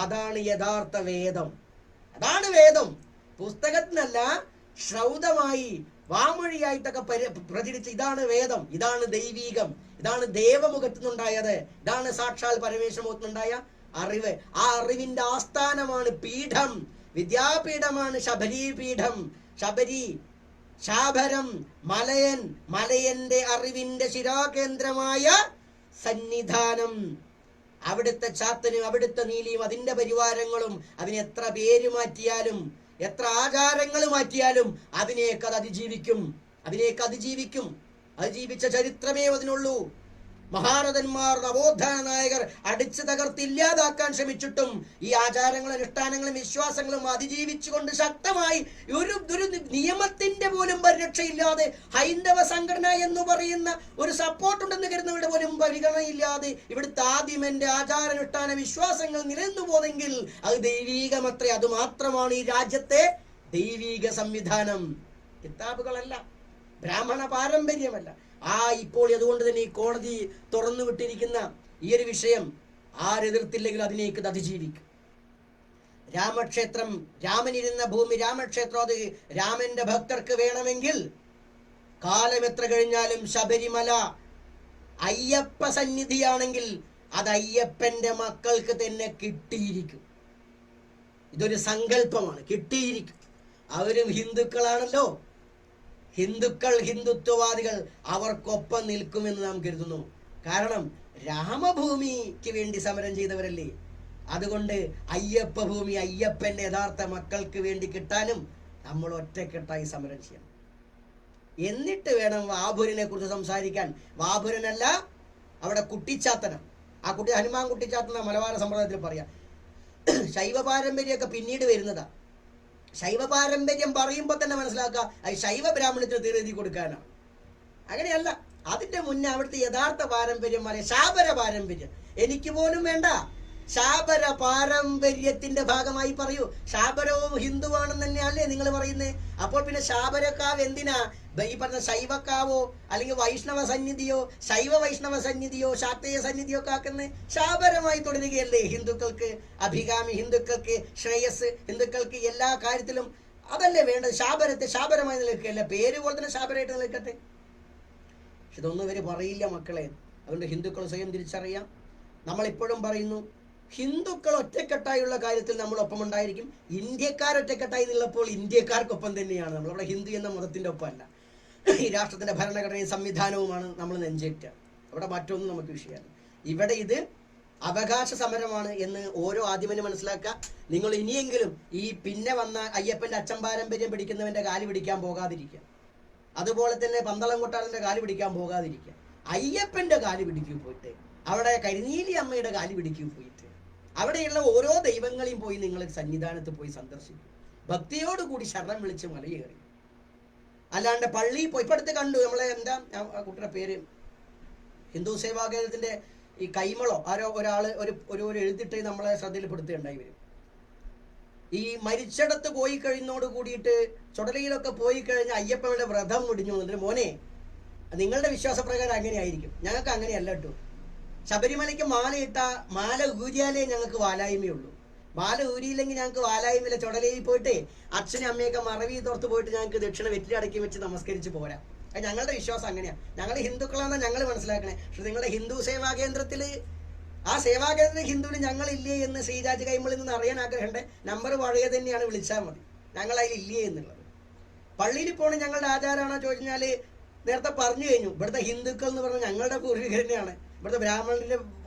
അതാണ് യഥാർത്ഥ വേദം. അതാണ് വേദം. പുസ്തകത്തിനല്ല, ശ്രൗതമായി വാമൊഴിയായിട്ടൊക്കെ പ്രചരിച്ച് ഇതാണ് വേദം, ഇതാണ് ദൈവീകം, ഇതാണ് ദേവമുഖത്തു നിന്നുണ്ടായത്, ഇതാണ് സാക്ഷാൽ പരമേശ്വരമുഖത്തുനിന്നുണ്ടായ അറിവ്. ആ അറിവിന്റെ ആസ്ഥാനമാണ് പീഠം, വിദ്യാപീഠമാണ് ശബരീപീഠം. ശാബരം മലയന്റെ അറിവിന്റെ ശിരാകേന്ദ്രമായ സന്നിധാനം. അവിടുത്തെ ചാത്തനും അവിടുത്തെ നീലിയും അതിന്റെ പരിവാരങ്ങളും അതിന് എത്ര പേര് മാറ്റിയാലും എത്ര ആചാരങ്ങൾ മാറ്റിയാലും അതിനേക്ക് അതിജീവിക്കും. അതിജീവിച്ച ചരിത്രമേ അതിനുള്ളൂ. മഹാരഥന്മാർ, നവോത്ഥാന നായകർ അടിച്ചു തകർത്ത് ഇല്ലാതാക്കാൻ ശ്രമിച്ചിട്ടും ഈ ആചാരങ്ങളും അനുഷ്ഠാനങ്ങളും വിശ്വാസങ്ങളും അതിജീവിച്ചുകൊണ്ട് ശക്തമായി ഒരു നിയമത്തിന്റെ പോലും പരിരക്ഷയില്ലാതെ ഹൈന്ദവ സംഘടന എന്ന് പറയുന്ന ഒരു സപ്പോർട്ട് ഉണ്ടെന്ന് കരുതുന്നവരുടെ പോലും പരിഗണനയില്ലാതെ ഇവിടുത്തെ ആദിമന്റെ ആചാരാനുഷ്ഠാന വിശ്വാസങ്ങൾ നിലനിന്നു പോന്നെങ്കിൽ അത് ദൈവീകമത്രേ. അത് മാത്രമാണ് ഈ രാജ്യത്തെ ദൈവീക സംവിധാനം. കിതാബുകളല്ല, ബ്രാഹ്മണ പാരമ്പര്യമല്ല. ഇപ്പോൾ അതുകൊണ്ട് തന്നെ ഈ കോടതി തുറന്നു വിട്ടിരിക്കുന്ന ഈ ഒരു വിഷയം ആരെതിർത്തില്ലെങ്കിൽ അതിനേക്ക് അതിജീവിക്കും. രാമക്ഷേത്രം, രാമനിരുന്ന ഭൂമി രാമക്ഷേത്രം, അത് രാമന്റെ ഭക്തർക്ക് വേണമെങ്കിൽ കാലം എത്ര കഴിഞ്ഞാലും ശബരിമല അയ്യപ്പ സന്നിധിയാണെങ്കിൽ അത് അയ്യപ്പന്റെ മക്കൾക്ക് തന്നെ കിട്ടിയിരിക്കും. ഇതൊരു സങ്കല്പമാണ്, കിട്ടിയിരിക്കും. അവരും ഹിന്ദുക്കളാണല്ലോ. ഹിന്ദുക്കൾ, ഹിന്ദുത്വവാദികൾ അവർക്കൊപ്പം നിൽക്കുമെന്ന് നാം കരുതുന്നു. കാരണം രാമഭൂമിക്ക് വേണ്ടി സമരം ചെയ്തവരല്ലേ. അതുകൊണ്ട് അയ്യപ്പ ഭൂമി, അയ്യപ്പന്റെ യഥാർത്ഥ മക്കൾക്ക് വേണ്ടി കിട്ടാനും നമ്മൾ ഒറ്റക്കെട്ടായി സമരം ചെയ്യണം. എന്നിട്ട് വേണം വാപുരനെ കുറിച്ച് സംസാരിക്കാൻ. വാപുരനല്ല, അവിടെ കുട്ടിച്ചാത്തനം. ആ കുട്ടി ഹനുമാൻ കുട്ടിച്ചാത്തന മലബാര സമ്പ്രദായത്തിൽ പറയാം. ശൈവ പാരമ്പര്യമൊക്കെ പിന്നീട് വരുന്നതാ. ശൈവ പാരമ്പര്യം പറയുമ്പോൾ തന്നെ മനസ്സിലാക്കുക അത് ശൈവ ബ്രാഹ്മണത്തിന് തീരെഴുതി കൊടുക്കാനാണ്. അങ്ങനെയല്ല, അതിന്റെ മുന്നേ അവിടുത്തെ യഥാർത്ഥ പാരമ്പര്യം പറയാം. ശാബര പാരമ്പര്യം എനിക്ക് പോലും വേണ്ട, ശാബര പാരമ്പര്യത്തിന്റെ ഭാഗമായി പറയൂ. ശാബരവും ഹിന്ദുവാണെന്ന് തന്നെയല്ലേ നിങ്ങൾ പറയുന്നത്? അപ്പോൾ പിന്നെ ശാബരക്കാവ് എന്തിനാ ഈ പറഞ്ഞ ശൈവക്കാവോ അല്ലെങ്കിൽ വൈഷ്ണവ സന്നിധിയോ, ശൈവ വൈഷ്ണവ സന്നിധിയോ, ശാക്തേയ സന്നിധിയോ കാക്കുന്നത്? ശാബരമായി തുടരുകയല്ലേ ഹിന്ദുക്കൾക്ക് അഭികാമി, ഹിന്ദുക്കൾക്ക് ശ്രേയസ്, ഹിന്ദുക്കൾക്ക് എല്ലാ കാര്യത്തിലും അതല്ലേ വേണ്ടത്. ശാബരത്തെ ശാബരമായി നിൽക്കുകയല്ല, പേര് പോലെ തന്നെ ശാബരമായിട്ട് നിൽക്കട്ടെ. പക്ഷെ ഇതൊന്നും ഇവര് പറയില്ല മക്കളെ. അതുകൊണ്ട് ഹിന്ദുക്കൾ സ്വയം തിരിച്ചറിയാം. നമ്മളിപ്പോഴും പറയുന്നു, ഹിന്ദുക്കൾ ഒറ്റക്കെട്ടായുള്ള കാര്യത്തിൽ നമ്മൾ ഒപ്പമുണ്ടായിരിക്കും. ഇന്ത്യക്കാർ ഒറ്റക്കെട്ടായി നിന്നപ്പോൾ ഇന്ത്യക്കാർക്കൊപ്പം തന്നെയാണ് നമ്മൾ. അവിടെ ഹിന്ദു എന്ന മതത്തിന്റെ ഒപ്പമല്ല. ഈ രാഷ്ട്രത്തിന്റെ ഭരണഘടനയും സംവിധാനവുമാണ് നമ്മൾ നെഞ്ചേറ്റുക. അവിടെ മറ്റൊന്നും നമുക്ക് വിഷയമല്ല. ഇവിടെ ഇത് അവകാശ സമരമാണ് എന്ന് ഓരോ ആദ്യമനും മനസ്സിലാക്കുക. നിങ്ങൾ ഇനിയെങ്കിലും ഈ പിന്നെ വന്ന അയ്യപ്പന്റെ അച്ഛൻ പാരമ്പര്യം പിടിക്കുന്നവന്റെ കാല് പിടിക്കാൻ പോകാതിരിക്കുക. അതുപോലെ തന്നെ പന്തളം കൊട്ടാരന്റെ കാല് പിടിക്കാൻ പോകാതിരിക്കുക. അയ്യപ്പന്റെ കാല് പിടിക്കൂ പോയിട്ട്, അവിടെ കരിനീലി അമ്മയുടെ കാല് പിടിക്കൂ പോയിട്ട്, അവിടെയുള്ള ഓരോ ദൈവങ്ങളെയും പോയി നിങ്ങൾ സന്നിധാനത്ത് പോയി സന്ദർശിക്കും. ഭക്തിയോടുകൂടി ശരണം വിളിച്ച് മലയേറി. അല്ലാണ്ട് പള്ളിയിൽ പോയി. ഇപ്പൊ അടുത്ത് കണ്ടു നമ്മളെ എന്താ കുട്ടിയുടെ പേര്, ഹിന്ദു സേവാ കേന്ദ്രത്തിന്റെ ഈ കൈമളോ ആരോ ഒരാള് ഒരു എഴുതിട്ട് നമ്മളെ ശ്രദ്ധയിൽപ്പെടുത്തുകയുണ്ടായി വരും. ഈ മരിച്ചിടത്ത് പോയി കഴിഞ്ഞോട് കൂടിയിട്ട് ചുടലയിലൊക്കെ പോയി കഴിഞ്ഞ അയ്യപ്പയുടെ വ്രതം മുടിഞ്ഞു വന്നിട്ട്, മോനെ നിങ്ങളുടെ വിശ്വാസപ്രകാരം അങ്ങനെയായിരിക്കും, ഞങ്ങൾക്ക് അങ്ങനെയല്ല കേട്ടോ. ശബരിമലയ്ക്ക് മാലയിട്ട മാല ഊരിയാലേ ഞങ്ങൾക്ക് വാലായ്മയുള്ളൂ. മാല ഊരിയില്ലെങ്കിൽ ഞങ്ങൾക്ക് വാലായ്മയില്ല. ചുടലയിൽ പോയിട്ട് അച്ഛനും അമ്മയൊക്കെ മറവി തോർത്ത് പോയിട്ട് ഞങ്ങൾക്ക് ദക്ഷിണ വെറ്റില അടക്കി വെച്ച് നമസ്കരിച്ച് പോരാ. അത് ഞങ്ങളുടെ വിശ്വാസം അങ്ങനെയാണ്. ഞങ്ങൾ ഹിന്ദുക്കളാണെന്ന് ഞങ്ങൾ മനസ്സിലാക്കണേ. പക്ഷെ നിങ്ങളുടെ ഹിന്ദു സേവാ കേന്ദ്രത്തിൽ, ആ സേവാ കേന്ദ്രത്തിൽ ഹിന്ദുവിന് ഞങ്ങളില്ലേ എന്ന് ശ്രീരാജ് കൈമളിൽ നിന്ന് അറിയാൻ ആഗ്രഹമുണ്ട്. നമ്പർ പഴയ തന്നെയാണ്, വിളിച്ചാൽ മതി. ഞങ്ങൾ അതിലില്ലേ എന്നുള്ളത്. പള്ളിയിൽ പോകണ ഞങ്ങളുടെ ആചാരമാണോ ചോദിച്ചാൽ നേരത്തെ പറഞ്ഞു കഴിഞ്ഞു. ഇവിടുത്തെ ഹിന്ദുക്കൾ എന്ന് പറഞ്ഞാൽ ഞങ്ങളുടെ പൂർവികർ തന്നെയാണ്. ഇവിടുത്തെ ബ്രാഹ്മണന്റെ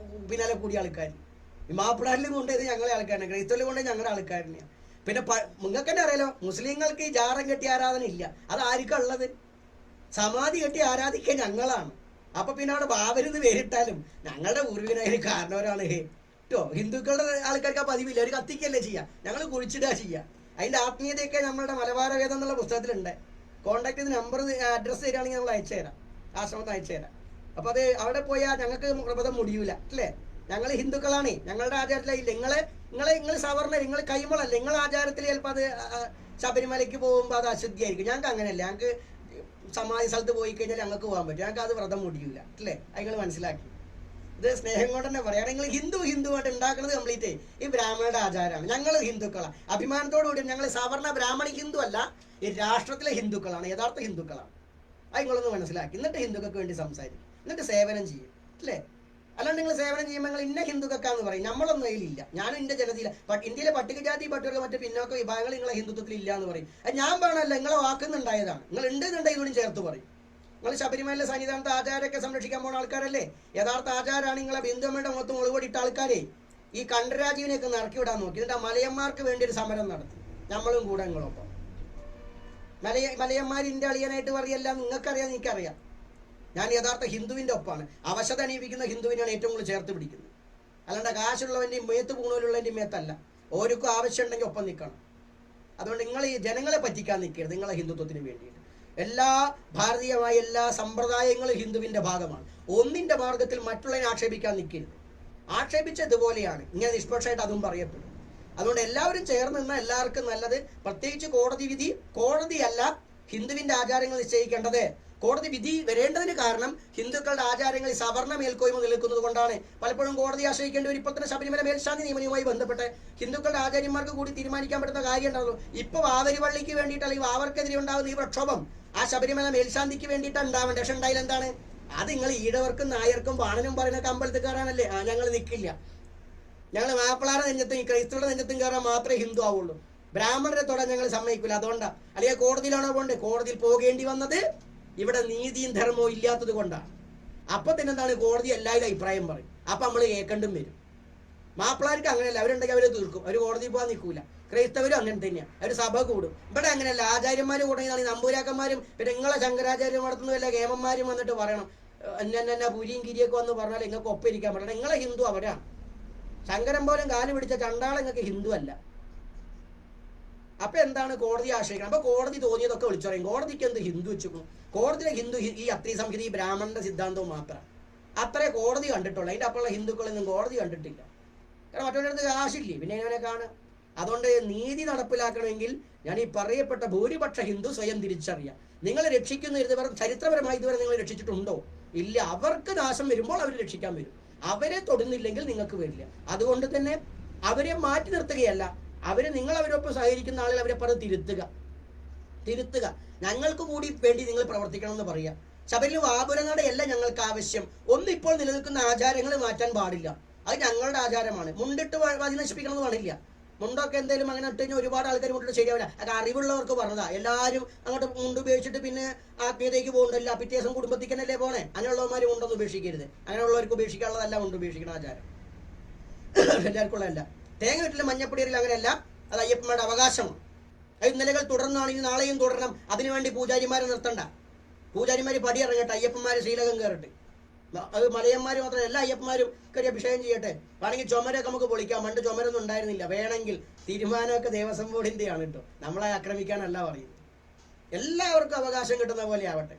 പിന്നാലെ കൂടിയ ആൾക്കാർ. ഈ മാപ്പിളാരിൽ കൊണ്ടുപോയത് ഞങ്ങളെ ആൾക്കാരാണ്, ക്രൈസ്തവരിൽ കൊണ്ടുപോയി ഞങ്ങളുടെ ആൾക്കാർ തന്നെയാണ്. പിന്നെ നിങ്ങൾക്ക് തന്നെ അറിയാലോ, മുസ്ലിങ്ങൾക്ക് ഈ ജാറം കെട്ടി ആരാധന ഇല്ല. അത് ആർക്കാ ഉള്ളത്? സമാധി കെട്ടി ആരാധിക്കുക ഞങ്ങളാണ്. അപ്പൊ പിന്നെ അവിടെ ബാബരുന്ന് പേരിട്ടാലും ഞങ്ങളുടെ പൂർവികനായ കാരണവരാണ് കേട്ടോ. ഹിന്ദുക്കളുടെ ആൾക്കാർക്ക് ആ പതിവില്ല, അവർ കത്തിക്കല്ലേ ചെയ്യുക, ഞങ്ങൾ കുഴിച്ചിടുക ചെയ്യുക. അതിന്റെ ആത്മീയതയൊക്കെ നമ്മളുടെ മലബാര വേദം എന്നുള്ള പുസ്തകത്തിലുണ്ട്. കോൺടാക്ട് ചെയ്ത് നമ്പർ അഡ്രസ്സ് തരികയാണെങ്കിൽ നമ്മൾ അയച്ചു തരാം, ആശ്രമത്തിൽ അയച്ചു തരാം. അപ്പൊ അത് അവിടെ പോയാൽ ഞങ്ങൾക്ക് വ്രതം മുടിയൂല അല്ലേ. ഞങ്ങൾ ഹിന്ദുക്കളാണ്, ഞങ്ങളുടെ ആചാരത്തിലില്ല. നിങ്ങൾ സവർണർ, നിങ്ങൾ കൈമളല്ല. നിങ്ങളുടെ ആചാരത്തിൽ ചിലപ്പോൾ അത് ശബരിമലയ്ക്ക് പോകുമ്പോൾ അത് അശുദ്ധിയായിരിക്കും. ഞങ്ങൾക്ക് അങ്ങനെയല്ല. ഞങ്ങൾക്ക് സമാധി സ്ഥലത്ത് പോയി കഴിഞ്ഞാൽ ഞങ്ങൾക്ക് പോകാൻ പറ്റും. ഞങ്ങൾക്ക് അത് വ്രതം മുടിയൂല അല്ലേ. അത് നിങ്ങൾ മനസ്സിലാക്കി. ഇത് സ്നേഹം കൊണ്ട് തന്നെ പറയാം. നിങ്ങൾ ഹിന്ദുവായിട്ട് ഉണ്ടാക്കുന്നത് കംപ്ലീറ്റ് ഈ ബ്രാഹ്മണരുടെ ആചാരമാണ്. ഞങ്ങൾ ഹിന്ദുക്കളാണ്, അഭിമാനത്തോടു കൂടി. ഞങ്ങൾ സവർണ ബ്രാഹ്മണ ഹിന്ദു അല്ല, ഈ രാഷ്ട്രത്തിലെ ഹിന്ദുക്കളാണ്, യഥാർത്ഥ ഹിന്ദുക്കളാണ്. അത് നിങ്ങളൊന്ന് മനസ്സിലാക്കി. എന്നിട്ട് ഹിന്ദുക്കൾക്ക് വേണ്ടി സംസാരിക്കും, എന്നിട്ട് സേവനം ചെയ്യും അല്ലേ. അല്ലാണ്ട് നിങ്ങൾ സേവനം ചെയ്യുമ്പോൾ നിങ്ങൾ ഇന്ന ഹിന്ദുക്കൾക്കാന്ന് പറയും. നമ്മളൊന്നും അതിലില്ല. ഞാനും ഇന്ത്യ ജനതയില്ല. ഇന്ത്യയിലെ പട്ടികജാതി പട്ടിക മറ്റു പിന്നോക്ക വിഭാഗങ്ങൾ നിങ്ങളെ ഹിന്ദുത്വത്തിൽ ഇല്ല എന്ന് പറയും. അത് ഞാൻ പറഞ്ഞല്ല, നിങ്ങളെ വാക്കുന്നുണ്ടായതാണ്. നിങ്ങൾ ഉണ്ടെന്നുണ്ടെങ്കിൽ ഇതുകൂടി ചേർത്ത് പറയും. നിങ്ങൾ ശബരിമല സന്നിധാനത്തെ ആചാരമൊക്കെ സംരക്ഷിക്കാൻ പോകുന്ന ആൾക്കാരല്ലേ. യഥാർത്ഥ ആചാരമാണ് നിങ്ങളെ ബിന്ദുമ്മയുടെ മുഖത്ത് മുളകൊടിയിട്ട ആൾക്കാരെ ഈ കണ്ഠരാജീവിനെയൊക്കെ നിറക്കി വിടാൻ നോക്കി. എന്നിട്ട് ആ മലയന്മാർക്ക് വേണ്ടി ഒരു സമരം നടത്തി. നമ്മളും കൂടെ നിങ്ങളൊപ്പം. മലയന്മാർ ഇന്ത്യ അളിയനായിട്ട് പറയല്ല, നിങ്ങൾക്കറിയാം, എനിക്കറിയാം. ഞാൻ യഥാർത്ഥ ഹിന്ദുവിൻ്റെ ഒപ്പമാണ്. അവശത അണിയിപ്പിക്കുന്ന ഹിന്ദുവിനെയാണ് ഏറ്റവും കൂടുതൽ ചേർത്ത് പിടിക്കുന്നത്. അല്ലാണ്ട് കാശുള്ളവൻ്റെയും മേത്ത് പൂണൂലുള്ളതിൻ്റെയും മേത്തല്ല. ഓരോക്കും ആവശ്യമുണ്ടെങ്കിൽ ഒപ്പം നിൽക്കണം. അതുകൊണ്ട് നിങ്ങൾ ഈ ജനങ്ങളെ പറ്റിക്കാൻ നിൽക്കരുത്. നിങ്ങളെ ഹിന്ദുത്വത്തിന് വേണ്ടിയിട്ട് എല്ലാ ഭാരതീയമായ എല്ലാ സമ്പ്രദായങ്ങളും ഹിന്ദുവിൻ്റെ ഭാഗമാണ്. ഒന്നിൻ്റെ മാർഗത്തിൽ മറ്റുള്ളതിനെ ആക്ഷേപിക്കാൻ നിൽക്കരുത്. ആക്ഷേപിച്ചതുപോലെയാണ് ഇങ്ങനെ നിഷ്പക്ഷമായിട്ട് അതും പറയപ്പെടും. അതുകൊണ്ട് എല്ലാവരും ചേർന്ന് നിന്നാൽ എല്ലാവർക്കും നല്ലത്. പ്രത്യേകിച്ച് കോടതി വിധി, കോടതിയല്ല ഹിന്ദുവിൻ്റെ ആചാരങ്ങൾ നിശ്ചയിക്കേണ്ടത്, കോടതി വിധി വരേണ്ടതിന് കാരണം ഹിന്ദുക്കളുടെ ആചാരങ്ങളിൽ സവർണ്ണ മേൽക്കോയ്മ നിൽക്കുന്നത് കൊണ്ടാണ് പലപ്പോഴും കോടതി ആശ്രയിക്കേണ്ടി വരും. ഇപ്പോൾ തന്നെ ശബരിമല മേൽശാന്തി നിയമനവുമായി ബന്ധപ്പെട്ട് ഹിന്ദുക്കളുടെ ആചാര്യന്മാർക്ക് കൂടി തീരുമാനിക്കാൻ പറ്റുന്ന കാര്യം ഉണ്ടാവുള്ളൂ. ഇപ്പൊ വാവരിവള്ളിക്ക് വേണ്ടിയിട്ട് അല്ലെങ്കിൽ വാവർക്കെതിരെ ഉണ്ടാകുന്ന ഈ പ്രക്ഷോഭം ആ ശബരിമല മേൽശാന്തിക്ക് വേണ്ടിയിട്ടാണ് ഉണ്ടാവേണ്ടത്. പക്ഷെ ഉണ്ടായാൽ എന്താണ്? അത് നിങ്ങൾ ഈഴവർക്കും നായർക്കും വാണനും പറയുന്ന അമ്പലത്തിൽ കയറാനല്ലേ? ഞങ്ങൾ നിൽക്കില്ല, ഞങ്ങൾ മാപ്പിളാരുടെ നെഞ്ചത്തും ക്രൈസ്തവരുടെ നെഞ്ചത്തും കയറാൻ മാത്രമേ ഹിന്ദു ആവുള്ളൂ, ബ്രാഹ്മണരെ തൊടാൻ ഞങ്ങൾ സമ്മതിക്കില്ല. അതുകൊണ്ടാണ്. അല്ലെങ്കിൽ കോടതിയിലാണോ പോകേണ്ടത്? കോടതിയിൽ പോകേണ്ടി വന്നത് ഇവിടെ നീതിയും ധർമ്മവും ഇല്ലാത്തത് കൊണ്ടാണ്. അപ്പൊ തന്നെ എന്താണ്? കോടതി എല്ലാവരും അഭിപ്രായം പറയും. അപ്പൊ നമ്മൾ കേൾക്കേണ്ടും വരും. മാപ്പിളാർക്ക് അങ്ങനെയല്ല, അവരുണ്ടെങ്കിൽ അവരെ തീർക്കും, അവർ കോടതിയിൽ പോകാൻ നിൽക്കൂല. ക്രൈസ്തവരും അങ്ങനെ തന്നെയാണ്, അവർ സഭ കൂടും. ഇവിടെ അങ്ങനെയല്ല, ആചാര്യന്മാർ കൂടുന്ന നമ്പൂരാക്കന്മാരും പിന്നെ നിങ്ങളെ ശങ്കരാചാര്യം നടത്തുന്ന വല്ല കേമന്മാരും വന്നിട്ട് പറയണം എന്നെ പുരിയും കിരിയൊക്കെ വന്ന് പറഞ്ഞാൽ നിങ്ങൾക്ക് ഒപ്പിരിക്കാൻ പറ്റണം. നിങ്ങളെ ഹിന്ദു അവരാണ്. ശങ്കരൻ പോലും കാല് പിടിച്ച ചണ്ടാള നിങ്ങൾക്ക് ഹിന്ദു അല്ല. അപ്പൊ എന്താണ്? കോടതി ആശ്രയിക്കണം. അപ്പൊ കോടതി തോന്നിയതൊക്കെ വിളിച്ചു പറയും. കോടതിക്ക് എന്ത് ഹിന്ദു വെച്ചു? കോടതിയിലെ ഹിന്ദു ഈ അത്രീ സംഹിത ഈ ബ്രാഹ്മണന്റെ സിദ്ധാന്തവും മാത്രം അത്രേ കോടതി കണ്ടിട്ടുള്ളൂ. അതിന്റെ അപ്പുറമുള്ള ഹിന്ദുക്കളൊന്നും കോടതി കണ്ടിട്ടില്ല. കാരണം മറ്റൊരിടത്ത് കാശില്ലേ, പിന്നെ എങ്ങനെ കാണുക? അതുകൊണ്ട് നീതി നടപ്പിലാക്കണമെങ്കിൽ ഞാൻ ഈ പറയപ്പെട്ട ഭൂരിപക്ഷ ഹിന്ദു സ്വയം തിരിച്ചറിയാം. നിങ്ങളെ രക്ഷിക്കുന്ന ഇതുവരെ ചരിത്രപരമായി ഇതുവരെ നിങ്ങൾ രക്ഷിച്ചിട്ടുണ്ടോ? ഇല്ല. അവർക്ക് നാശം വരുമ്പോൾ അവർ രക്ഷിക്കാൻ വരും. അവരെ തൊടുന്നില്ലെങ്കിൽ നിങ്ങൾക്ക് വരില്ല. അതുകൊണ്ട് തന്നെ അവരെ മാറ്റി നിർത്തുകയല്ല, നിങ്ങൾ അവരൊപ്പം സഹകരിക്കുന്ന ആളുകൾ അവരെ പറഞ്ഞ് തിരുത്തുക. ഞങ്ങൾക്ക് കൂടി വേണ്ടി നിങ്ങൾ പ്രവർത്തിക്കണം എന്ന് പറയാം. ശബരിമല വാപുരനടയല്ല ഞങ്ങൾക്ക് ആവശ്യം. ഒന്നിപ്പോൾ നിലനിൽക്കുന്ന ആചാരങ്ങൾ മാറ്റാൻ പാടില്ല. അത് ഞങ്ങളുടെ ആചാരമാണ്. മുണ്ടിട്ട് വാതി നശിപ്പിക്കണം എന്ന് പാടില്ല. മുണ്ടൊക്കെ എന്തെങ്കിലും അങ്ങനെ ഇട്ട് കഴിഞ്ഞാൽ ഒരുപാട് ആൾക്കാർ മുണ്ടിട്ട് ശരിയാവില്ല. അത് അറിവുള്ളവർക്ക് പറഞ്ഞതാ. എല്ലാവരും അങ്ങോട്ട് മുണ്ട് ഉപയോഗിച്ചിട്ട് പിന്നെ ആത്മീയതയ്ക്ക് പോകുന്നില്ല, പിറ്റേ ദിവസം കുടുംബത്തിക്കനല്ലേ പോണേ. അങ്ങനെയുള്ളവന്മാർ മുണ്ടൊന്നും ഉപേക്ഷിക്കരുത്. അങ്ങനെയുള്ളവർക്ക് ഉപേക്ഷിക്കാനുള്ളതല്ല മുണ്ട് ഉപേക്ഷിക്കുന്ന ആചാരം. എല്ലാവർക്കും ഉള്ളതല്ല. തേങ്ങ വീട്ടിലെ മഞ്ഞപ്പൊടിയറിൽ അങ്ങനെയല്ല, അത് അയ്യപ്പന്മാരുടെ അവകാശമാണ്. അത് ഇന്നലകൾ തുടർന്നാണ്, ഇനി നാളെയും തുടരണം. അതിനുവേണ്ടി പൂജാരിമാരെ നിർത്തണ്ട. പൂജാരിമാർ പടി ഇറങ്ങട്ടെ, അയ്യപ്പന്മാർ ശ്രീലകം കയറട്ടെ. അത് മലയന്മാർ മാത്രമല്ല, എല്ലാ അയ്യപ്പന്മാരും കയറി അഭിഷേകം ചെയ്യട്ടെ. വേണമെങ്കിൽ ചുമരൊക്കെ നമുക്ക് പൊളിക്കാം. പണ്ട് ചുമരൊന്നും ഉണ്ടായിരുന്നില്ല. വേണമെങ്കിൽ തീരുമാനമൊക്കെ ദേവസ്വം ബോർഡിൻ്റെയാണ് കേട്ടോ, നമ്മളെ ആക്രമിക്കാനല്ല പറയുന്നത്. എല്ലാവർക്കും അവകാശം കിട്ടുന്ന പോലെ ആവട്ടെ.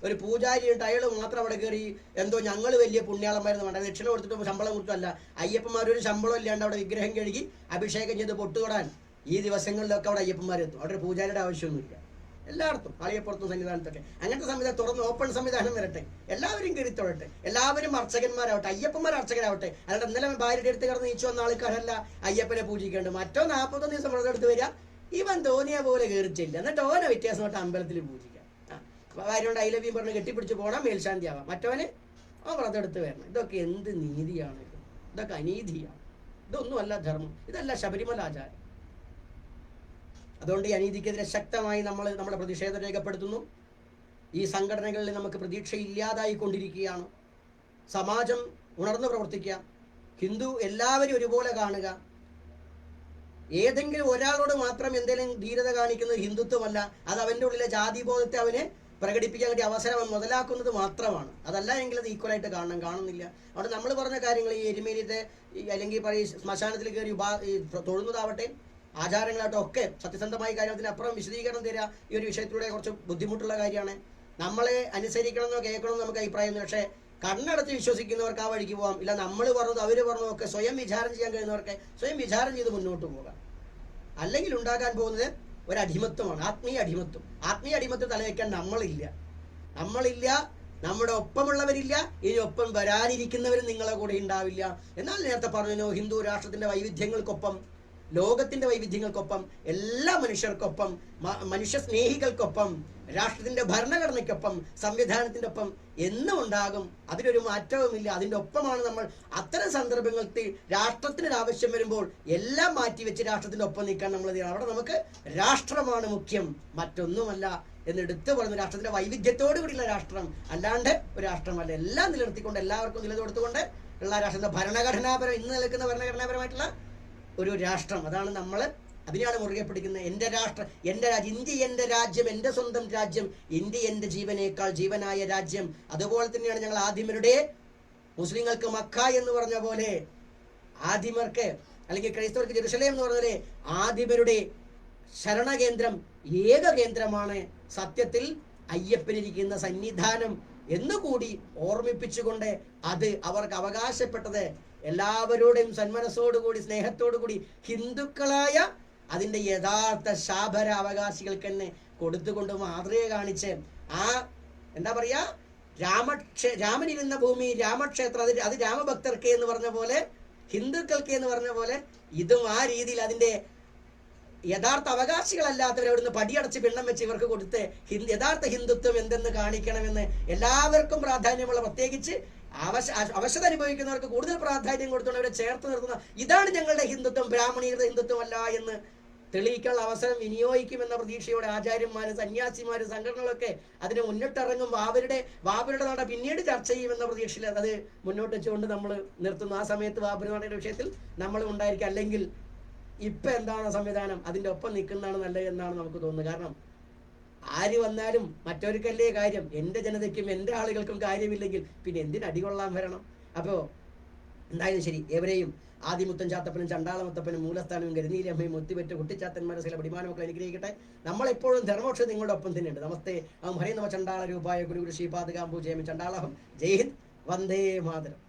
ഒരു പൂജാരിയിട്ട് അയാൾ മാത്രം അവിടെ കയറി എന്തോ ഞങ്ങൾ വലിയ പുണ്യാളന്മാരെന്ന് വേണ്ട, ദക്ഷിണ കൊടുത്തിട്ട് ശമ്പളം കൊടുത്തല്ല. അയ്യപ്പന്മാരൊരു ശമ്പളം ഇല്ലാണ്ട് അവിടെ വിഗ്രഹം കഴുകി അഭിഷേകം ചെയ്ത് പൊട്ടുതൊടാൻ ഈ ദിവസങ്ങളിലൊക്കെ അവിടെ അയ്യപ്പന്മാരെത്തും. അവിടെ പൂജാരിയുടെ ആവശ്യമൊന്നുമില്ല. എല്ലായിടത്തും ആളിയപ്പുറത്തും സന്നിധാനത്തൊക്കെ അങ്ങനത്തെ സംവിധാനം തുറന്ന് ഓപ്പൺ സംവിധാനം വരട്ടെ. എല്ലാവരും കയറിത്തൊഴട്ടെ. എല്ലാവരും അർച്ചകന്മാരാവട്ടെ, അയ്യപ്പന്മാർ അർച്ചകരാവട്ടെ. അല്ലാണ്ട് ഇന്നലെ ഭാര്യയുടെ അടുത്ത് കിടന്ന് നീച്ചു വന്ന ആൾക്കാരല്ല അയ്യപ്പനെ പൂജിക്കേണ്ടത്. മറ്റോ 41 ദിവസം വ്രതം എടുത്ത് വരിക, ഇവൻ തോന്നിയ പോലെ കയറിച്ചില്ല, എന്നിട്ട് ഓനെ വ്യത്യാസമായിട്ട് അമ്പലത്തിൽ പൂജിക്കാം. ഭാര്യയോട് ഐലവ്യം പറഞ്ഞ് കെട്ടിപ്പിടിച്ച് പോകണം, മേൽശാന്തി ആവാം. മറ്റവന് വ്രതം എടുത്ത് വരണം. ഇതൊക്കെ എന്ത് നീതിയാണ്? ഇതൊക്കെ അനീതിയാണ്. ഇതൊന്നുമല്ല ധർമ്മം, ഇതല്ല ശബരിമല ആചാരം. അതുകൊണ്ട് ഈ അനീതിക്കെതിരെ ശക്തമായി നമ്മുടെ പ്രതിഷേധം രേഖപ്പെടുത്തുന്നു. ഈ സംഘടനകളിൽ നമുക്ക് പ്രതീക്ഷയില്ലാതായിക്കൊണ്ടിരിക്കുകയാണ്. സമാജം ഉണർന്നു പ്രവർത്തിക്കുക. ഹിന്ദു എല്ലാവരും ഒരുപോലെ കാണുക. ഏതെങ്കിലും ഒരാളോട് മാത്രം എന്തെങ്കിലും ധീരത കാണിക്കുന്നത് ഹിന്ദുത്വമല്ല. അത് അവൻ്റെ ഉള്ളിലെ ജാതിബോധത്തെ അവനെ പ്രകടിപ്പിക്കാൻ വേണ്ടി അവസരം മുതലാക്കുന്നത് മാത്രമാണ്. അതല്ല എങ്കിൽ അത് ഈക്വലായിട്ട് കാണുന്നില്ല. അവിടെ നമ്മൾ പറഞ്ഞ കാര്യങ്ങൾ, ഈ എരുമേലിത്തെ അല്ലെങ്കിൽ ശ്മശാനത്തിൽ കയറി തൊഴുന്നതാവട്ടെ, ആചാരങ്ങളാവട്ടെ, ഒക്കെ സത്യസന്ധമായ കാര്യത്തിനപ്പുറം വിശദീകരണം തരിക ഈ ഒരു വിഷയത്തിലൂടെ കുറച്ച് ബുദ്ധിമുട്ടുള്ള കാര്യമാണ്. നമ്മളെ അനുസരിക്കണമെന്നോ കേൾക്കണമെന്നോ നമുക്ക് അഭിപ്രായമൊന്നും. പക്ഷേ കണ്ണടച്ച് വിശ്വസിക്കുന്നവർക്ക് ആ വഴിക്ക് പോകാം. ഇല്ല നമ്മൾ പറഞ്ഞത് അവർ പറഞ്ഞതും ഒക്കെ സ്വയം വിചാരം ചെയ്യാൻ കഴിയുന്നവർക്ക് സ്വയം വിചാരം ചെയ്ത് മുന്നോട്ട് പോകാം. അല്ലെങ്കിൽ ഉണ്ടാകാൻ പോകുന്നത് ഒരു അടിമത്വമാണ്, ആത്മീയ അടിമത്വം. ആത്മീയ അടിമത്വം തലവെക്കാൻ നമ്മളില്ല. നമ്മുടെ ഒപ്പമുള്ളവരില്ല. ഇനി ഒപ്പം വരാനിരിക്കുന്നവരും നിങ്ങളെ കൂടെ ഉണ്ടാവില്ല. എന്നാൽ നേരത്തെ പറഞ്ഞു, ഹിന്ദു രാഷ്ട്രത്തിന്റെ വൈവിധ്യങ്ങൾക്കൊപ്പം, ലോകത്തിന്റെ വൈവിധ്യങ്ങൾക്കൊപ്പം, എല്ലാ മനുഷ്യർക്കൊപ്പം, മനുഷ്യ സ്നേഹികൾക്കൊപ്പം, രാഷ്ട്രത്തിന്റെ ഭരണഘടനയ്ക്കൊപ്പം, സംവിധാനത്തിന്റെ ഒപ്പം എന്നും ഉണ്ടാകും. അതിനൊരു മാറ്റവുമില്ല. അതിൻ്റെ ഒപ്പമാണ് നമ്മൾ. അത്തരം സന്ദർഭങ്ങളിൽ രാഷ്ട്രത്തിന് ആവശ്യം വരുമ്പോൾ എല്ലാം മാറ്റിവെച്ച് രാഷ്ട്രത്തിന്റെ ഒപ്പം നിൽക്കാൻ നമ്മൾ അവിടെ നമുക്ക് രാഷ്ട്രമാണ് മുഖ്യം, മറ്റൊന്നുമല്ല എന്നെടുത്ത് പറയുന്നു. രാഷ്ട്രത്തിന്റെ വൈവിധ്യത്തോടു കൂടിയുള്ള രാഷ്ട്രം, അല്ലാണ്ട് ഒരു രാഷ്ട്രമല്ല. എല്ലാം നിലനിർത്തിക്കൊണ്ട് എല്ലാവർക്കും നിലനിർത്തുകൊണ്ട് ഉള്ള രാഷ്ട്രത്തിന്റെ ഭരണഘടനാപരം, ഇന്ന് നിൽക്കുന്ന ഭരണഘടനാപരമായിട്ടുള്ള ഒരു രാഷ്ട്രം. അതാണ് നമ്മൾ, അതിനെയാണ് മുറുകെ പിടിക്കുന്നത്. എൻ്റെ രാഷ്ട്രം, എൻ്റെ രാജ്യം, ഇന്ത്യ എൻ്റെ രാജ്യം, എൻ്റെ സ്വന്തം രാജ്യം, ഇന്ത്യ എൻ്റെ ജീവനേക്കാൾ ജീവനായ രാജ്യം. അതുപോലെ തന്നെയാണ് ഞങ്ങൾ ആദിമരുടെ, മുസ്ലിങ്ങൾക്ക് മക്ക എന്ന് പറഞ്ഞ പോലെ ആദിമർക്ക് അല്ലെങ്കിൽ ക്രൈസ്തവർക്ക് ജെറുസലേം എന്ന് പറഞ്ഞ പോലെ ആദിമരുടെ ശരണകേന്ദ്രം, ഏക കേന്ദ്രമാണ് സത്യത്തിൽ അയ്യപ്പനിരിക്കുന്ന സന്നിധാനം എന്നുകൂടി ഓർമ്മിപ്പിച്ചുകൊണ്ട് അത് അവർക്ക് അവകാശപ്പെട്ടത് എല്ലാവരോടും സന്മനസ്സോടുകൂടി സ്നേഹത്തോടുകൂടി ഹിന്ദുക്കളായ അതിൻ്റെ യഥാർത്ഥ ശാബര അവകാശികൾക്ക് തന്നെ കൊടുത്തുകൊണ്ട് മാതൃക കാണിച്ച് ആ എന്താ പറയാ, രാമനിരുന്ന ഭൂമി രാമക്ഷേത്രം, അത് രാമഭക്തർക്ക് എന്ന് പറഞ്ഞ പോലെ, ഹിന്ദുക്കൾക്ക് എന്ന് പറഞ്ഞ പോലെ ഇതും ആ രീതിയിൽ അതിന്റെ യഥാർത്ഥ അവകാശികളല്ലാത്തവർ അവിടുന്ന് പടിയടച്ച് പിണ്ണം വെച്ച് ഇവർക്ക് കൊടുത്ത് യഥാർത്ഥ ഹിന്ദുത്വം എന്തെന്ന് കാണിക്കണമെന്ന് എല്ലാവർക്കും പ്രാധാന്യമുള്ള, പ്രത്യേകിച്ച് അവശത അനുഭവിക്കുന്നവർക്ക് കൂടുതൽ പ്രാധാന്യം കൊടുത്തുകൊണ്ട് അവരെ ചേർത്ത് നിർത്തുന്ന, ഇതാണ് ഞങ്ങളുടെ ഹിന്ദുത്വം, ബ്രാഹ്മണീയത ഹിന്ദുത്വമല്ല എന്ന് തെളിയിക്കാനുള്ള അവസരം വിനിയോഗിക്കുമെന്ന പ്രതീക്ഷയോടെ ആചാര്യന്മാരും സന്യാസിമാരും സംഘടനകളൊക്കെ അതിന് മുന്നിട്ടിറങ്ങും. ബാബരുടെ നട പിന്നീട് ചർച്ച ചെയ്യുമെന്ന പ്രതീക്ഷയിൽ അത് മുന്നോട്ട് വെച്ചുകൊണ്ട് നമ്മൾ നിർത്തുന്നു. ആ സമയത്ത് ബാബരി നടയുടെ വിഷയത്തിൽ നമ്മൾ ഉണ്ടായിരിക്കും. അല്ലെങ്കിൽ ഇപ്പം എന്താണ് സംവിധാനം, അതിൻ്റെ ഒപ്പം നിൽക്കുന്നതാണ് നല്ലത് എന്നാണ് നമുക്ക് തോന്നുന്നത്. കാരണം ആര് വന്നാലും മറ്റൊരുക്കല്ലേ കാര്യം, എൻ്റെ ജനതയ്ക്കും എൻ്റെ ആളുകൾക്കും കാര്യമില്ലെങ്കിൽ പിന്നെ എന്തിന് അടികൊള്ളാൻ വരണം? അപ്പോൾ എന്തായാലും ശരി, എവരെയും ആദിമുത്തൻ ചാത്തപ്പനും ചണ്ടാളമുത്തപ്പനും മൂലസ്ഥാനവും ഗരുനീലമ്മയും ഒത്തിപെറ്റ കുട്ടിച്ചാത്തന്മാരെ ചില പടിമാനമൊക്കെ അനുഗ്രഹിക്കട്ടെ. നമ്മളെപ്പോഴും ധർമ്മോക്ഷ നിങ്ങളുടെ ഒപ്പം തന്നെയുണ്ട്. നമസ്തേ ഹരേ നമ ചണ്ടാള രൂപായ ഗുരു ശ്രീപാദകാംബു ജയമി ചണ്ടാളഹം. ജയ് ഹിന്ദ്, വന്ദേ മാതരം.